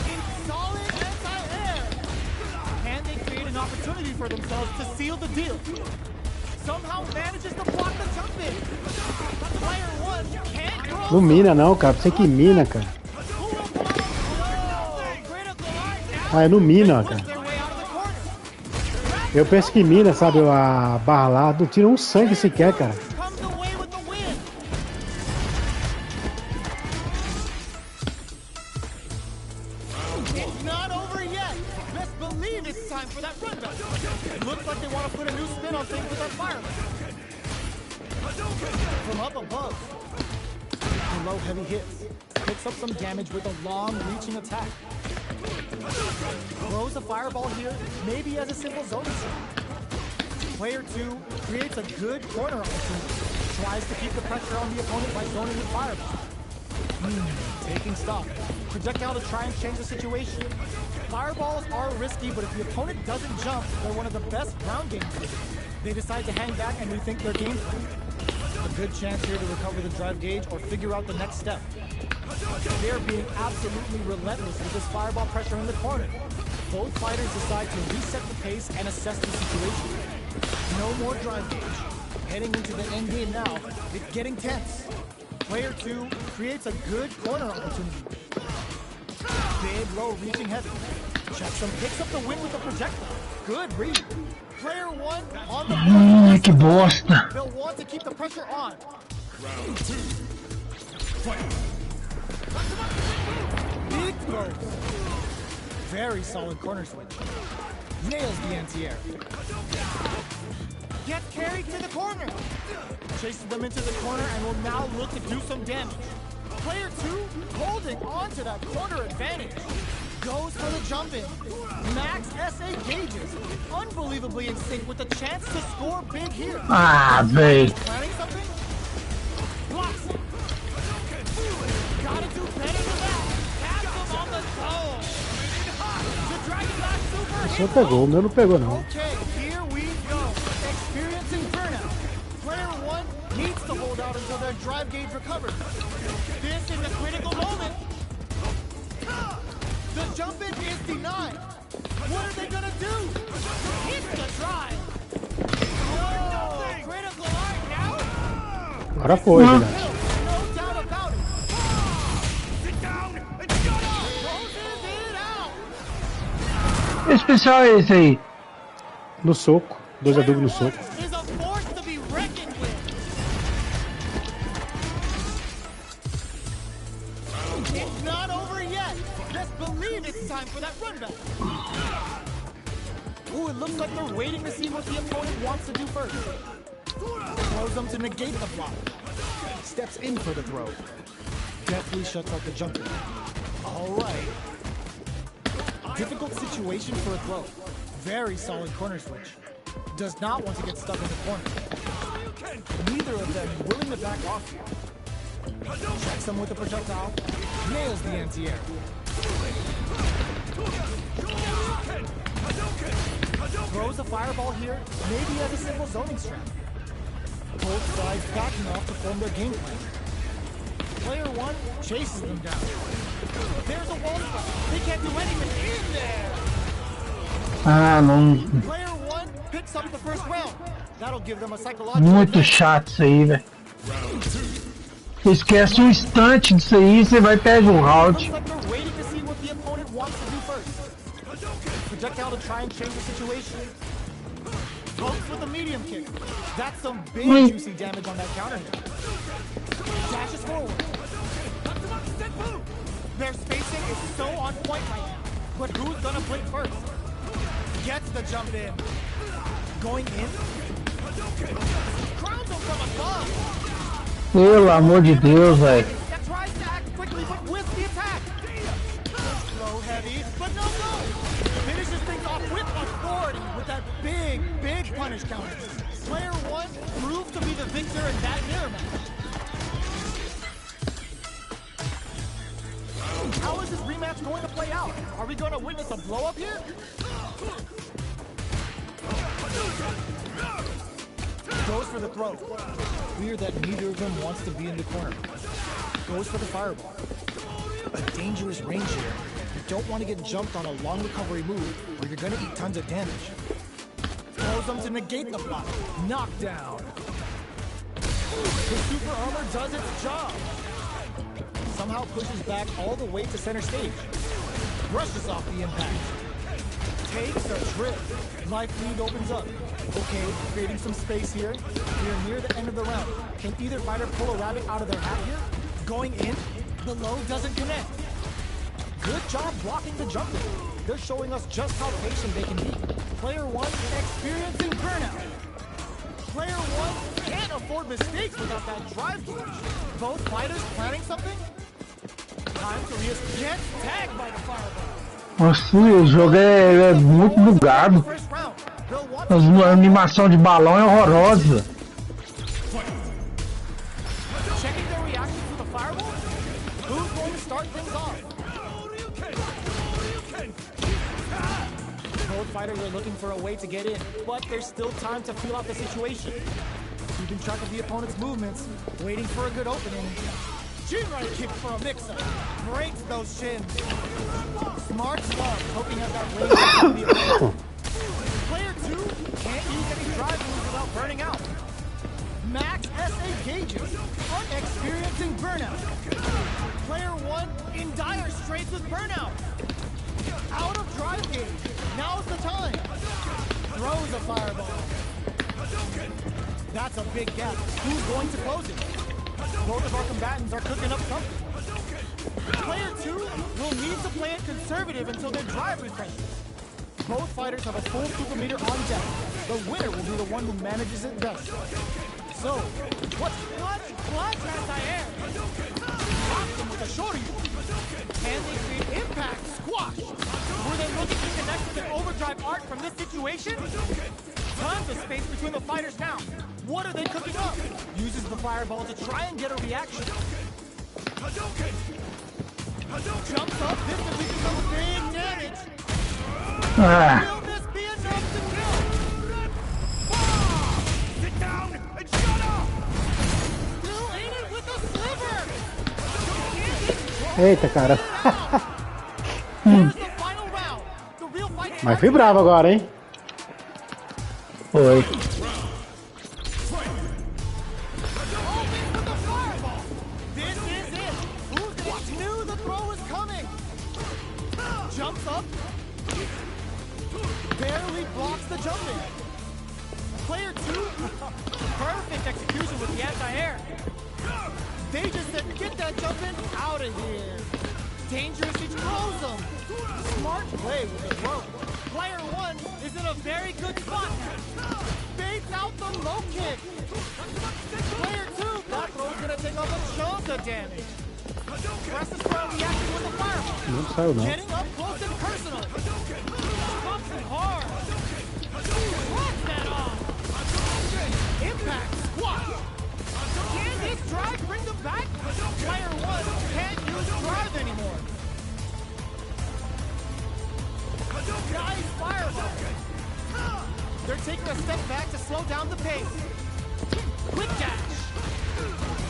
solid anti-air. Can they create an opportunity for themselves to seal the deal? Somehow manages to block the jump in. Player one can't cross. Não mina não, cara. Você que mina, cara. Ah, é no mina, cara. Eu penso que mina, sabe, a barra lá, não tira um sangue sequer, cara. Comes away with the win. It's not over yet. Best believe it's time for that run back. Looks like they want to put a new spin on things with that fireman. From up above. Low heavy hits. Picks up some damage with a long reaching attack. Throws a fireball here, maybe as a simple zone shot. Player 2 creates a good corner opportunity. Tries to keep the pressure on the opponent by zoning with fireball. Taking stock. Projectile to try and change the situation. Fireballs are risky, but if the opponent doesn't jump, they're one of the best ground game players. They decide to hang back and rethink their game plan. A good chance here to recover the drive gauge or figure out the next step. They're being absolutely relentless with this fireball pressure in the corner. Both fighters decide to reset the pace and assess the situation. No more drive gauge. Heading into the end game now, it's getting tense. Player 2 creates a good corner opportunity. Big low reaching heavy. Checks him, picks up the win with the projectile. Good read. Player 1 on the Ai, que bosta. They'll want to keep the pressure on. Round 2. Fight. Big throws. Very solid corner switch. Nails the anti-air. Gets carried to the corner. Chases them into the corner and will now look to do some damage. Player 2 holding on to that corner advantage. Goes for the jump in. Max SA gauges. Unbelievably in sync with a chance to score big here. Ah, velho. Planning something? Blocks it. Gotta do better than that. Has him on the toe. The Dragon Back Super. O seu pegou, o meu não pegou não. Okay, here we go. Experiencing burnout. Player 1 needs to hold out until their drive gauge recovers. This is a critical moment. The jump in is denied. What are they gonna do? Hit the drive. Oh, critical art now. Agora foi, No verdade. doubt about it. Sit down and shut up. Closes it out. Que especial é esse aí? No soco. 2 adubos no soco. Is a force to be reckoned with. It's not over yet. Best believe it's time for that run back. Ooh, it looks like they're waiting to see what the opponent wants to do first. Throws them to negate the block. Steps in for the throw. Deftly shuts out the jumper. All right. Difficult situation for a throw. Very solid corner switch. Does not want to get stuck in the corner. Neither of them willing to back off here. Checks him with the projectile. Nails the anti-air. Throws a fireball here, maybe as a simple zoning strat. Both sides backing off to form their game plan. Player 1 chases them down. There's a wall spot. They can't do anything in there. Ah, não. Player 1 picks up the first round. That'll give them a psychological Muito advantage. chato isso aí, velho. Você esquece um instante disso aí, você vai perder o round. Looks like they're waiting to see what the opponent wants to do first. Projectile to try and change the situation. Pokes with a medium kick. That's some big juicy damage on that counter hit. Dashes forward. Their spacing is so on point right now. But who's gonna blink first? Gets the jump in. Going in. Crowns him from above. Pelo amor de Deus, velho. That tries to act quickly, but with the attack. Slow, heavy, but no go. Finishes things off with authority with that big punish counter. Player 1 proved to be the victor in that mirror match. How is this rematch going to play out? Are we going to witness a blow up here? Goes for the throw. Clear that neither of them wants to be in the corner. Goes for the fireball. A dangerous range here. You don't want to get jumped on a long recovery move, or you're going to eat tons of damage. Throws them to negate the block. Knockdown. The super armor does its job. Somehow pushes back all the way to center stage. Brushes off the impact. Takes a trip. Life lead opens up. Okay, creating some space here. We are near the end of the round. Can either fighter pull a rabbit out of their hat here? Going in, the low doesn't connect. Good job blocking the jumper. They're showing us just how patient they can be. Player 1 experiencing burnout. Player 1 can't afford mistakes without that drive gauge. Both fighters planning something? Time to get tagged by the fireball. Nossa, o jogo é muito bugado. First round. They'll want A animação de balão é horrorosa. checking their reaction to the fireball. Who's going to start things off? Both fighters are looking for a way to get in, but there's still time to feel out the situation. Keeping track of the opponent's movements, waiting for a good opening. Shin right kick for a mix-up. Breaks those shins. Smart stuff, poking at that range of the opponent. Player 2 can't use any drive moves without burning out. Max SA gauges, unexperiencing burnout. Player 1 in dire straits with burnout. Out of drive gauge. Now's the time. Throws a fireball. That's a big gap. Who's going to close it? Both of our combatants are cooking up something. Player 2 will need to play it conservative until their drive refreshes. Both fighters have a full super meter on deck. The winner will be the one who manages it best. So, what's clutch anti-air? Knocks them with a shorty. Can they create impact? Squash. Were they looking to connect with an overdrive arc from this situation? Tons of space between the fighters now. What are they cooking up? Uses the fireball to try and get a reaction. Jumps up. This could be some big damage. Will this be enough to kill? Sit down and shut up! Still in it with a sliver! Eita, cara. Here's the final round. The real fight. Mas fui bravo agora, hein? Foi. This is it. Who's knew the throw was coming? Jumps up. Barely blocks the jump in. Player 2. Perfect execution with the anti-air. They just said, get that jump in out of here. Dangerous explosion. Smart play with the throw. Player 1 is in a very good spot now. Baits out the low kick. Player 2, that throw's gonna take off a chunk of damage. Presses for a reaction with the fireball. Não saiu, não. Getting up close and personal. Bumps it hard. Blocks that off. Impact squash. Can this drive bring them back? Player 1 can't use drive anymore. Nice fireball. They're taking a step back to slow down the pace. Quick dash.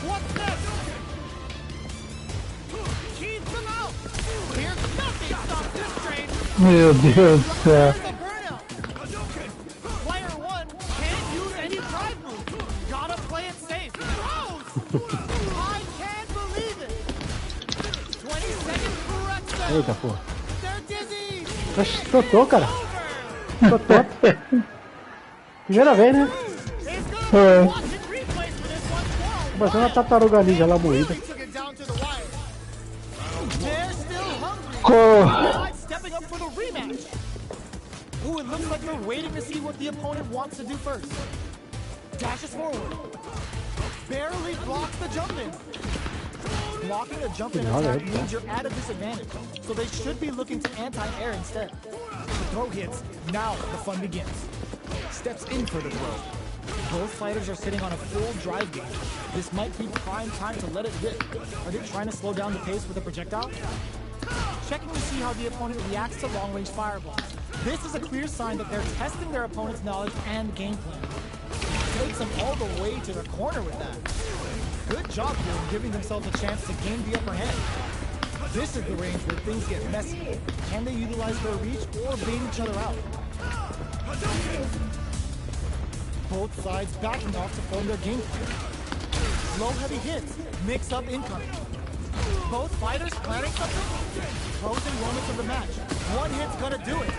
What's next? Keep them out. Here's nothing stops this train. Meu Deus do céu. There's the burnout. Player 1 can't use any drive moves. Gotta play it safe. Throws. I can't believe it. 20 seconds correct them. Eita, pô. They're dizzy. Oxi, totô, cara. Totô. Primeira vez, né? It's gonna be watching replays for this one. Parecendo uma tartaruga ninja lá moída. Took it down to the wire. They're still hungry. Side stepping up for the rematch. Ooh, it looks like they're waiting to see what the opponent wants to do first. Dashes forward. Barely blocks the jump in. Blocking a jump in attack means you're at a disadvantage, so they should be looking to anti-air instead. The throw hits. Now the fun begins. Steps in for the throw. Both fighters are sitting on a full drive game. This might be prime time to let it rip. Are they trying to slow down the pace with a projectile? Checking to see how the opponent reacts to long-range fireballs. This is a clear sign that they're testing their opponent's knowledge and game plan. Takes them all the way to the corner with that. Good job here in giving themselves a chance to gain the upper hand. This is the range where things get messy. Can they utilize their reach or bait each other out? Both sides backing off to form their game plan. Slow heavy hits, mix up incoming. Both fighters planning something? Closing moments of the match. One hit's gonna do it.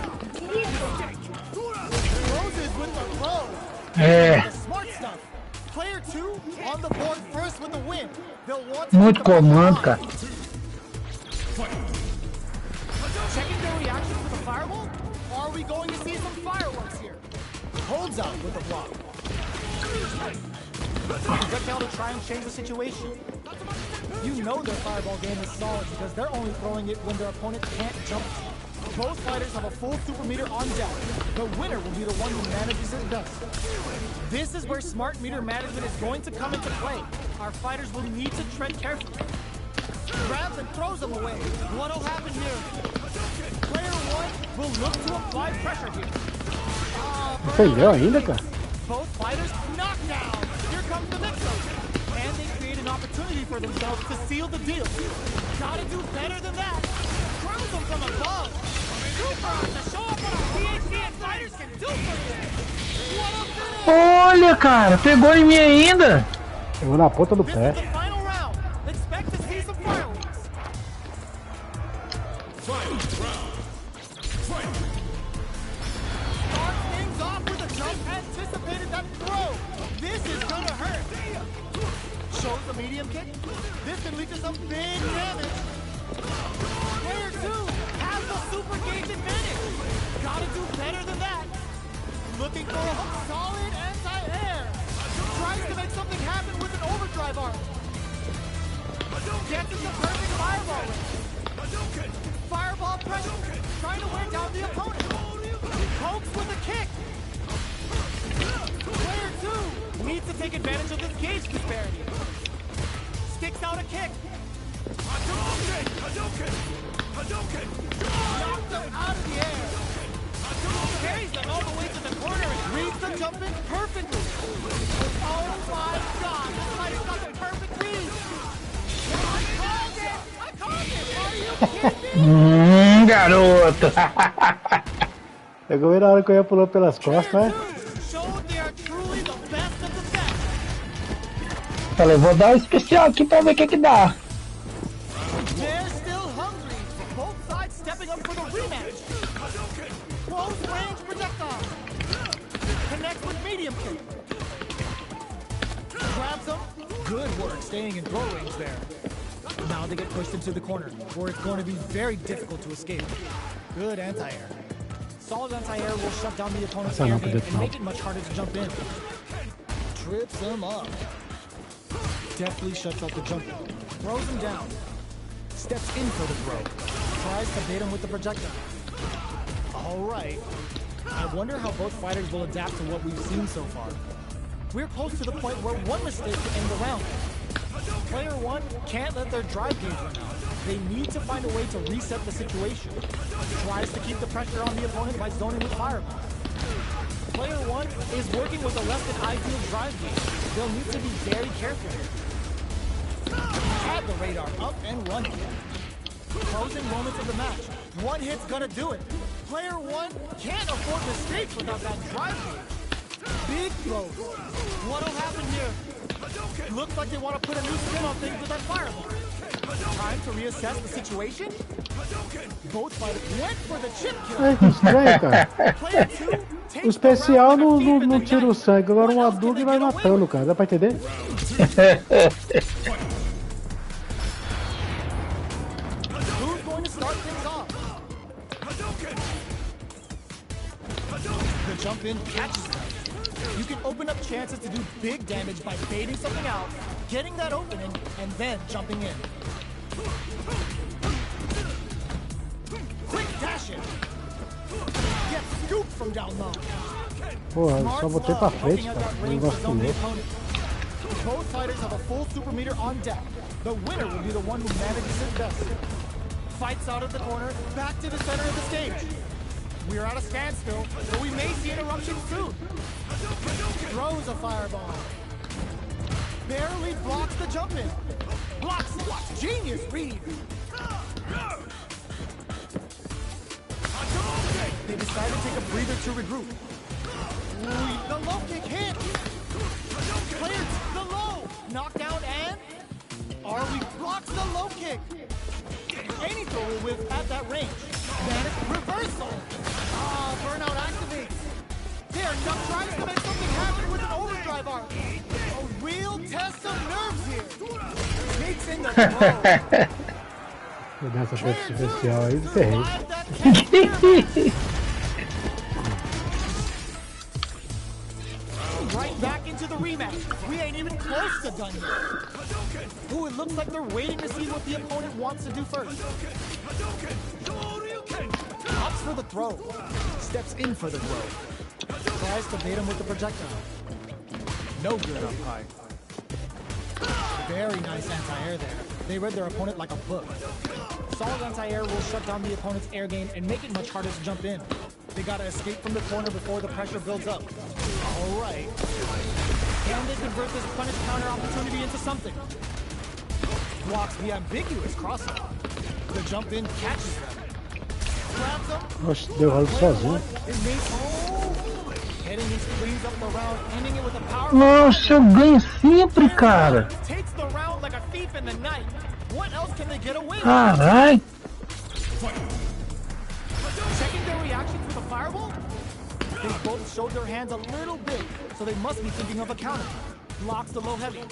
Closes with the throw. The smart stuff. Player 2 on the board first with the win. They'll want to Muito comando, cara. Checking their reaction to the fireball? Are we going to see some fireworks here? Holds out with the block. Projectile to try and change the situation. You know their fireball game is solid because they're only throwing it when their opponent can't jump. Both fighters have a full super meter on deck. The winner will be the one who manages it best. This is where smart meter management is going to come into play. Our fighters will need to tread carefully. Grabs and throws them away. What'll happen here? Player 1 will look to apply pressure here. Perdeu ainda, cara? Both fighters knocked down. Here comes the mix-up. And they create an opportunity for themselves to seal the deal. Gotta do better than that. Throws them from above. Super to show up what our PhD fighters can do for you. What a finish! Olha, cara, pegou em mim ainda. Pegou na ponta do This pé. is the final round. Expect to see some fireworks. Start things off with a jump. Anticipated that throw. This is gonna hurt. Shows the medium kick. This can lead to some big damage. Player 2 has the super gauge advantage. Gotta do better than that. Looking for a solid anti-air. Tries to make something happen with an overdrive arm. Gets the perfect fireball. Fireball pressure. Trying to wear down the opponent. Pokes with a kick. Player 2 needs to take advantage of this gauge disparity. Sticks out a kick. Knocks them out of the air. Carries them all the way to the corner and reads the jump in perfectly. Oh my god, this guy's got the perfect read. I called it! I called it! Are you kidding me? Garoto. Pegou ele na hora que eu ia pulando pelas costas, né? Showed they are truly the best of the best. Falei, vou dar um especial aqui pra ver o que que dá. They're still hungry. Both sides stepping up for the rematch. Close range projectile. Connects with medium kick. Grabs them. Good work staying in throw range there. Now they get pushed into the corner, where it's going to be very difficult to escape. Good anti-air. Solid anti-air will shut down the opponent's air game and make it much harder to jump in. Trips them up. Deftly shuts out the jump. Throws him down. Steps in for the throw. Tries to bait him with the projectile. Alright. I wonder how both fighters will adapt to what we've seen so far. We're close to the point where one mistake could end the round. Player 1 can't let their drive gauge run out. They need to find a way to reset the situation. Tries to keep the pressure on the opponent by zoning with fireball. Player 1 is working with a less than ideal drive game. They'll need to be very careful here. Had the radar up and running. Closing moments of the match. One hit's gonna do it. Player 1 can't afford mistakes without that drive game. Big throw. What'll happen here? Looks like they want to put a new spin on things with that fireball. Time to reassess the situation. Both fighters went for the chip kill. É que estranho, cara. Player 2 takes O especial the round não, back não, deep in não tira the o night. sangue, agora um What else Hadouken can vai they get away matando, with? cara. Dá pra entender? Who's going to start things off? The jump in catches them. You can open up chances to do big damage by baiting something out, getting that opening, and then jumping in. Quick dash in. Get scooped from down low. Porra, eu Smart só botei pra love frente, poking out cara. that Um range to negócio zone the louco. opponent. Both fighters have a full super meter on deck. The winner will be the one who manages it best. Fights out of the corner, back to the center of the stage. We are at a standstill, but we may see an eruption soon. Throws a fireball. Barely blocks the jump in. Blocks. Genius read. They decide to take a breather to regroup. Ooh, the low kick hit. Cleared the low. Knockdown and Arlie blocks the low kick. Any throw will whiff at that range. Then reversal. Burnout activates. They are not trying to make something happen with an overdrive arc. A real test of nerves here. Takes in the throw. Vou dar essa efeito especial aí, ferrei. Survive that kick. Right back into the rematch. We ain't even close to done yet. Ooh, it looks like they're waiting to see what the opponent wants to do first. Opts for the throw. Steps in for the throw. Tries to bait him with the projectile. No good up high. Very nice anti-air there. They read their opponent like a book. Solid anti-air will shut down the opponent's air game and make it much harder to jump in. They gotta escape from the corner before the pressure builds up. All right. Can they convert this punish counter opportunity into something? Blocks the ambiguous crossover. The jump in catches them. Grabs them. Oxe, deu rolo sozinho. It makes heading into cleans up the round, ending it with a power. Nossa, eu ganho sempre, cara. Takes the round like a thief in the night. What else can they get away with? Carai. Checking their reactions with a fireball? They both showed their hands a little bit, so they must be thinking of a counter. Blocks the low heavy.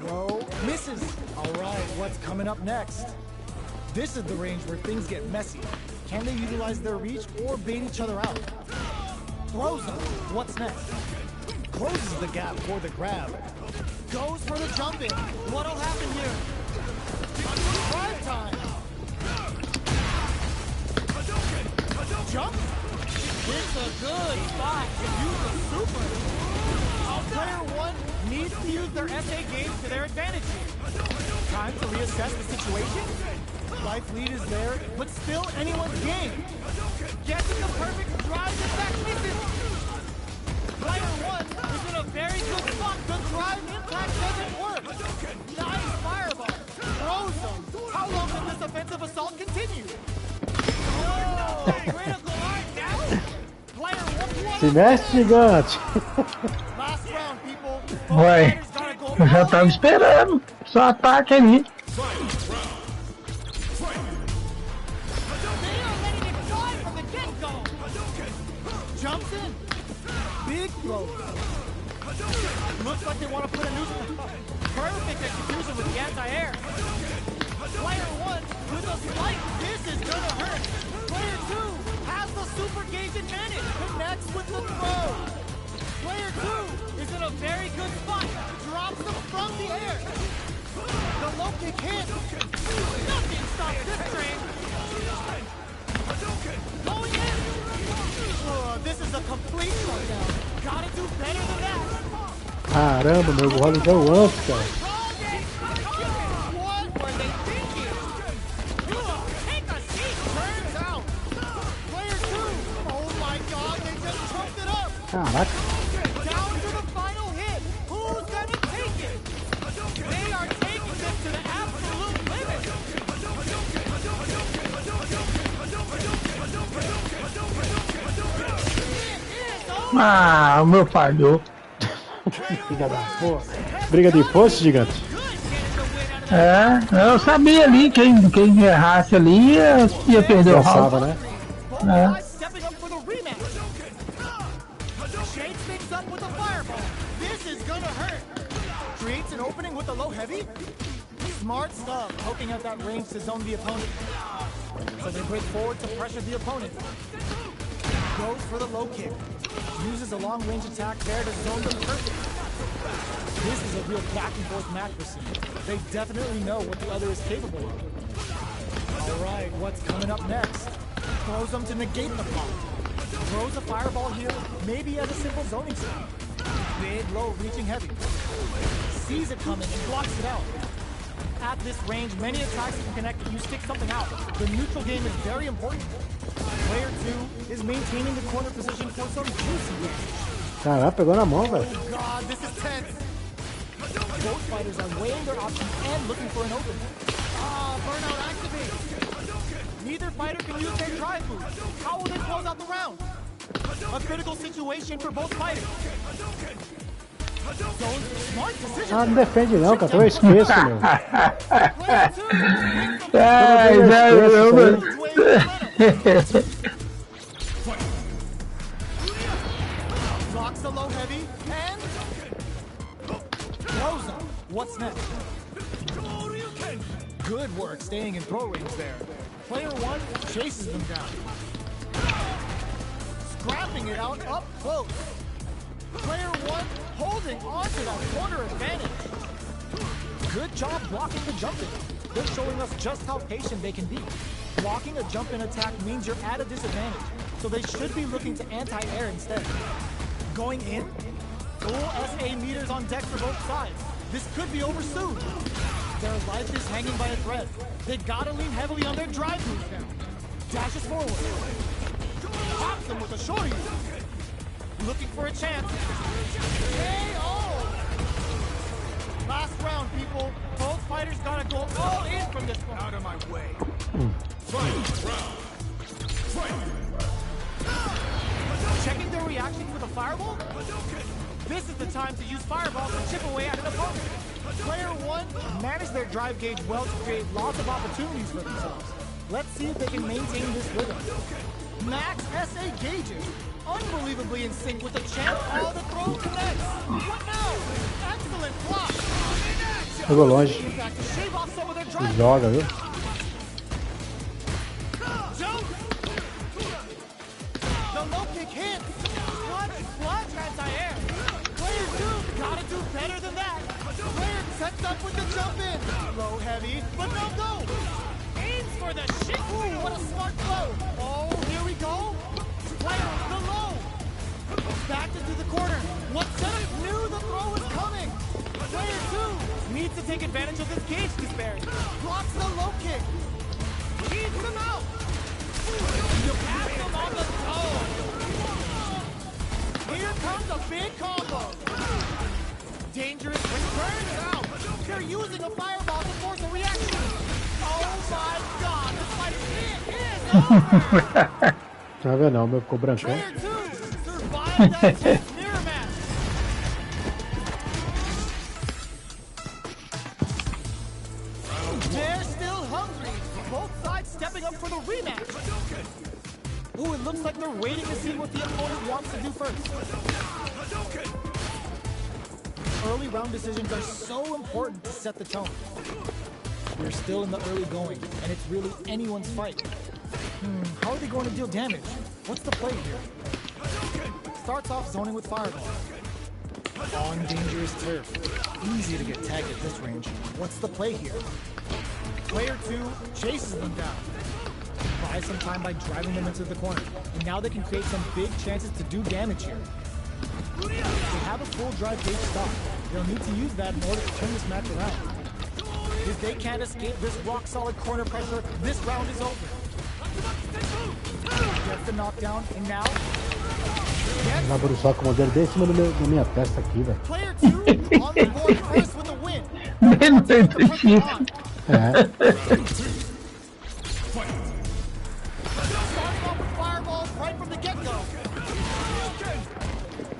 Throw misses. All right, what's coming up next? This is the range where things get messy. Can they utilize their reach or bait each other out? Throws them. What's next? Closes the gap for the grab. Goes for the jump in. What'll happen here? Drive time. Jump. It's a good spot to use the super. Player 1 needs to use their SA game to their advantage here. Time to reassess the situation. Life lead is there, but still anyone's game. Getting the perfect drive impact misses. Player 1 is in a very good spot. The drive impact doesn't work. Nice fireball. Throws them. How long can this offensive assault continue? Oh, critical art now. Player 1 Se mexe, gigante. Last round, people. Ué, eu já tava esperando. Só ataque ali. They are letting it fly from the get-go. Jumps in. Big throw. Looks like they want to put a new perfect execution with the anti-air. Player 1 with a slight. This is gonna hurt. Player 2 has the super gauge advantage. Connects with the throw. Player 2 is in a very good spot. Drops them from the air. The low kick hit. Nothing stops this train. Going in. This is a complete shutdown. Gotta do better than that. Caramba, meu rolo deu antes, cara. What were Caraca. Down to the final hit. Who's gonna take it? They are taking this to the absolute limit. Ah, o meu falhou. Filha da porra. Briga de foice, gigante. É, eu sabia ali, quem errasse ali ia perder o Pensava, round. né? Both stepping up for the rematch. Shane picks up with a fireball. This is gonna hurt. Creates an opening with a low heavy. Smart stuff, poking out that range to zone the opponent. So they break forward to pressure the opponent. Goes for the low kick. Uses a long range attack there to zone them perfect. This is a real back and forth match for Cena. They definitely know what the other is capable of. Alright, what's coming up next? Throws them to negate the block. Throws a fireball here, maybe as a simple zoning scheme. Big, low, reaching heavy. Sees it coming and blocks it out. At this range, many attacks can connect if you stick something out. The neutral game is very important. Player 2 is maintaining the corner position for some juicy game. Caralho, pegou na mão, velho. Oh god, this is tense. Both fighters are weighing their options and looking for an opening. Ah, burnout activates. Neither fighter can use their drive move. How will they close out the round? A critical situation for both fighters. Zone's smart decision. Ah, não defende não, cara. Eu esqueço, meu. Player 2 wins the Ai, Eu velho, esqueço Blocks the low heavy and throws him. What's next? Good work staying in throw range there. Player 1 chases them down. Scrapping it out up close. Player 1 holding on to that corner advantage. Good job blocking the jump in. They're showing us just how patient they can be. Blocking a jump in attack means you're at a disadvantage, so they should be looking to anti-air instead. Going in? Full SA meters on deck for both sides. This could be over soon. Their life is hanging by a thread. They gotta lean heavily on their drive moves now. Dashes forward. Pops them with a shorty. Looking for a chance. KO! Last round, people. Both fighters gotta go all in from this one. Out of my way. Checking their reactions with a fireball? This is the time to use fireballs to chip away at an opponent. Player 1 managed their drive gauge well to create lots of opportunities for themselves. Let's see if they can maintain this rhythm. Max SA gauges. Unbelievably in sync with the champ. Oh, the throw connects. What now? Excellent block. Pegou longe. In fact, to shave off some of their drive. Joga, viu? Jump! The low kick hits. Clutch anti-air. Player 2 gotta do better than that. Player sets up with the jump in. Low heavy, but no go. Aims for the shit. Ooh, what a smart throw. Oh, here we go. Player the low. Backed into the corner. What setup knew the throw was coming. Player 2 needs to take advantage of this gauge disparity. Blocks the low kick. Keeps them out. You pass them on the toe. Here comes a big combo. Dangerous when burns out. They're using a fireball to force a reaction. Oh my god, this fight is over. Tá vendo não, meu ficou brancão. Player 2 survived that tense mirror match. They're still hungry. Both sides stepping up for the rematch. Ooh, it looks like they're waiting to see what the opponent wants to do first. Early round decisions are so important to set the tone. We're still in the early going, and it's really anyone's fight. How are they going to deal damage? What's the play here? Starts off zoning with fireball. On dangerous turf. Easy to get tagged at this range. What's the play here? Player 2 chases them down. Buys some time by driving them into the corner. And now they can create some big chances to do damage here. They have a full drive gauge stock. They'll need to use that in order to turn this match around. If they can't escape this rock-solid corner pressure, this round is over. Gets the knockdown, and now Vai bruxar com o modelo dele em cima da minha testa aqui, velho. Player 2 on the board first with the win. Menos Put the pressure chifre. on. É. Starting off with fireballs right from the get-go.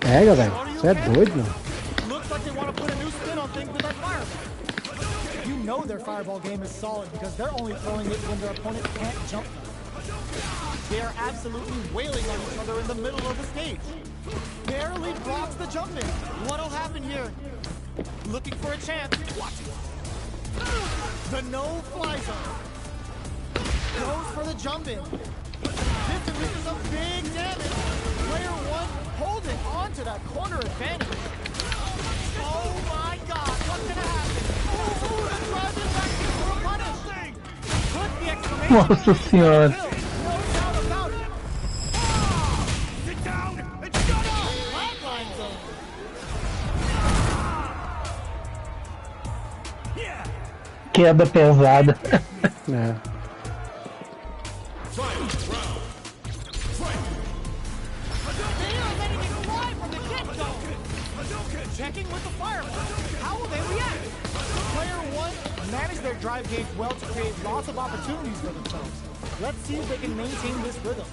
Pega, velho. Você é doido, mano. Looks like they want to put a new spin on things with that fireball. You know their fireball game is solid because they're only throwing it when their opponent can't jump them. They are absolutely wailing on each other in the middle of the stage. Barely blocks the jump in. What'll happen here? Looking for a chance. Watch it. The no-fly zone. Goes for the jump in. This is a big damage. Player 1 holding on to that corner advantage. Oh my god, what's gonna happen? Oh, the drive is back here for a punish. Put the exclamation Nossa senhora. no doubt about it. Sit down and shut up. Flatline zone. Yeah. Queda pesada. É. They are letting it fly from the get-go. Checking with the fireball. How will they react? Player 1 managed their drive gauge well to create lots of opportunities for themselves. Let's see if they can maintain this rhythm.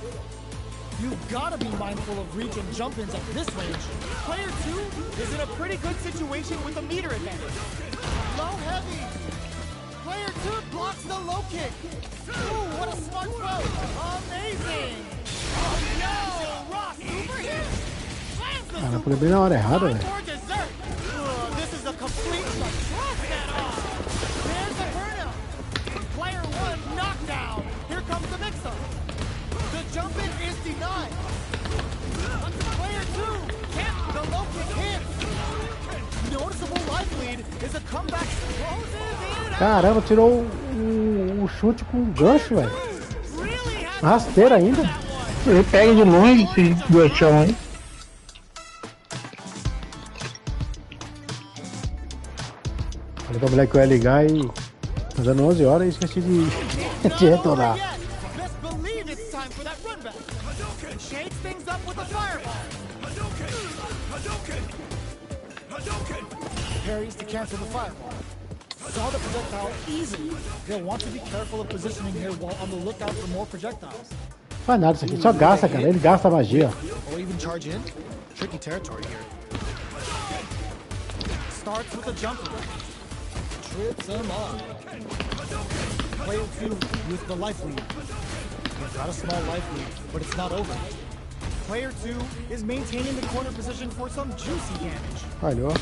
You've got to be mindful of reach and jump-ins at this range. Player 2 is in a pretty good situation with a meter advantage. Low heavy. Player 2 blocks the low kick. Ooh, what a smart throw. Amazing. Oh no, Ross super hit. Slams the Cara, super foi bem na hora errada, velho. for dessert. This is a complete trust that off. There's the burnout. Player 1 knockdown. Here comes the mix-up. The jump-in is denied. Player 2 can't. The low kick hits. Noticeable life lead is a comeback. Closes in. Caramba, tirou o chute com gancho, velho. Really has Rasteira ainda. that one. Ele pega de longe esse ganchão aí. Falei pra mulher que eu ia ligar e... Fazendo 11 horas e esqueci de retornar. Yet. Best believe it's time for that run back. Shades things up with the fireball. Parries to cancel the fireball. Saw the projectile easily. They'll want to be careful of positioning here while on the lookout for more projectiles. Faz nada isso aqui, só gasta, cara. Ele gasta a magia. Or even charge in. Tricky territory here. Starts with a jump. Trips him up. Player 2 with the life lead. He's got a small life lead, but it's not over. Player 2 is maintaining the corner position for some juicy damage. Falhou.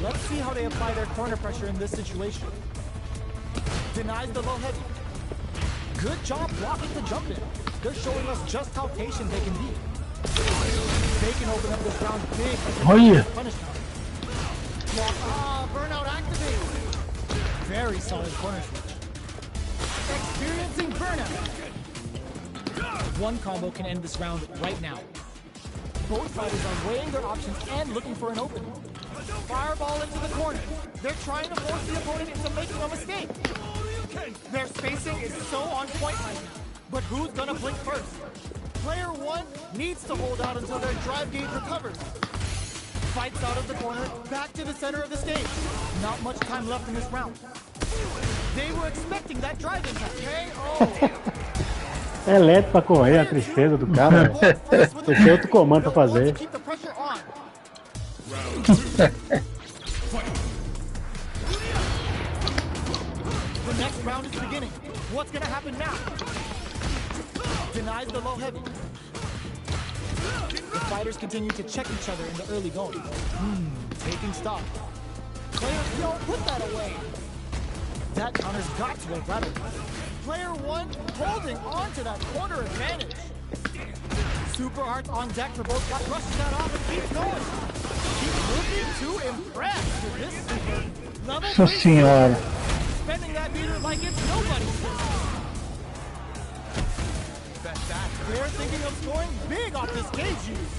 Let's see how they apply their corner pressure in this situation. Denies the low heavy. Good job blocking the jump in. They're showing us just how patient they can be. They can open up this round big. Olha. Punish time. Block. Burnout activated. Very solid corner switch. Experiencing burnout. One combo can end this round right now. Both fighters are weighing their options and looking for an opening. Fireball into the corner. They're trying to force the opponent into making a mistake. Their spacing is so on point right now. But who's gonna blink first? Player 1 needs to hold out until their drive gauge recovers. Fights out of the corner, back to the center of the stage. Not much time left in this round. They were expecting that drive impact. KO. É lento pra correr, a tristeza do cara. Velho. Tem outro comando pra fazer. Keep the pressure on. The next round is beginning. What's gonna happen now? Denies the low heavy. The fighters continue to check each other in the early going. Taking stock. Player, yo, put that away. That counter's got to have rattled. Player 1 holding on to that corner advantage. Super Arts on deck for both guys. Rushes that off and keeps going. Keeps looking to impress with this super. Level Nossa 3 senhora. spending that meter like it's nobody's business. They're thinking of scoring big off this cage use.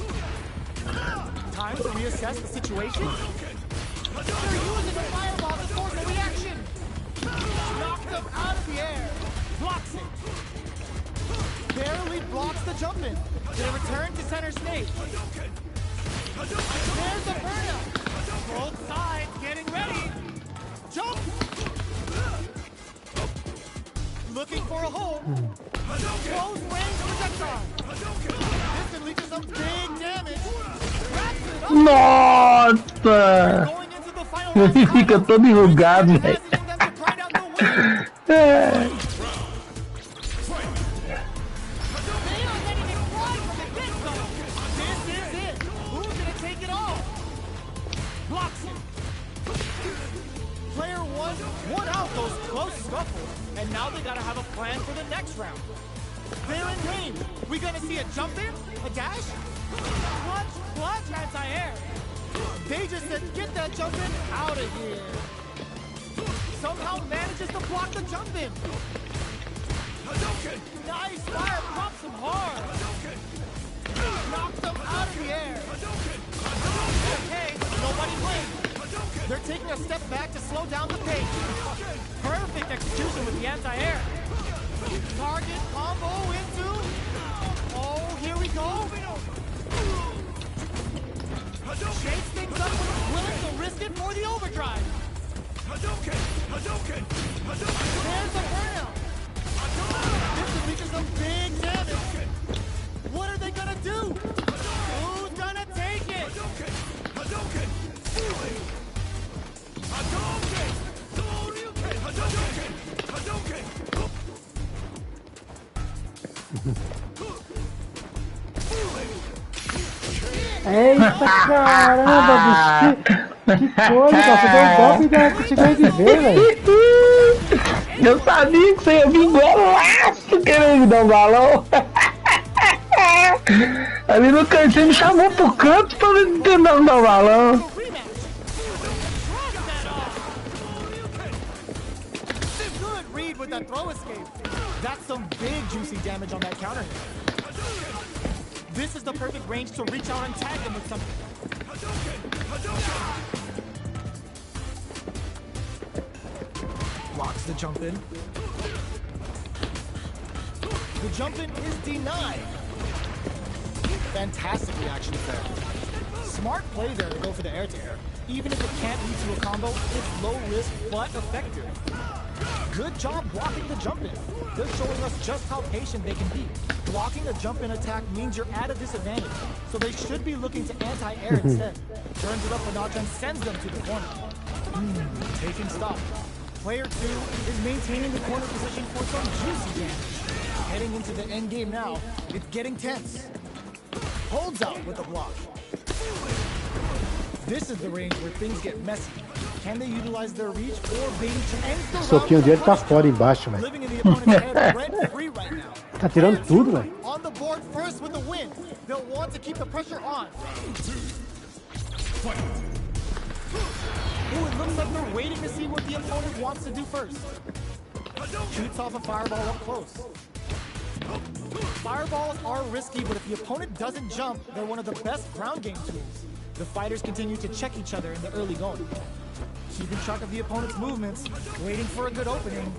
Time to reassess the situation. They're using a fireball to force a reaction. Knocks them out of the air. Blocks it. Barely blocks the the jump in. They return to center stage. There's the burnout. Both sides getting ready. Jump. Looking for a hole. Close range projectile. This unleashes some big damage. Wraps it up. Nossa! Going into the final round. Ele fica todo enrugado, velho. Asking them to grind out the win. É. They are letting it fly from the get-go. This is it. Who's gonna take it all? Blocks it. Player one won out those close scuffles, and now they gotta have a plan for the next round. They're in range. We gonna see a jump in, a dash, clutch, anti-air. They just said, get that jump in out of here. Somehow manages to block the jump in. Nice fire, pops him hard. Knocks him out of the air. Okay, nobody wins. They're taking a step back to slow down the pace. Perfect execution with the anti-air. Target combo into... Oh, here we go. Shakes things up, willing to risk it for the overdrive. There's a burnout. This reaches some big damage. What are they gonna do? Who's gonna take it? Eita caramba, bicho. Que coisa, cara. Você deu um golpe e ainda conseguiu viver, velho. Eu sabia que você ia vir golaço querendo me dar um balão. Ali no cantinho me chamou pro canto pra me tentar me dar um balão. Good read with that throw escape. That's some big juicy damage on that counter hit. This is the perfect range to reach out and tag them with something. Blocks the jump in. The jump in is denied. Fantastic reaction there. Smart play there to go for the air to air. Even if it can't lead to a combo, it's low risk but effective. Good job blocking the jump in. They're showing us just how patient they can be. Blocking a jump in attack means you're at a disadvantage, so they should be looking to anti-air instead. Turns it up a notch and sends them to the corner. Taking stock. Player 2 is maintaining the corner position for some juicy damage. Heading into the end game now, it's getting tense. Holds out with the block. This is the range where things get messy. Can they utilize their reach or bait to end the O soquinho dele tá fora embaixo, velho. living in the opponent's head rent free right now. Tá tirando tudo, velho. On the board first with the win. They'll want to keep the pressure on. Ooh, it looks like they're waiting to see what the opponent wants to do first. Shoots off a fireball up close. Fireballs are risky, but if the opponent doesn't jump, they're one of the best ground game tools. The fighters continue to check each other in the early going. Keeping track of the opponent's movements, waiting for a good opening.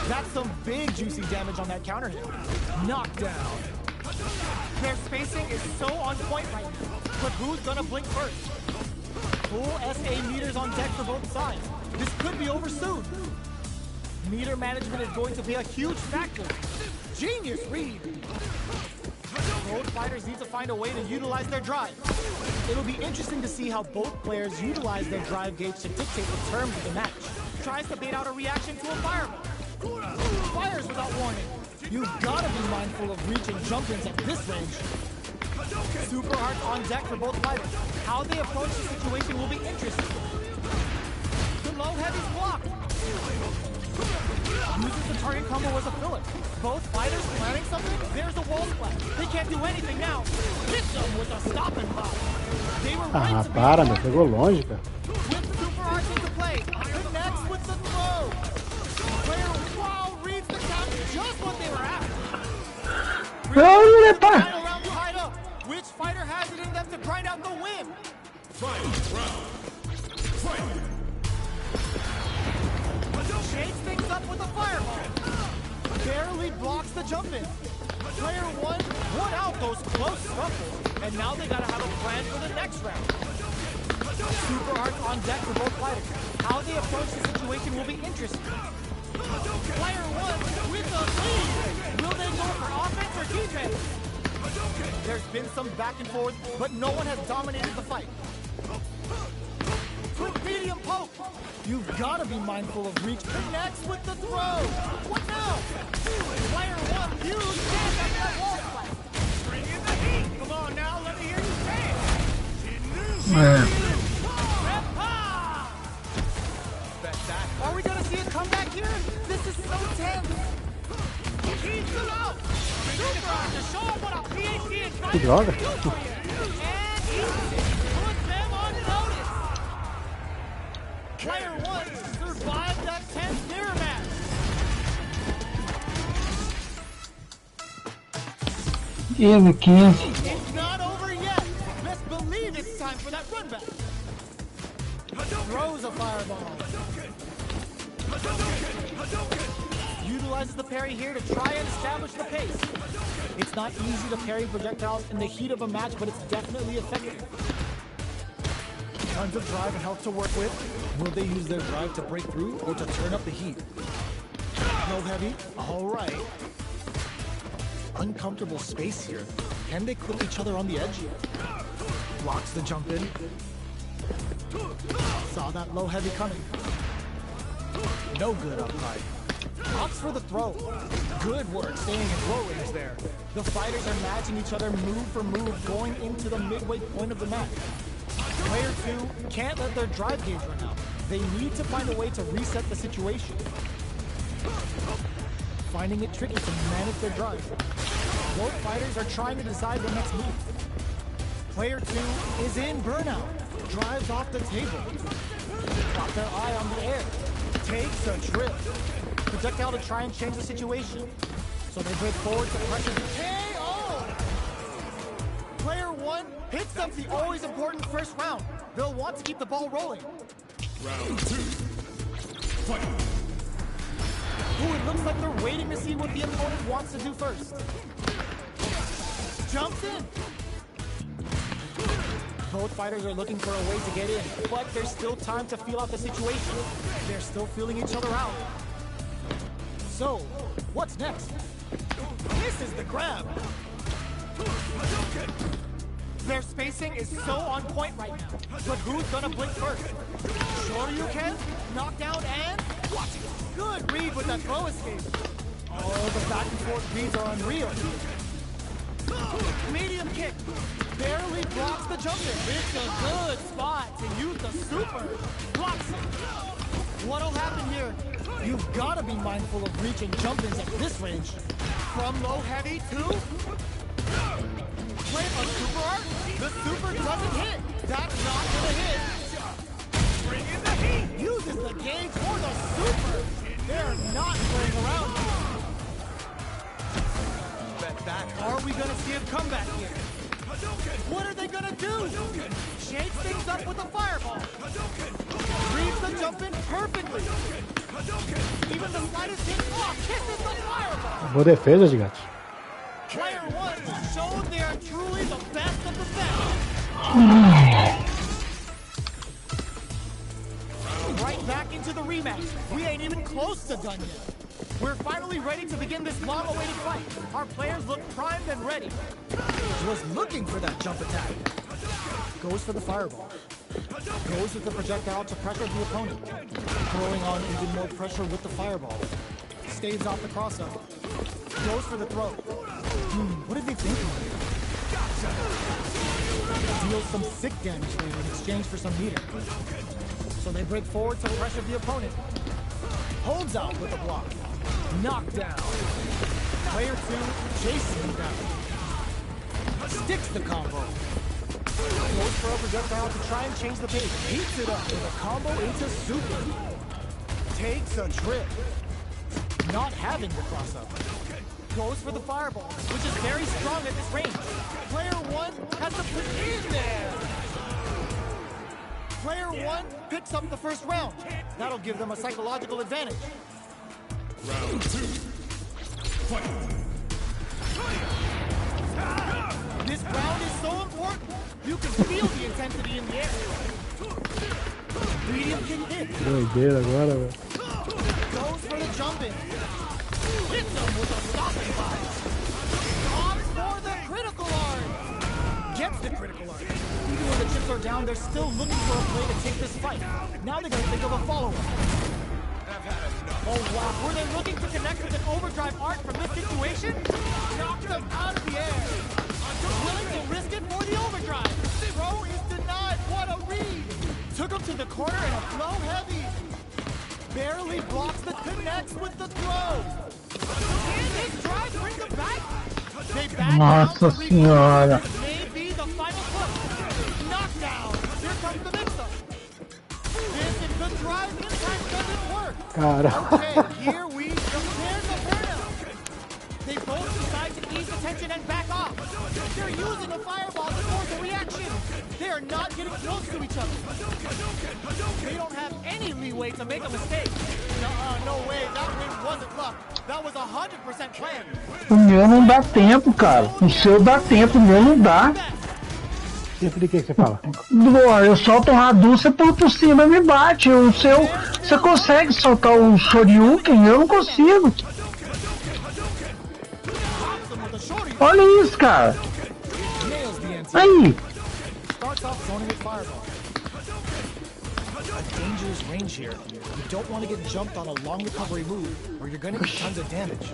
That's some big juicy damage on that counter hit. Knockdown. Their spacing is so on point right now, but who's gonna blink first? Full SA meters on deck for both sides. This could be over soon. Meter management is going to be a huge factor. Genius read. Both fighters need to find a way to utilize their drive. It'll be interesting to see how both players utilize their drive gauge to dictate the terms of the match. Tries to bait out a reaction to a fireball. Fires without warning. You've gotta be mindful of reach and jump-ins at this range. Super hard on deck for both fighters. How they approach the situation will be interesting. The low heavy's blocked. Uses the target combo as a filler. Both fighters planning something. There's a wall splash. They can't do anything now. Hit them with a stop and pop. They were right Ah, to be para, meu. fast. Pegou longe, cara. With super hard into play. Connects with the throw. Player wow reads the count just what they were after. Olha, pá! Final round tied up. Which fighter has it in them to grind out the win? Shakes things up with a fireball. Barely blocks the jump in. Player one won out those close scuffles, and now they gotta have a plan for the next round. Super Arts on deck for both fighters. How they approach the situation will be interesting. Player one with the lead. Will they go for offense or defense? There's been some back and forth, but no one has dominated the fight. Quick medium poke. You've got to be mindful of reach. Connects with the throw. What now? Player one, huge stand up that wall fight. Bring in the heat. Come on now, let me hear you say it. Are we gonna see a comeback here? This is so tense. He's still out. Super Arts to show him what a PhD in fighting Que droga. can do for you. And he puts them on notice. Player one survived that tense mirror match. Ele 15. It's not over yet. Best believe it's time for that run back. Throws a fireball. Utilizes the parry here to try and establish the pace. It's not easy to parry projectiles in the heat of a match, but it's definitely effective. Tons of drive and health to work with. Will they use their drive to break through or to turn up the heat? No heavy. All right. Uncomfortable space here. Can they clip each other on the edge? Blocks the jump in. Saw that low heavy coming. No good up high. Opts for the throw. Good work staying in throw range there. The fighters are matching each other move for move going into the midway point of the match. Player two can't let their drive gauge run out. They need to find a way to reset the situation. Finding it tricky to manage their drive. Both fighters are trying to decide the next move. Player two is in burnout. Drives off the table. Got their eye on the air. Takes a trip. Projectile to try and change the situation. So they break forward to pressure the KO! Player one hits up the always important first round. They'll want to keep the ball rolling. Round two. Fight. Ooh, it looks like they're waiting to see what the opponent wants to do first. Jumps in. Both fighters are looking for a way to get in, but there's still time to feel out the situation. They're still feeling each other out. So, what's next? This is the grab. Their spacing is so on point right now, but who's gonna blink first? Shoryuken, knockdown, and watch it. Good read with that throw escape. Oh, the back and forth reads are unreal. Medium kick. Barely blocks the jump in. It's a good spot to use the super. Blocks it. What'll happen here? You've got to be mindful of reach and jump-ins at this range. From low heavy to... Play a super art. The super doesn't hit. That's not gonna hit. Bring in the heat. Uses the gauge for the super. They're not playing around. Bet back. Are we gonna see a comeback here? What are they gonna do? Shake things up with a fireball. Reads the jump in perfectly. Even the slightest hit off kisses the fireball. Boa defesa, gigante. Player one showed they are truly the best of the best. Right back into the rematch. We ain't even close to done yet. We're finally ready to begin this long-awaited fight. Our players look primed and ready. Was looking for that jump attack. Goes for the fireball. Goes with the projectile to pressure the opponent. Throwing on even more pressure with the fireball. Staves off the crossover. Goes for the throw. What did they think of? Deals some sick damage there in exchange for some meter. So they break forward to pressure the opponent. Holds out with the block. Knockdown. Player two chasing him down. Sticks the combo. Goes for a projectile to try and change the pace. Heats it up with a combo into super. Takes a trip. Not having the crossover. Goes for the fireball, which is very strong at this range. Player one has to put in there. Player one picks up the first round. That'll give them a psychological advantage. Round two. Fight. so important. You can feel the intensity in the air. Medium kick hit. Doideira agora, velho. Goes for the jump in. Hits him with a stopping block. Opts for the critical art. Gets the critical art. Even when the chips are down, they're still looking for a play to take this fight. Now they're gonna think of a follow-up. Oh wow, were they looking to connect with an overdrive art from this situation? Knocked them out of the air. Willing to risk it for the overdrive. Throw is denied, what a read. Took him to the corner and a flow heavy. Barely blocks the connects with the throw. And his drive brings him back. They back Nossa down to senhora. recover. May be the final push. Knockdown. Here comes the mix-up. This is the drive impact doesn't work. Cara. Okay, here we go. There's the burnout. They both decide to ease the tension and back off. They're using a fireball to force a reaction. They are not getting close to each other. They don't have any leeway to make a mistake. No way, that win wasn't luck. That was 100% planned. O meu não dá tempo, cara. O seu dá tempo, o meu não dá. Tempo de que você fala? Eu solto um Hadouken, você por cima me bate. O seu, você consegue soltar o Shoryuken, eu não consigo. Olha isso, cara. Aí. Starts off zoning with fireball. A dangerous range here. You don't want to get jumped on a long recovery move, or you're going to get tons of damage.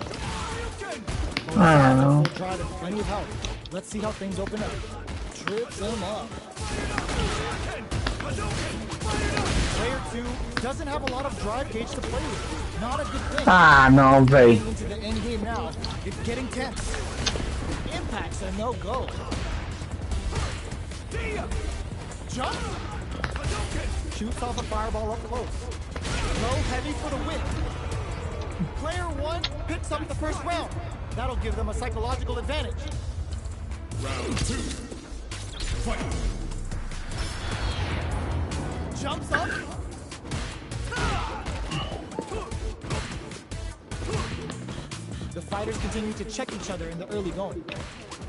Ah, não. Full drive and plenty of health. Let's see how things open up. Trips him up. Player 2 doesn't have a lot of drive gauge to play with. Not a good thing. Ah, não, véi. Getting into the end game now, it's getting tense. Impact's a no-go. Jump! Shoots off a fireball up close. Low heavy for the win. Player 1 picks up the first round. That'll give them a psychological advantage. Round 2. Fight. Jumps up. The fighters continue to check each other in the early going.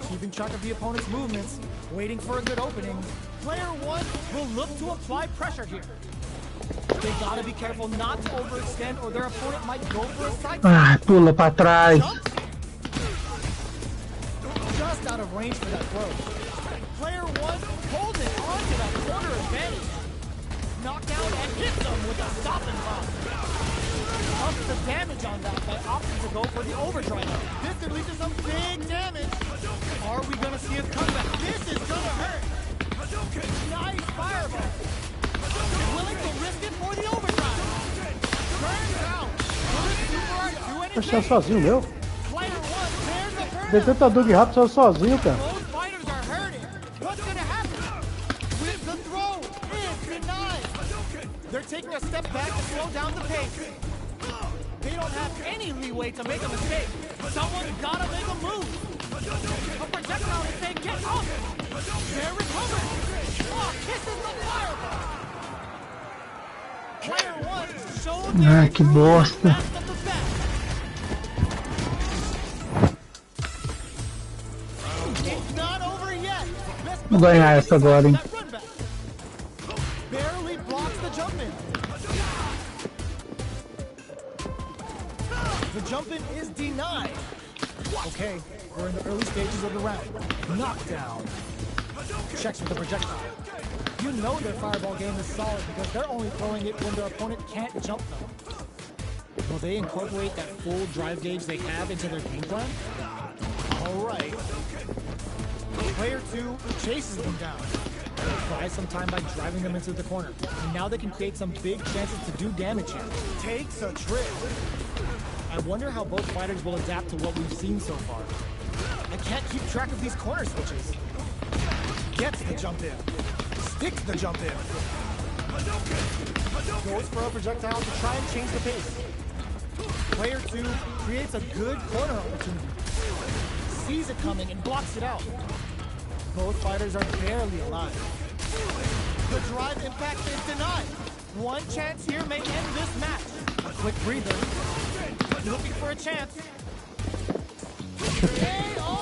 Keeping track of the opponent's movements, waiting for a good opening. Player 1 will look to apply pressure here. They gotta be careful not to overextend or their opponent might go for a side. Ah, pula pra trás. Just out of range for that throw. Player 1 holding onto that corner advantage. Knockdown and hits them with a stopping block. Ups the damage on that by opting to go for the overdrive. This could lead to some big damage. Are we gonna see a comeback? This is gonna hurt. Nice fireball. Willing to risk it for the overdrive. Turns out. Will this super art do anything? Deixar sozinho, meu. Player 1, there's the burnout. Dei tanta Doug rápido, saiu sozinho, cara. Both fighters are hurting. What's gonna happen? With the throw is denied. They're taking a step back to slow down the pace. They don't have any leeway to make a mistake. Someone's gotta make a move. A projectile is saying, get off! They're recovered. Oh, kisses the fireball. Player 1 showed Ah, their que true bosta. best of the best. It's not over yet. Best Vou ganhar essa agora, hein. that run back. Barely blocks the jump in. The jump in is denied. Okay, we're in the early stages of the round. Knockdown. Checks with the projectile. You know their fireball game is solid because they're only throwing it when their opponent can't jump them. Will they incorporate that full drive gauge they have into their game plan? All right. Player 2 chases them down. Buys some time by driving them into the corner. And now they can create some big chances to do damage here. Takes a trip. I wonder how both fighters will adapt to what we've seen so far. I can't keep track of these corner switches. Gets the jump in. Sticks the jump in. Goes for a projectile to try and change the pace. Player 2 creates a good corner opportunity. Sees it coming and blocks it out. Both fighters are barely alive. The drive impact is denied. One chance here may end this match. A quick breather. Looking for a chance. KO!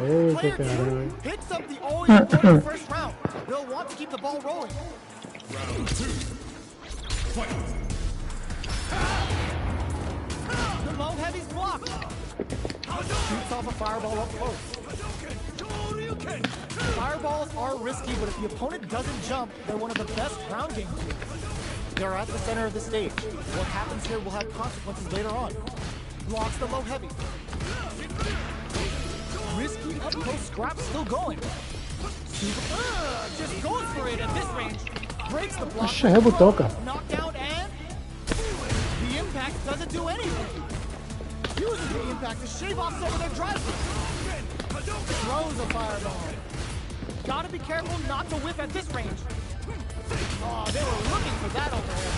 Eita, Player caralho. 2 picks up the always important first round. They'll want to keep the ball rolling. The low heavy's blocked. Shoots off a fireball up close. Fireballs are risky, but if the opponent doesn't jump, they're one of the best ground game tools. They're at the center of the stage. What happens here will have consequences later on. Blocks the low heavy. Risky up close scrap still going. Just goes for it at this range. Breaks the block. Oxe, rebutão, cara. Knockdown and the impact doesn't do anything. Uses the impact to shave off some of their drive. Throws a fireball. Gotta be careful not to whiff at this range. Oh, they were looking for that over there.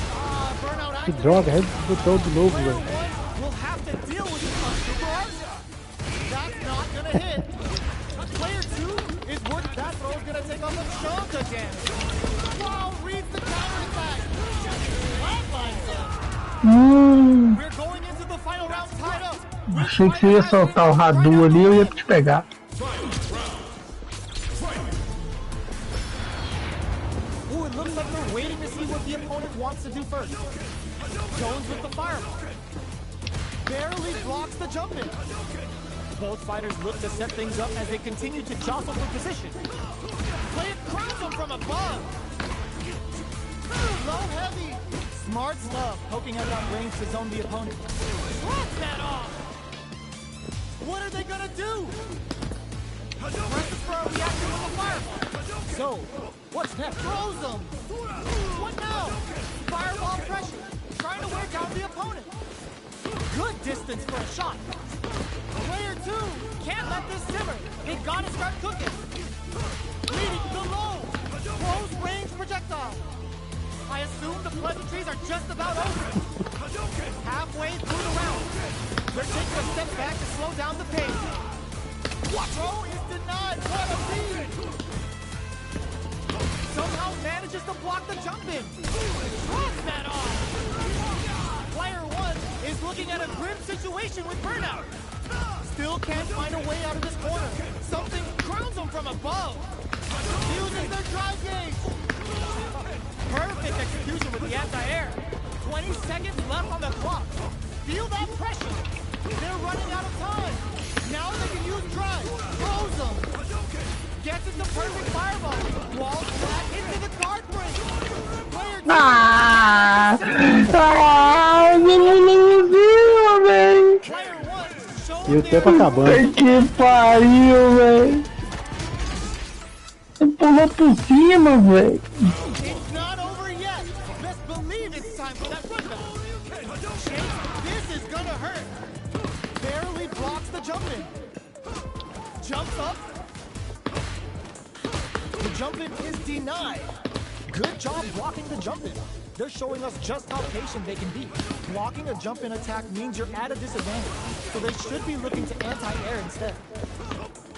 Burnout Que activated. droga, rebutou de novo, Player velho. one will have to deal with this on super arts. That's not gonna hit. Player two is worth that throw is gonna take off a chunk of damage. Wow, reads the counterattack. Flatlines him. We're going into the final round tied up. Achei que você ia soltar o Radu ali, eu ia te pegar. Ooh, it looks like they're waiting to see what the opponent wants to do first. Jones with the fireball. Barely blocks the jump in. Both fighters look to set things up as they continue to jostle for position. Play it crowns them from above. Low heavy. Smart stuff, poking at that range to zone the opponent. Blocks that off. What are they gonna do? Presses for a reaction with the fireball. So, what's next? Throws them. What now? Fireball pressure. Trying to wear down the opponent. Good distance for a shot. Player two can't let this simmer. They gotta start cooking. Leading the low. Close range projectile. I assume the pleasantries are just about over. Halfway through the round. They're taking a step back to slow down the pace. Throw is denied. What a lead! Somehow manages to block the jump in. Throws that off. Player one is looking at a grim situation with burnout. Still can't find a way out of this corner. Something crowns them from above. Uses their drive gauge. Perfect execution with the anti-air. 20 seconds left on the clock. Feel that pressure. They're running out of time. Now they can use drive. Throws them. Gets into perfect fireball. Walls back into the guard break. Player two. Velho. Player one shows E o their tempo acabando. Que pariu, velho. Pulou por cima, velho. It's not over yet. Best believe it's time for that rundown. Chase, this is gonna hurt. Barely blocks the jump in. Jumps up. The jump in is denied. Good job blocking the jump in. They're showing us just how patient they can be. Blocking a jump in attack means you're at a disadvantage, so they should be looking to anti-air instead.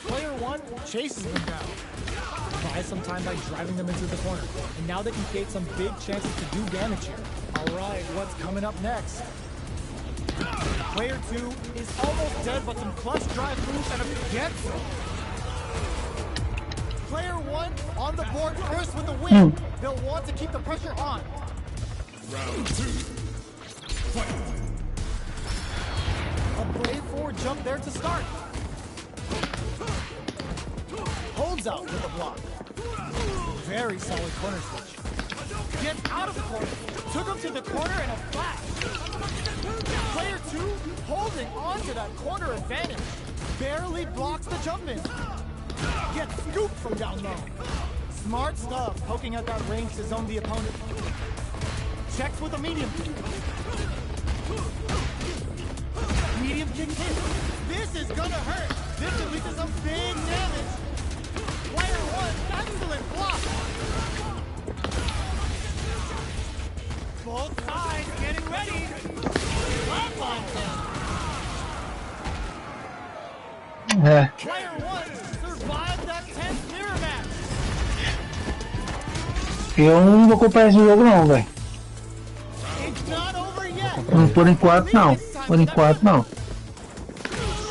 Player one chases them down. Buys some time by driving them into the corner, and now they can create some big chances to do damage here. All right, what's coming up next? Player two is almost dead, but some clutch drive moves and a gets him. Player one on the board first with the win. They'll want to keep the pressure on. Round two. Fight. A brave forward jump there to start. Holds out with a block. Very solid corner switch. Gets out of the corner. Took him to the corner and a flash. Player two holding on to that corner advantage. Barely blocks the jump in. Gets scooped from down low. Smart stuff, poking at that range to zone the opponent. Checks with a medium kick. Medium kick hit. This is gonna hurt. This could lead to some big damage. Player one, excellent block. Both sides getting ready. Flatlines him. É. Player one survived that tense mirror match. Eu não vou comprar esse jogo não, velho. It's not over yet. Por enquanto não. Por enquanto não.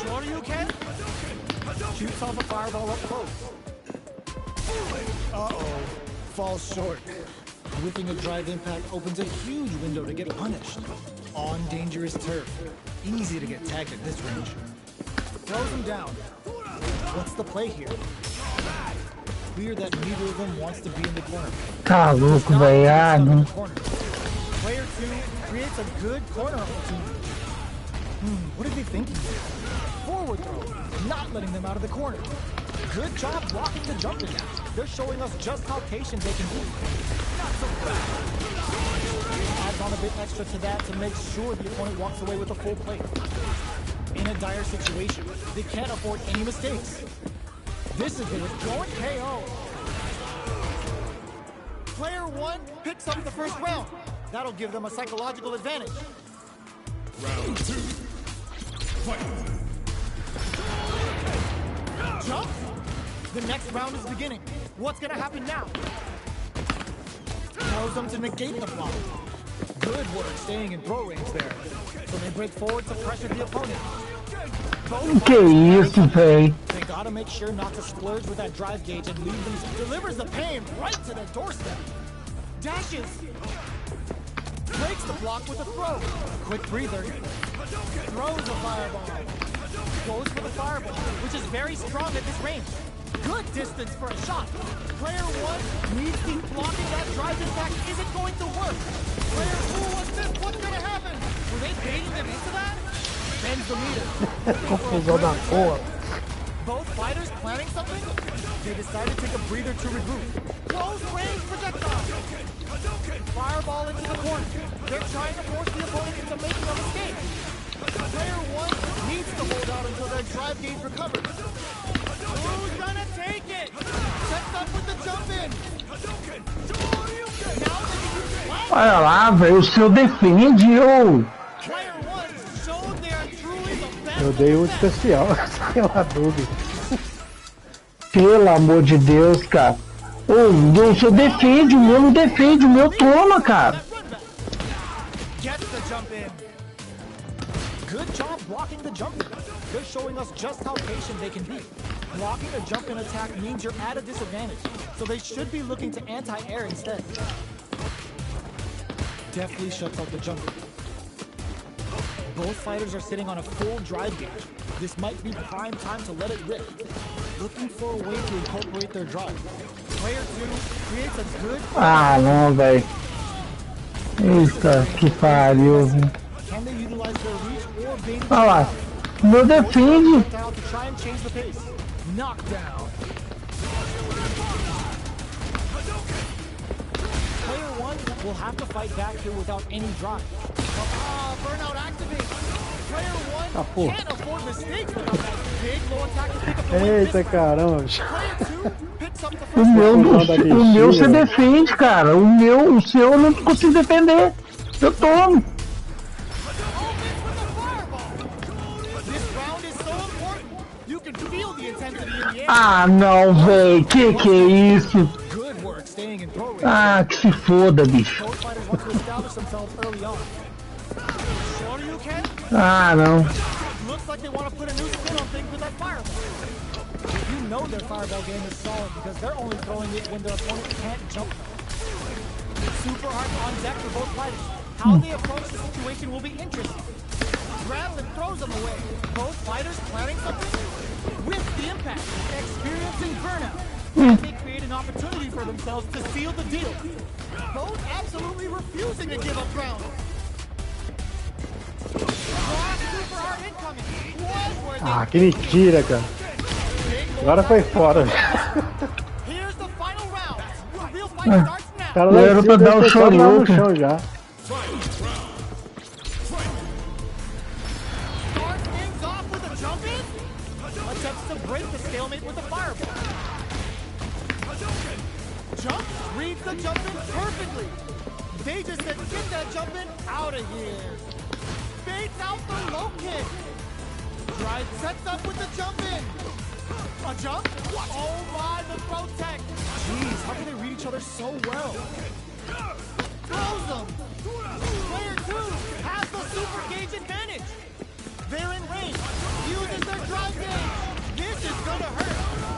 Shoryuken. Shoots off a fireball up close. Uh-oh. Falls short. Whipping a drive impact opens a huge window to get punished. On dangerous turf. Easy to get tagged at this range. Throws him down. What's the play here? Clear that neither of them wants to be in the corner. Tá louco, velho. Ah, não. Player 2 creates a good corner opportunity. What are they thinking? Forward throw, not letting them out of the corner. Good job blocking the jumping. They're showing us just how patient they can be. Not so fast. Adds on a bit extra to that to make sure the opponent walks away with a full plate. In a dire situation, they can't afford any mistakes. This is the withdrawing KO. Player 1 picks up the first round. That'll give them a psychological advantage. Round 2. Fight. Jump! The next round is beginning. What's gonna happen now? Throws them to negate the block. Good work staying in throw range there. So they break forward to pressure the opponent. Que isso, véi. They gotta make sure not to splurge with that drive gauge and leave them. Delivers the pain right to their doorstep. Dashes. Breaks the block with a throw. Quick breather. Throws a fireball. Goes for the fireball, which is very strong at this range. Good distance for a shot. Player 1 needs to blocking that drive impact isn't going to work. Player 2, what's this? What's gonna happen? Were they baiting them into that? Bends the meter. Confusão da porra. Both fighters planning something? They decide to take a breather to regroup. Close range projectile. Fireball into the corner. They're trying to force the opponent into making a mistake. Player 1 needs to hold out until their drive gauge recovers. Who's gonna take it? Sets up with the jump in. Now they can use flash. Olha lá, velho. O seu defende, ô. Player 1 showed they are truly the best. Eu dei um especial, sem o Hadouken. Pelo amor de Deus, cara. Ô, o seu defende, o meu não defende, o meu toma, cara. Gets the jump in. Good job blocking the jump in. They're showing us just how patient they can be. Blocking a jump in attack means you're at a disadvantage, so they should be looking to anti-air instead. Deftly shuts out the jump in. Both fighters are sitting on a full drive gauge. This might be prime time to let it rip. Looking for a way to incorporate their drive. Player 2 creates a good... Ah, não, velho. Eita, que pariu, velho. Can they utilize their reach or bait? Olha lá. O meu defende. To try and change the pace. Knockdown. Player 1 will have to fight back here without any drive. Burnout activates. Player 1 can't afford mistakes without that big low attack to pick up the win. Eita caramba, bicho. Player 2 picks up the O first meu, round. o meu você defende, cara. O seu eu não consigo defender. Eu tomo. This round is so important. You can feel the intensity in the air. Ah, não, velho. Que é isso? Good work staying in throw range. Ah, que se foda, bicho. Both fighters want to establish themselves early on. Sure you can? Ah, não. Looks like they want to put a new spin on things with that fireball. You know their fireball game is solid because they're only throwing it when their opponent can't jump them. Super hard on deck for both fighters. How they approach the situation will be interesting. Grabs and throws them away. Both fighters planning something? With the impact, experiencing burnout. They create an opportunity for themselves to seal the deal. Both absolutely refusing to give up ground. Super hard incoming. Ah, que mentira, cara. Agora foi fora. Here's the final round. The real fight starts now. O cara lá em Era pra cima dar um deve ter todo lá no choruca. chão já. Start things off with a jump in. Attempts to break the stalemate with a fireball. Jump, reads the jump in perfectly. They just said, get that jump in out of here. Baits out the low kick. Drive sets up with the jump in. A jump? Oh my, the throw tech. Jeez, how can they read each other so well? Throws them. Player 2 has the super gauge advantage. They're in range. Uses their drive gauge. This is gonna hurt.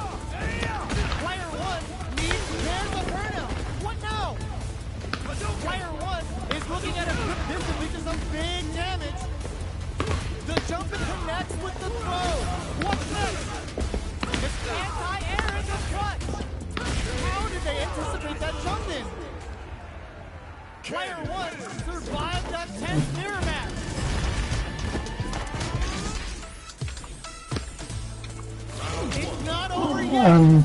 looking at a this and reaches some big damage. The jump and connects with the throw. What's next? It's anti-air in the clutch. How did they anticipate that jump in? Player 1 survived that tense mirror match. It's not over yet.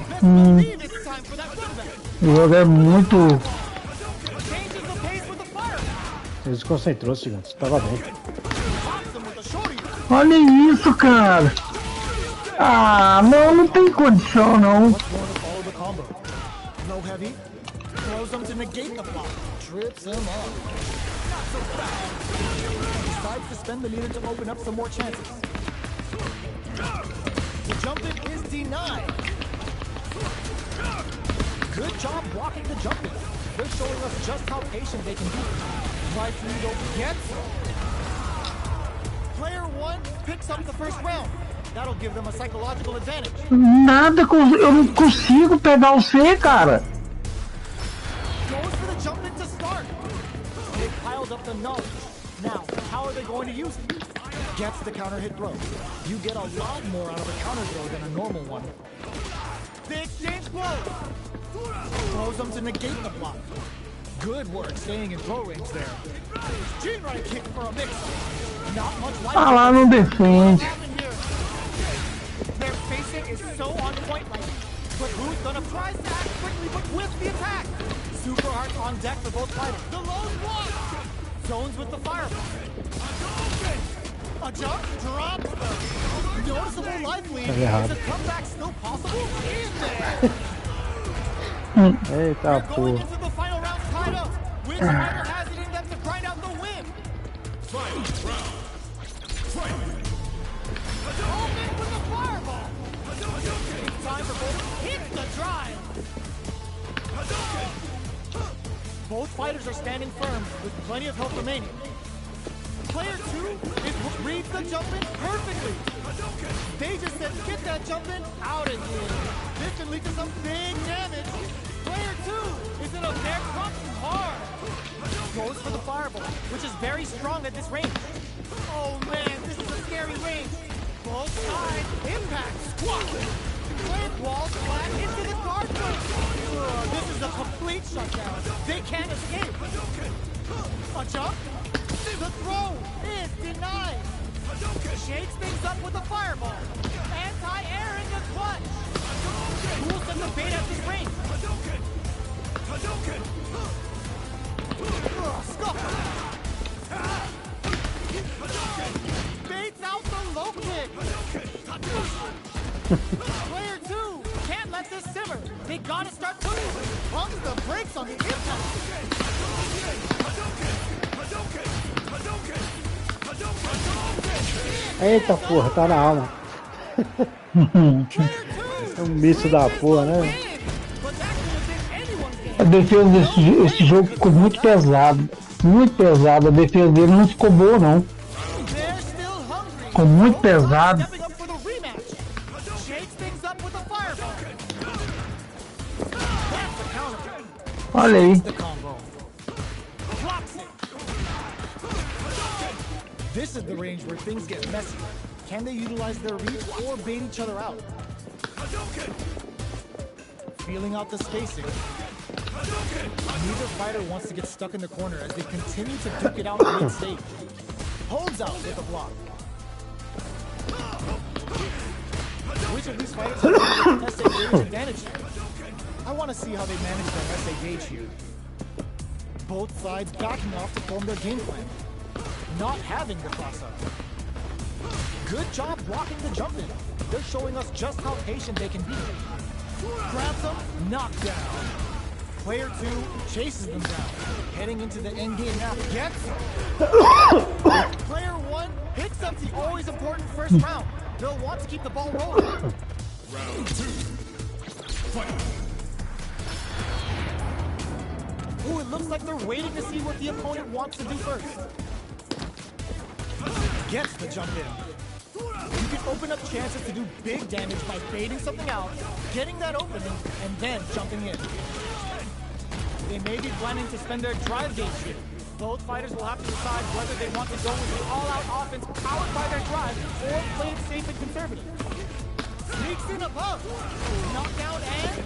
Best believe it's time for that comeback. O jogo é muito. Changes the pace with the fire. Ele desconcentrou, gigante. Tava bem. Pops him with the shorty. Olha isso, cara. Ah, não tem condição, não. What's going to follow the combo? Low heavy. Throws him to negate the block. Trips him up. Not so fast. Decides to spend the meter to open up some more chances. The jump in is denied. Good job blocking the jump in. They're showing us just how patient they can be. Right through gets. Player 1 picks up the first round. That'll give them a psychological advantage. Nada, eu não consigo pegar o C, cara. Goes for the jump in to start. They piled up the knowledge. Now, how are they going to use it? Gets the counter hit throw. You get a lot more out of a counter throw than a normal one. They exchange blows. Throws them to negate the block. Good work staying in throw range there. Gene right kick for a mix. Not much life. Ah lá, não defende. Their facing is so on point right now. But who's gonna tries to act quickly but with the attack? Super hearts on deck for both fighters. The lone block! Zones with the fireball. A jump drops them. Noticeable life lead. Is a comeback still possible? In there! Eita They're going porra. into the final round tied up. Which fighter has it in them to grind out the win? Final round. Fight. Open with the fireball. It's time for both. Hit the drive. Both fighters are standing firm with plenty of health remaining. Player 2 reads the jump in perfectly. They just said, get that jump in out of here. This can lead to some big damage. Player 2 is in a bear crunch hard. Goes for the fireball, which is very strong at this range. Oh man, this is a scary range. Both sides, impact, squat. Player walls flat into the guard plate. This is a complete shutdown. They can't escape. A jump. The throw is denied. Shakes things up with a fireball. Anti-air in the clutch. Who will send the bait at this range? Scuff. Baits out the low kick. Player 2 can't let this simmer. They gotta start pushing. Pumps the brakes on the impact. Eita porra, tá na alma. É um misto da porra, né? A defesa desse jogo ficou muito pesado. Muito pesado. A defesa dele não ficou boa, não. Ficou muito pesado. Olha aí. This is the range where things get messy. Can they utilize their reach or bait each other out? Feeling out the spacing. Neither fighter wants to get stuck in the corner as they continue to duke it out mid-stage. Holds out with a block. Which of these fighters has SA gauge advantage here? I want to see how they manage their SA gauge here. Both sides backing off to form their game plan. Not having the cross-up. Good job blocking the jump in. They're showing us just how patient they can be. Grabs them, knockdown. Player 2 chases them down. Heading into the end game now. Gets Player 1 picks up the always important first round. They'll want to keep the ball rolling. Round 2. Fight. Ooh, it looks like they're waiting to see what the opponent wants to do first. Gets the jump in. You can open up chances to do big damage by baiting something out, getting that opening, and then jumping in. They may be planning to spend their drive gauge here. Both fighters will have to decide whether they want to go with the all-out offense powered by their drive or play it safe and conservative. Sneaks in above. Knockdown and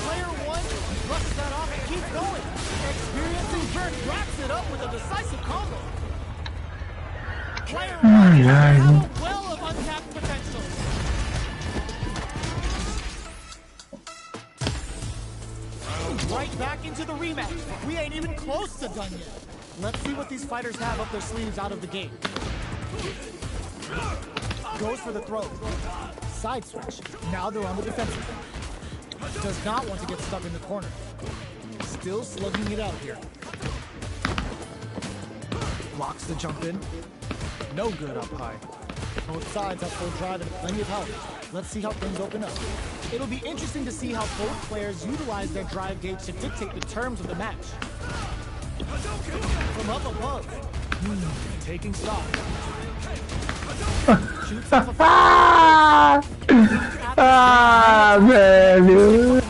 player one brushes that off and keeps going. Experiencing Bert wraps it up with a decisive combo. Player one has a well of untapped potential. Right back into the rematch. We ain't even close to done yet. Let's see what these fighters have up their sleeves out of the gate. Goes for the throw. Side switch. Now they're on the defensive. Does not want to get stuck in the corner. Still slugging it out here. Blocks the jump in. No good up high. Both sides have full drive and plenty of power. Let's see how things open up. It'll be interesting to see how both players utilize their drive gauge to dictate the terms of the match. From up above. Taking stock. Shoots off a velho.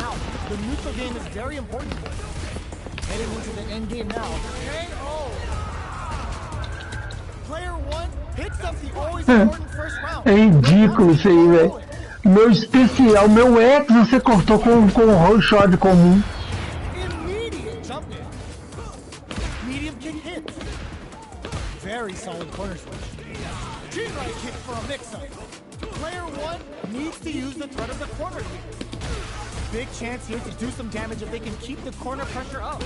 The neutral game is very important. Heading into the end game now. KO. Player one picks up the always important first round. É ridículo isso aí, velho. Meu especial, meu X você cortou com um roll shot comum. Immediate jump in. Medium kick hit. Very solid corner switch. G-right kick for a mix-up. Player one needs to use the threat of the corner kick. Big chance here to do some damage if they can keep the corner pressure up.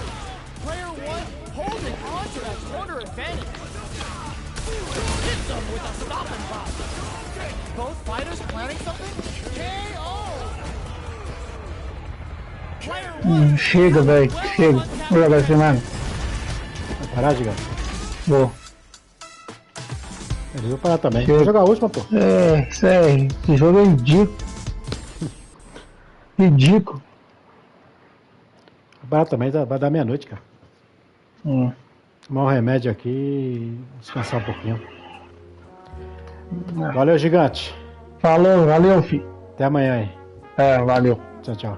Player one holding on to that corner advantage. Hits them with a stop and pop. Both fighters planning something? KO! Player one. Chega, velho. Chega. Vou jogar esse mano. Vai parar, gigante? Vou. Ele vai parar também. Vou jogar a última, pô. É, sério. Esse jogo é ridículo. Ridículo. Vai parar também, vai dar meia-noite, cara. Tomar um remédio aqui e descansar um pouquinho. Valeu, gigante. Falou, valeu, filho. Até amanhã aí. É, valeu. Tchau, tchau.